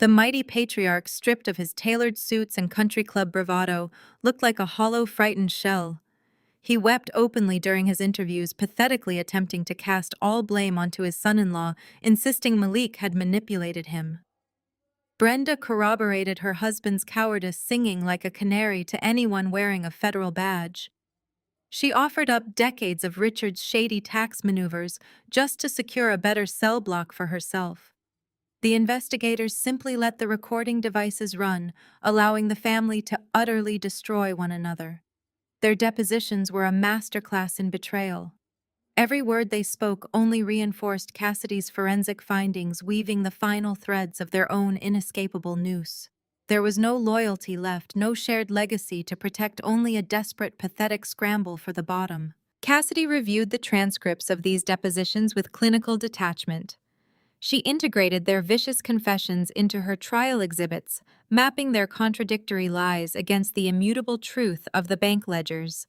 The mighty patriarch, stripped of his tailored suits and country club bravado, looked like a hollow, frightened shell. He wept openly during his interviews, pathetically attempting to cast all blame onto his son-in-law, insisting Malik had manipulated him. Brenda corroborated her husband's cowardice, singing like a canary to anyone wearing a federal badge. She offered up decades of Richard's shady tax maneuvers just to secure a better cell block for herself. The investigators simply let the recording devices run, allowing the family to utterly destroy one another. Their depositions were a masterclass in betrayal. Every word they spoke only reinforced Cassidy's forensic findings, weaving the final threads of their own inescapable noose. There was no loyalty left, no shared legacy to protect, only a desperate, pathetic scramble for the bottom. Cassidy reviewed the transcripts of these depositions with clinical detachment. She integrated their vicious confessions into her trial exhibits, mapping their contradictory lies against the immutable truth of the bank ledgers.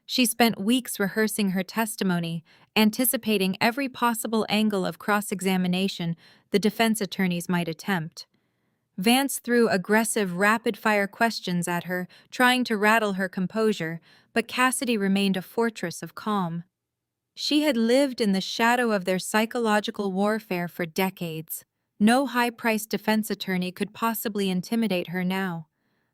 She spent weeks rehearsing her testimony, anticipating every possible angle of cross-examination the defense attorneys might attempt. Vance threw aggressive, rapid-fire questions at her, trying to rattle her composure, but Cassidy remained a fortress of calm. She had lived in the shadow of their psychological warfare for decades. No high-priced defense attorney could possibly intimidate her now.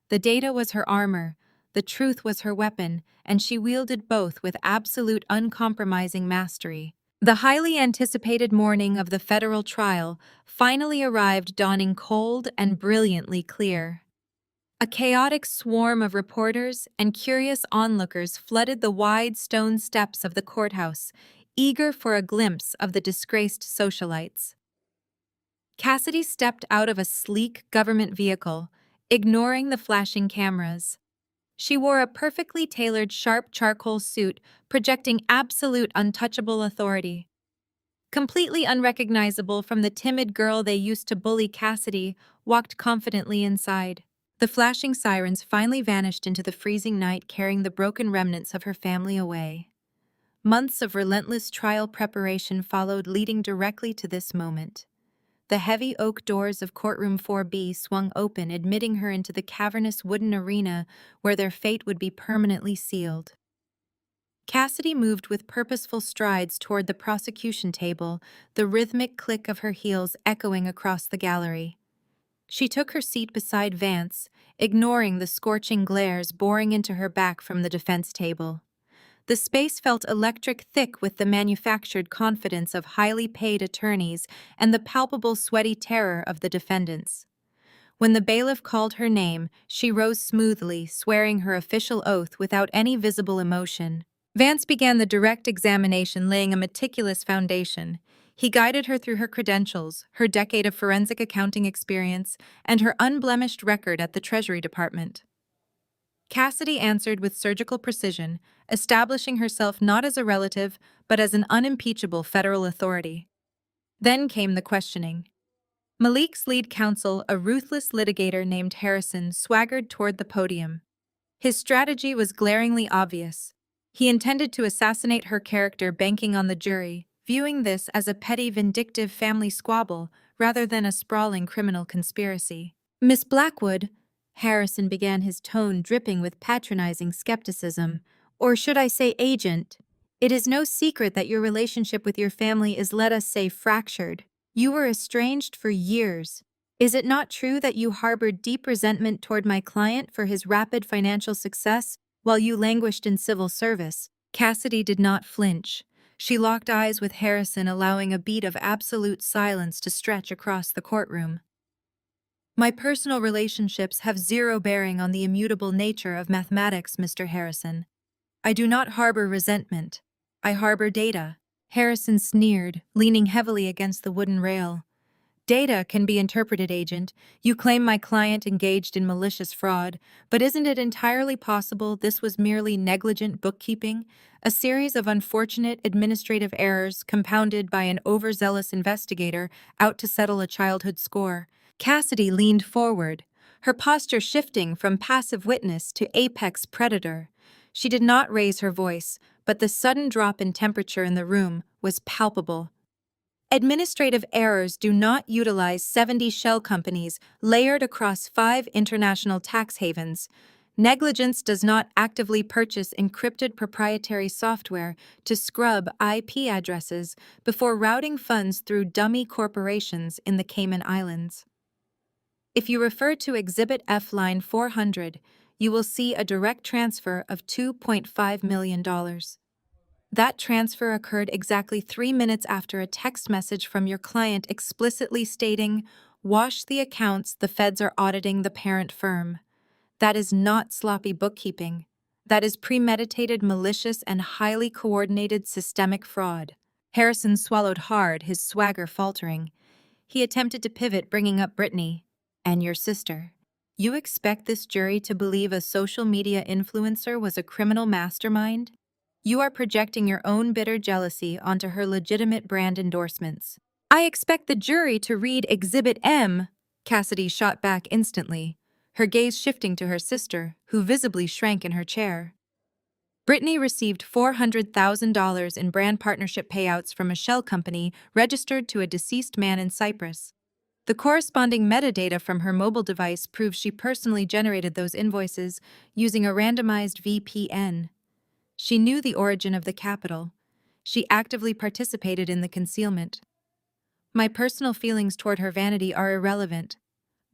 The data was her armor, the truth was her weapon, and she wielded both with absolute uncompromising mastery. The highly anticipated morning of the federal trial finally arrived, dawning cold and brilliantly clear. A chaotic swarm of reporters and curious onlookers flooded the wide stone steps of the courthouse, eager for a glimpse of the disgraced socialites. Cassidy stepped out of a sleek government vehicle, ignoring the flashing cameras. She wore a perfectly tailored sharp charcoal suit, projecting absolute untouchable authority. Completely unrecognizable from the timid girl they used to bully, Cassidy walked confidently inside. The flashing sirens finally vanished into the freezing night, carrying the broken remnants of her family away. Months of relentless trial preparation followed, leading directly to this moment. The heavy oak doors of courtroom 4B swung open, admitting her into the cavernous wooden arena where their fate would be permanently sealed. Cassidy moved with purposeful strides toward the prosecution table, the rhythmic click of her heels echoing across the gallery. She took her seat beside Vance, ignoring the scorching glares boring into her back from the defense table. The space felt electric, thick with the manufactured confidence of highly paid attorneys and the palpable sweaty terror of the defendants. When the bailiff called her name, she rose smoothly, swearing her official oath without any visible emotion. Vance began the direct examination, laying a meticulous foundation. He guided her through her credentials, her decade of forensic accounting experience, and her unblemished record at the Treasury Department. Cassidy answered with surgical precision, establishing herself not as a relative, but as an unimpeachable federal authority. Then came the questioning. Malik's lead counsel, a ruthless litigator named Harrison, swaggered toward the podium. His strategy was glaringly obvious. He intended to assassinate her character, banking on the jury, viewing this as a petty, vindictive family squabble rather than a sprawling criminal conspiracy. "Miss Blackwood," Harrison began, his tone dripping with patronizing skepticism, "or should I say agent, it is no secret that your relationship with your family is, let us say, fractured. You were estranged for years. Is it not true that you harbored deep resentment toward my client for his rapid financial success while you languished in civil service?" Cassidy did not flinch. She locked eyes with Harrison, allowing a beat of absolute silence to stretch across the courtroom. "My personal relationships have zero bearing on the immutable nature of mathematics, Mr. Harrison. I do not harbor resentment. I harbor data." Harrison sneered, leaning heavily against the wooden rail. "Data can be interpreted, agent. You claim my client engaged in malicious fraud, but isn't it entirely possible this was merely negligent bookkeeping, a series of unfortunate administrative errors compounded by an overzealous investigator out to settle a childhood score?" Cassidy leaned forward, her posture shifting from passive witness to apex predator. She did not raise her voice, but the sudden drop in temperature in the room was palpable. "Administrative errors do not utilize 70 shell companies layered across 5 international tax havens. Negligence does not actively purchase encrypted proprietary software to scrub IP addresses before routing funds through dummy corporations in the Cayman Islands." If you refer to Exhibit F line 400, you will see a direct transfer of $2.5 million. That transfer occurred exactly 3 minutes after a text message from your client explicitly stating, "Wash the accounts, the feds are auditing the parent firm." That is not sloppy bookkeeping. That is premeditated, malicious, and highly coordinated systemic fraud. Harrison swallowed hard, his swagger faltering. He attempted to pivot, bringing up Brittany and your sister. You expect this jury to believe a social media influencer was a criminal mastermind? You are projecting your own bitter jealousy onto her legitimate brand endorsements. I expect the jury to read Exhibit M, Cassidy shot back instantly, her gaze shifting to her sister, who visibly shrank in her chair. Brittany received $400,000 in brand partnership payouts from a shell company registered to a deceased man in Cyprus. The corresponding metadata from her mobile device proves she personally generated those invoices using a randomized VPN. She knew the origin of the capital. She actively participated in the concealment. My personal feelings toward her vanity are irrelevant.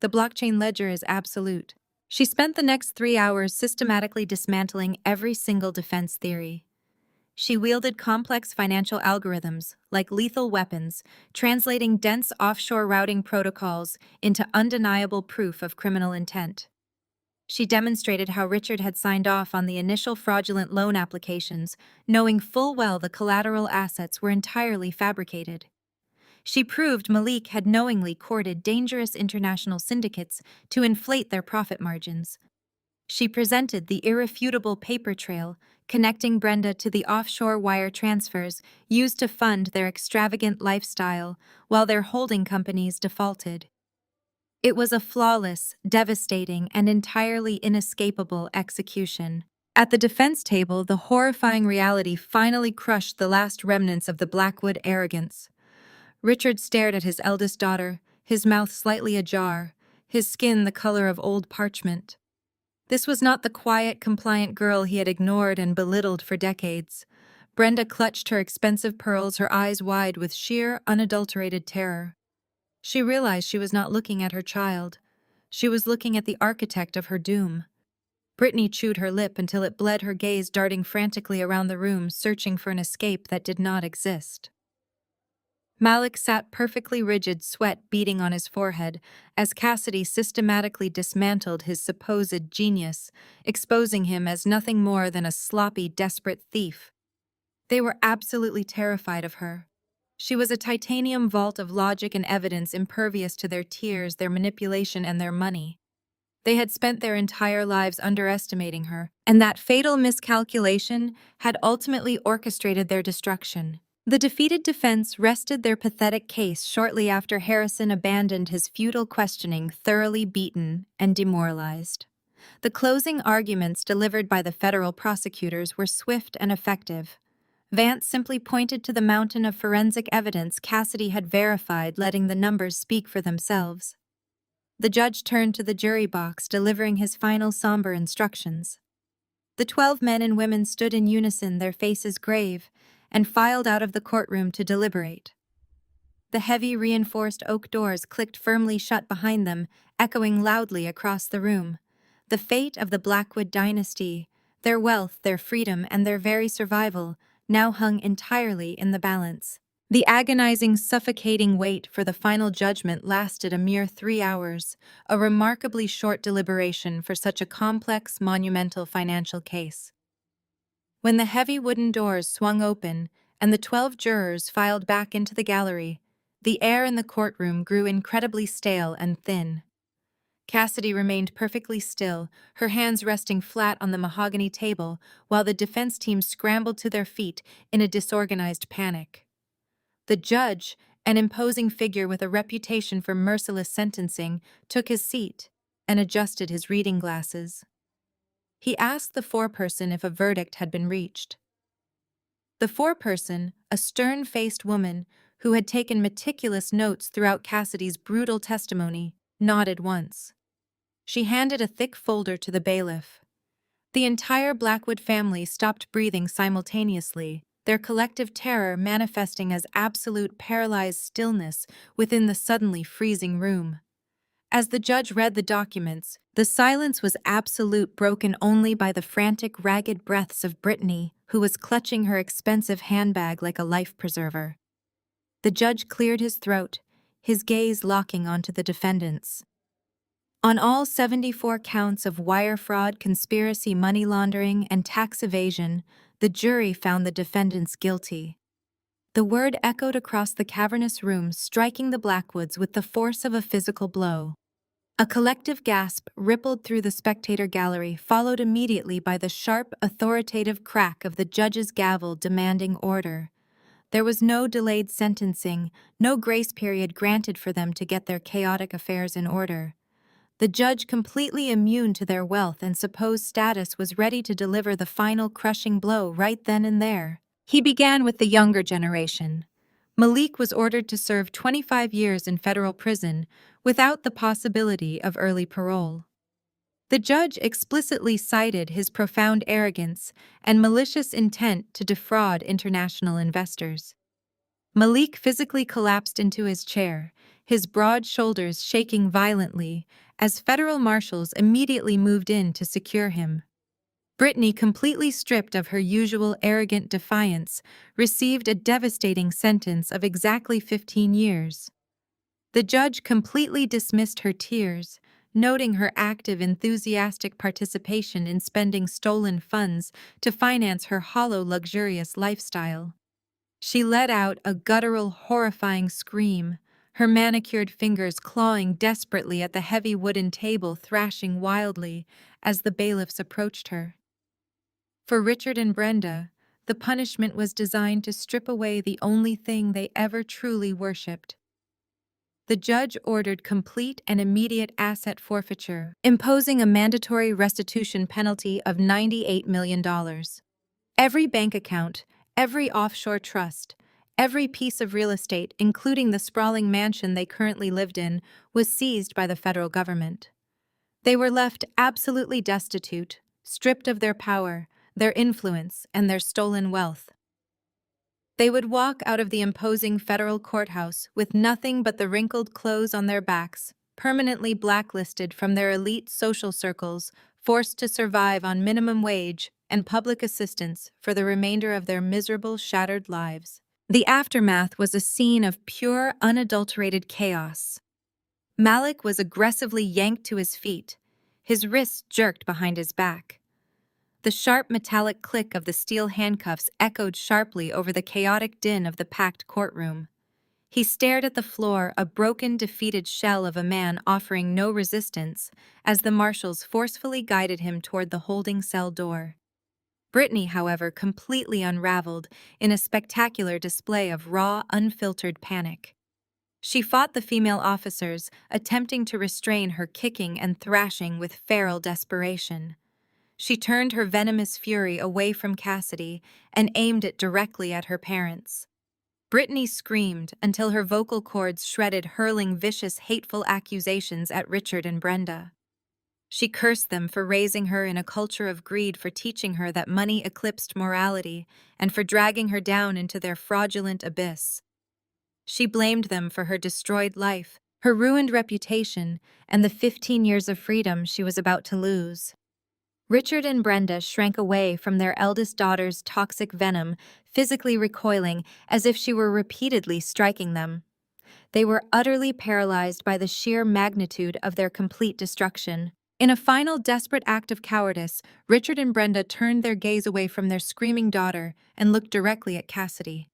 The blockchain ledger is absolute. She spent the next 3 hours systematically dismantling every single defense theory. She wielded complex financial algorithms, like lethal weapons, translating dense offshore routing protocols into undeniable proof of criminal intent. She demonstrated how Richard had signed off on the initial fraudulent loan applications, knowing full well the collateral assets were entirely fabricated. She proved Malik had knowingly courted dangerous international syndicates to inflate their profit margins. She presented the irrefutable paper trail connecting Brenda to the offshore wire transfers used to fund their extravagant lifestyle while their holding companies defaulted. It was a flawless, devastating, and entirely inescapable execution. At the defense table, the horrifying reality finally crushed the last remnants of the Blackwood arrogance. Richard stared at his eldest daughter, his mouth slightly ajar, his skin the color of old parchment. This was not the quiet, compliant girl he had ignored and belittled for decades. Brenda clutched her expensive pearls, her eyes wide with sheer, unadulterated terror. She realized she was not looking at her child. She was looking at the architect of her doom. Brittany chewed her lip until it bled, her gaze darting frantically around the room, searching for an escape that did not exist. Malik sat perfectly rigid, sweat beading on his forehead, as Cassidy systematically dismantled his supposed genius, exposing him as nothing more than a sloppy, desperate thief. They were absolutely terrified of her. She was a titanium vault of logic and evidence, impervious to their tears, their manipulation, and their money. They had spent their entire lives underestimating her, and that fatal miscalculation had ultimately orchestrated their destruction. The defeated defense rested their pathetic case shortly after Harrison abandoned his futile questioning, thoroughly beaten and demoralized. The closing arguments delivered by the federal prosecutors were swift and effective. Vance simply pointed to the mountain of forensic evidence Cassidy had verified, letting the numbers speak for themselves. The judge turned to the jury box, delivering his final somber instructions. The 12 men and women stood in unison, their faces grave, and filed out of the courtroom to deliberate. The heavy, reinforced oak doors clicked firmly shut behind them, echoing loudly across the room. The fate of the Blackwood dynasty, their wealth, their freedom, and their very survival now hung entirely in the balance. The agonizing, suffocating wait for the final judgment lasted a mere 3 hours, a remarkably short deliberation for such a complex, monumental financial case. When the heavy wooden doors swung open and the 12 jurors filed back into the gallery, the air in the courtroom grew incredibly stale and thin. Cassidy remained perfectly still, her hands resting flat on the mahogany table, while the defense team scrambled to their feet in a disorganized panic. The judge, an imposing figure with a reputation for merciless sentencing, took his seat and adjusted his reading glasses. He asked the foreperson if a verdict had been reached. The foreperson, a stern-faced woman who had taken meticulous notes throughout Cassidy's brutal testimony, nodded once. She handed a thick folder to the bailiff. The entire Blackwood family stopped breathing simultaneously, their collective terror manifesting as absolute paralyzed stillness within the suddenly freezing room. As the judge read the documents, the silence was absolute, broken only by the frantic, ragged breaths of Brittany, who was clutching her expensive handbag like a life preserver. The judge cleared his throat, his gaze locking onto the defendants. On all 74 counts of wire fraud, conspiracy, money laundering, and tax evasion, the jury found the defendants guilty. The word echoed across the cavernous room, striking the Blackwoods with the force of a physical blow. A collective gasp rippled through the spectator gallery, followed immediately by the sharp, authoritative crack of the judge's gavel demanding order. There was no delayed sentencing, no grace period granted for them to get their chaotic affairs in order. The judge, completely immune to their wealth and supposed status, was ready to deliver the final crushing blow right then and there. He began with the younger generation. Malik was ordered to serve 25 years in federal prison without the possibility of early parole. The judge explicitly cited his profound arrogance and malicious intent to defraud international investors. Malik physically collapsed into his chair, his broad shoulders shaking violently, as federal marshals immediately moved in to secure him. Brittany, completely stripped of her usual arrogant defiance, received a devastating sentence of exactly 15 years. The judge completely dismissed her tears, noting her active, enthusiastic participation in spending stolen funds to finance her hollow, luxurious lifestyle. She let out a guttural, horrifying scream, her manicured fingers clawing desperately at the heavy wooden table, thrashing wildly as the bailiffs approached her. For Richard and Brenda, the punishment was designed to strip away the only thing they ever truly worshipped. The judge ordered complete and immediate asset forfeiture, imposing a mandatory restitution penalty of $98 million. Every bank account, every offshore trust, every piece of real estate, including the sprawling mansion they currently lived in, was seized by the federal government. They were left absolutely destitute, stripped of their power, their influence, and their stolen wealth. They would walk out of the imposing federal courthouse with nothing but the wrinkled clothes on their backs, permanently blacklisted from their elite social circles, forced to survive on minimum wage and public assistance for the remainder of their miserable, shattered lives. The aftermath was a scene of pure, unadulterated chaos. Malik was aggressively yanked to his feet, his wrists jerked behind his back. The sharp metallic click of the steel handcuffs echoed sharply over the chaotic din of the packed courtroom. He stared at the floor, a broken, defeated shell of a man offering no resistance, as the marshals forcefully guided him toward the holding cell door. Brittany, however, completely unraveled in a spectacular display of raw, unfiltered panic. She fought the female officers, attempting to restrain her kicking and thrashing with feral desperation. She turned her venomous fury away from Cassidy and aimed it directly at her parents. Brittany screamed until her vocal cords shredded, hurling vicious, hateful accusations at Richard and Brenda. She cursed them for raising her in a culture of greed, for teaching her that money eclipsed morality, and for dragging her down into their fraudulent abyss. She blamed them for her destroyed life, her ruined reputation, and the 15 years of freedom she was about to lose. Richard and Brenda shrank away from their eldest daughter's toxic venom, physically recoiling as if she were repeatedly striking them. They were utterly paralyzed by the sheer magnitude of their complete destruction. In a final desperate act of cowardice, Richard and Brenda turned their gaze away from their screaming daughter and looked directly at Cassidy.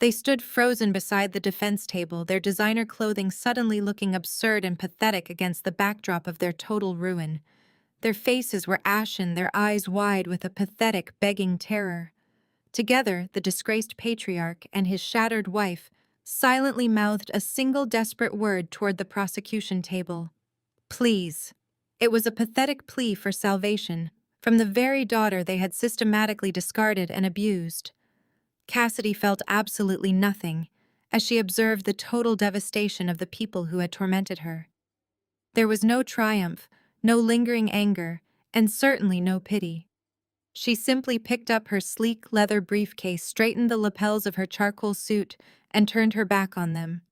They stood frozen beside the defense table, their designer clothing suddenly looking absurd and pathetic against the backdrop of their total ruin. Their faces were ashen, their eyes wide with a pathetic, begging terror. Together, the disgraced patriarch and his shattered wife silently mouthed a single desperate word toward the prosecution table. Please. It was a pathetic plea for salvation from the very daughter they had systematically discarded and abused. Cassidy felt absolutely nothing as she observed the total devastation of the people who had tormented her. There was no triumph, no lingering anger, and certainly no pity. She simply picked up her sleek leather briefcase, straightened the lapels of her charcoal suit, and turned her back on them.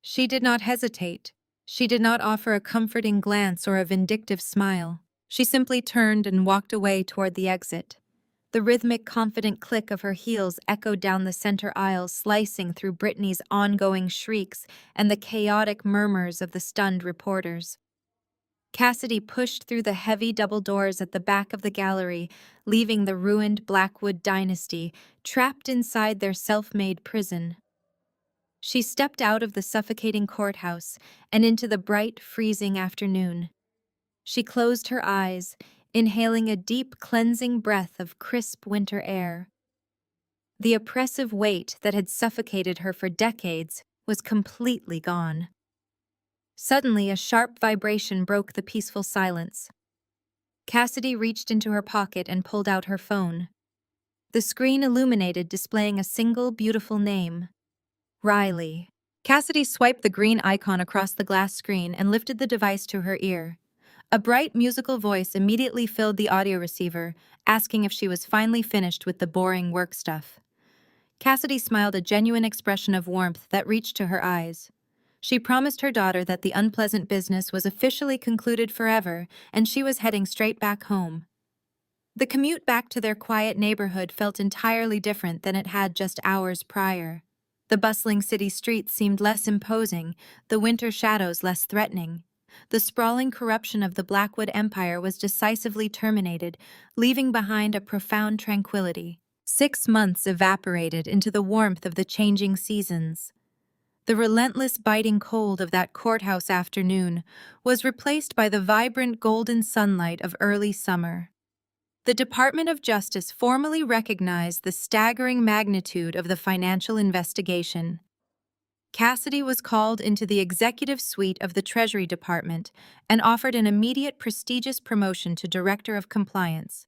She did not hesitate. She did not offer a comforting glance or a vindictive smile. She simply turned and walked away toward the exit. The rhythmic, confident click of her heels echoed down the center aisle, slicing through Brittany's ongoing shrieks and the chaotic murmurs of the stunned reporters. Cassidy pushed through the heavy double doors at the back of the gallery, leaving the ruined Blackwood dynasty trapped inside their self-made prison. She stepped out of the suffocating courthouse and into the bright, freezing afternoon. She closed her eyes, inhaling a deep, cleansing breath of crisp winter air. The oppressive weight that had suffocated her for decades was completely gone. Suddenly, a sharp vibration broke the peaceful silence. Cassidy reached into her pocket and pulled out her phone. The screen illuminated, displaying a single beautiful name: Riley. Cassidy swiped the green icon across the glass screen and lifted the device to her ear. A bright musical voice immediately filled the audio receiver, asking if she was finally finished with the boring work stuff. Cassidy smiled, a genuine expression of warmth that reached to her eyes. She promised her daughter that the unpleasant business was officially concluded forever, and she was heading straight back home. The commute back to their quiet neighborhood felt entirely different than it had just hours prior. The bustling city streets seemed less imposing, the winter shadows less threatening. The sprawling corruption of the Blackwood Empire was decisively terminated, leaving behind a profound tranquility. 6 months evaporated into the warmth of the changing seasons. The relentless biting cold of that courthouse afternoon was replaced by the vibrant golden sunlight of early summer. The Department of Justice formally recognized the staggering magnitude of the financial investigation. Cassidy was called into the executive suite of the Treasury Department and offered an immediate prestigious promotion to Director of Compliance.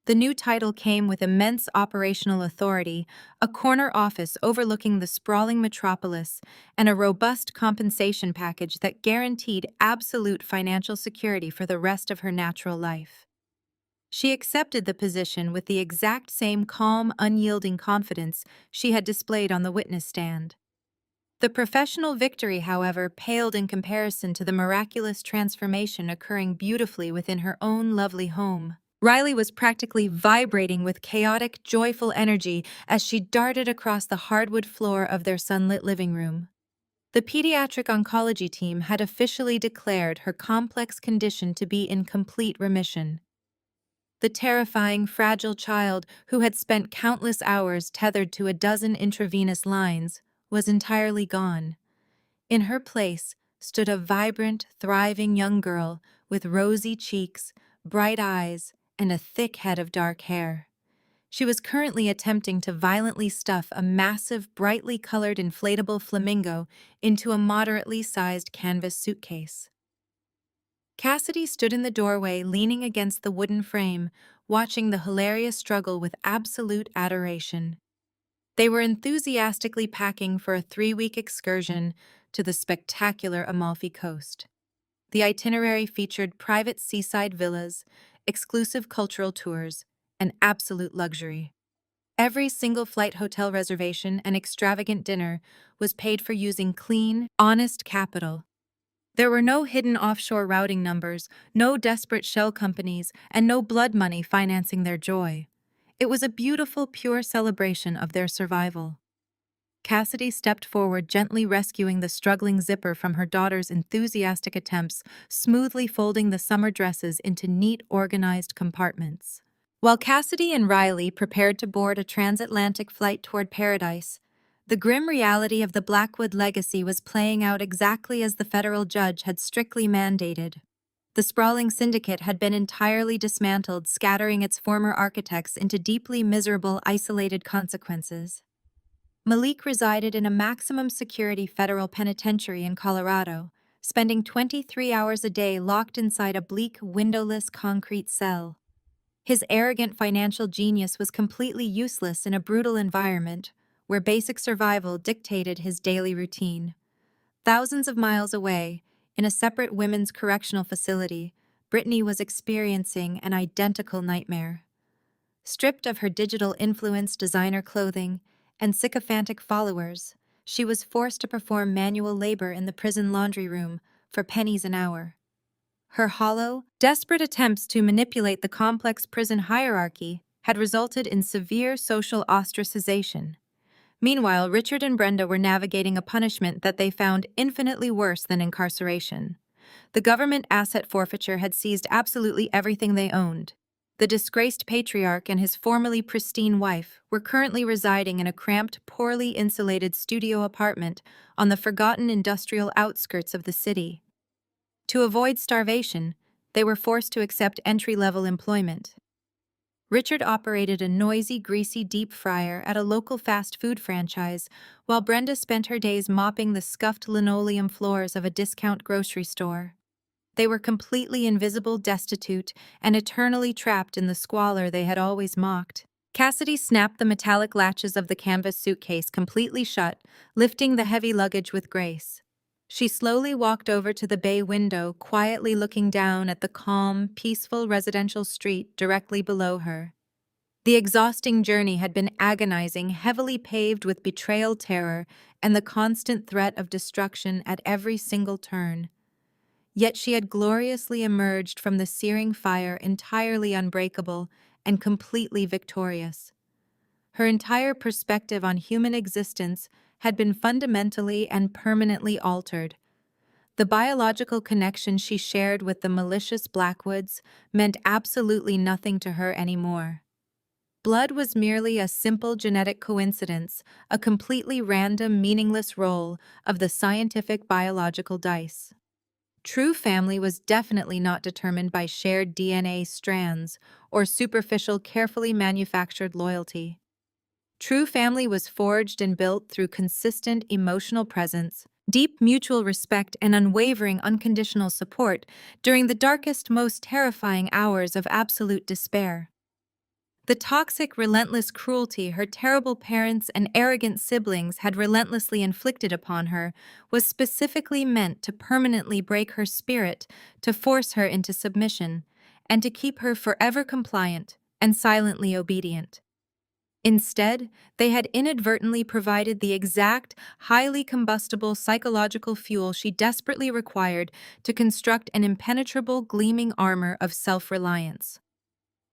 The new title came with immense operational authority, a corner office overlooking the sprawling metropolis, and a robust compensation package that guaranteed absolute financial security for the rest of her natural life. She accepted the position with the exact same calm, unyielding confidence she had displayed on the witness stand. The professional victory, however, paled in comparison to the miraculous transformation occurring beautifully within her own lovely home. Riley was practically vibrating with chaotic, joyful energy as she darted across the hardwood floor of their sunlit living room. The pediatric oncology team had officially declared her complex condition to be in complete remission. The terrifying, fragile child, who had spent countless hours tethered to a dozen intravenous lines, was entirely gone. In her place stood a vibrant, thriving young girl with rosy cheeks, bright eyes, and a thick head of dark hair. She was currently attempting to violently stuff a massive, brightly colored inflatable flamingo into a moderately sized canvas suitcase. Cassidy stood in the doorway, leaning against the wooden frame, watching the hilarious struggle with absolute adoration. They were enthusiastically packing for a 3-week excursion to the spectacular Amalfi Coast. The itinerary featured private seaside villas, exclusive cultural tours, and absolute luxury. Every single flight hotel reservation and extravagant dinner was paid for using clean, honest capital. There were no hidden offshore routing numbers, no desperate shell companies, and no blood money financing their joy. It was a beautiful, pure celebration of their survival. Cassidy stepped forward, gently rescuing the struggling zipper from her daughter's enthusiastic attempts, smoothly folding the summer dresses into neat, organized compartments. While Cassidy and Riley prepared to board a transatlantic flight toward paradise, the grim reality of the Blackwood legacy was playing out exactly as the federal judge had strictly mandated. The sprawling syndicate had been entirely dismantled, scattering its former architects into deeply miserable, isolated consequences. Malik resided in a maximum security federal penitentiary in Colorado, spending 23 hours a day locked inside a bleak, windowless concrete cell. His arrogant financial genius was completely useless in a brutal environment where basic survival dictated his daily routine. Thousands of miles away, in a separate women's correctional facility, Brittany was experiencing an identical nightmare. Stripped of her digital influence, designer clothing, and sycophantic followers, she was forced to perform manual labor in the prison laundry room, for pennies an hour. Her hollow, desperate attempts to manipulate the complex prison hierarchy had resulted in severe social ostracization. Meanwhile, Richard and Brenda were navigating a punishment that they found infinitely worse than incarceration. The government asset forfeiture had seized absolutely everything they owned. The disgraced patriarch and his formerly pristine wife were currently residing in a cramped, poorly insulated studio apartment on the forgotten industrial outskirts of the city. To avoid starvation, they were forced to accept entry-level employment. Richard operated a noisy, greasy deep fryer at a local fast food franchise, while Brenda spent her days mopping the scuffed linoleum floors of a discount grocery store. They were completely invisible, destitute, and eternally trapped in the squalor they had always mocked. Cassidy snapped the metallic latches of the canvas suitcase completely shut, lifting the heavy luggage with grace. She slowly walked over to the bay window, quietly looking down at the calm, peaceful residential street directly below her. The exhausting journey had been agonizing, heavily paved with betrayal, terror, and the constant threat of destruction at every single turn. Yet she had gloriously emerged from the searing fire entirely unbreakable and completely victorious. Her entire perspective on human existence had been fundamentally and permanently altered. The biological connection she shared with the malicious Blackwoods meant absolutely nothing to her anymore. Blood was merely a simple genetic coincidence, a completely random, meaningless roll of the scientific biological dice. True family was definitely not determined by shared DNA strands or superficial, carefully manufactured loyalty. True family was forged and built through consistent emotional presence, deep mutual respect, and unwavering unconditional support during the darkest, most terrifying hours of absolute despair. The toxic, relentless cruelty her terrible parents and arrogant siblings had relentlessly inflicted upon her was specifically meant to permanently break her spirit, to force her into submission, and to keep her forever compliant and silently obedient. Instead, they had inadvertently provided the exact, highly combustible psychological fuel she desperately required to construct an impenetrable, gleaming armor of self-reliance.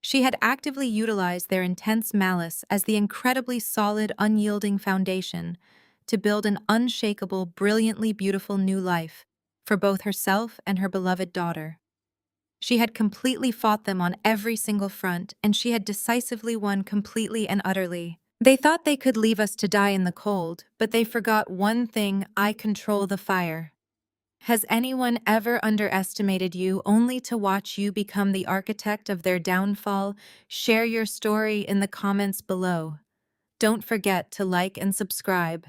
She had actively utilized their intense malice as the incredibly solid, unyielding foundation to build an unshakable, brilliantly beautiful new life for both herself and her beloved daughter. She had completely fought them on every single front, and she had decisively won completely and utterly. They thought they could leave us to die in the cold, but they forgot one thing: I control the fire. Has anyone ever underestimated you only to watch you become the architect of their downfall? Share your story in the comments below. Don't forget to like and subscribe.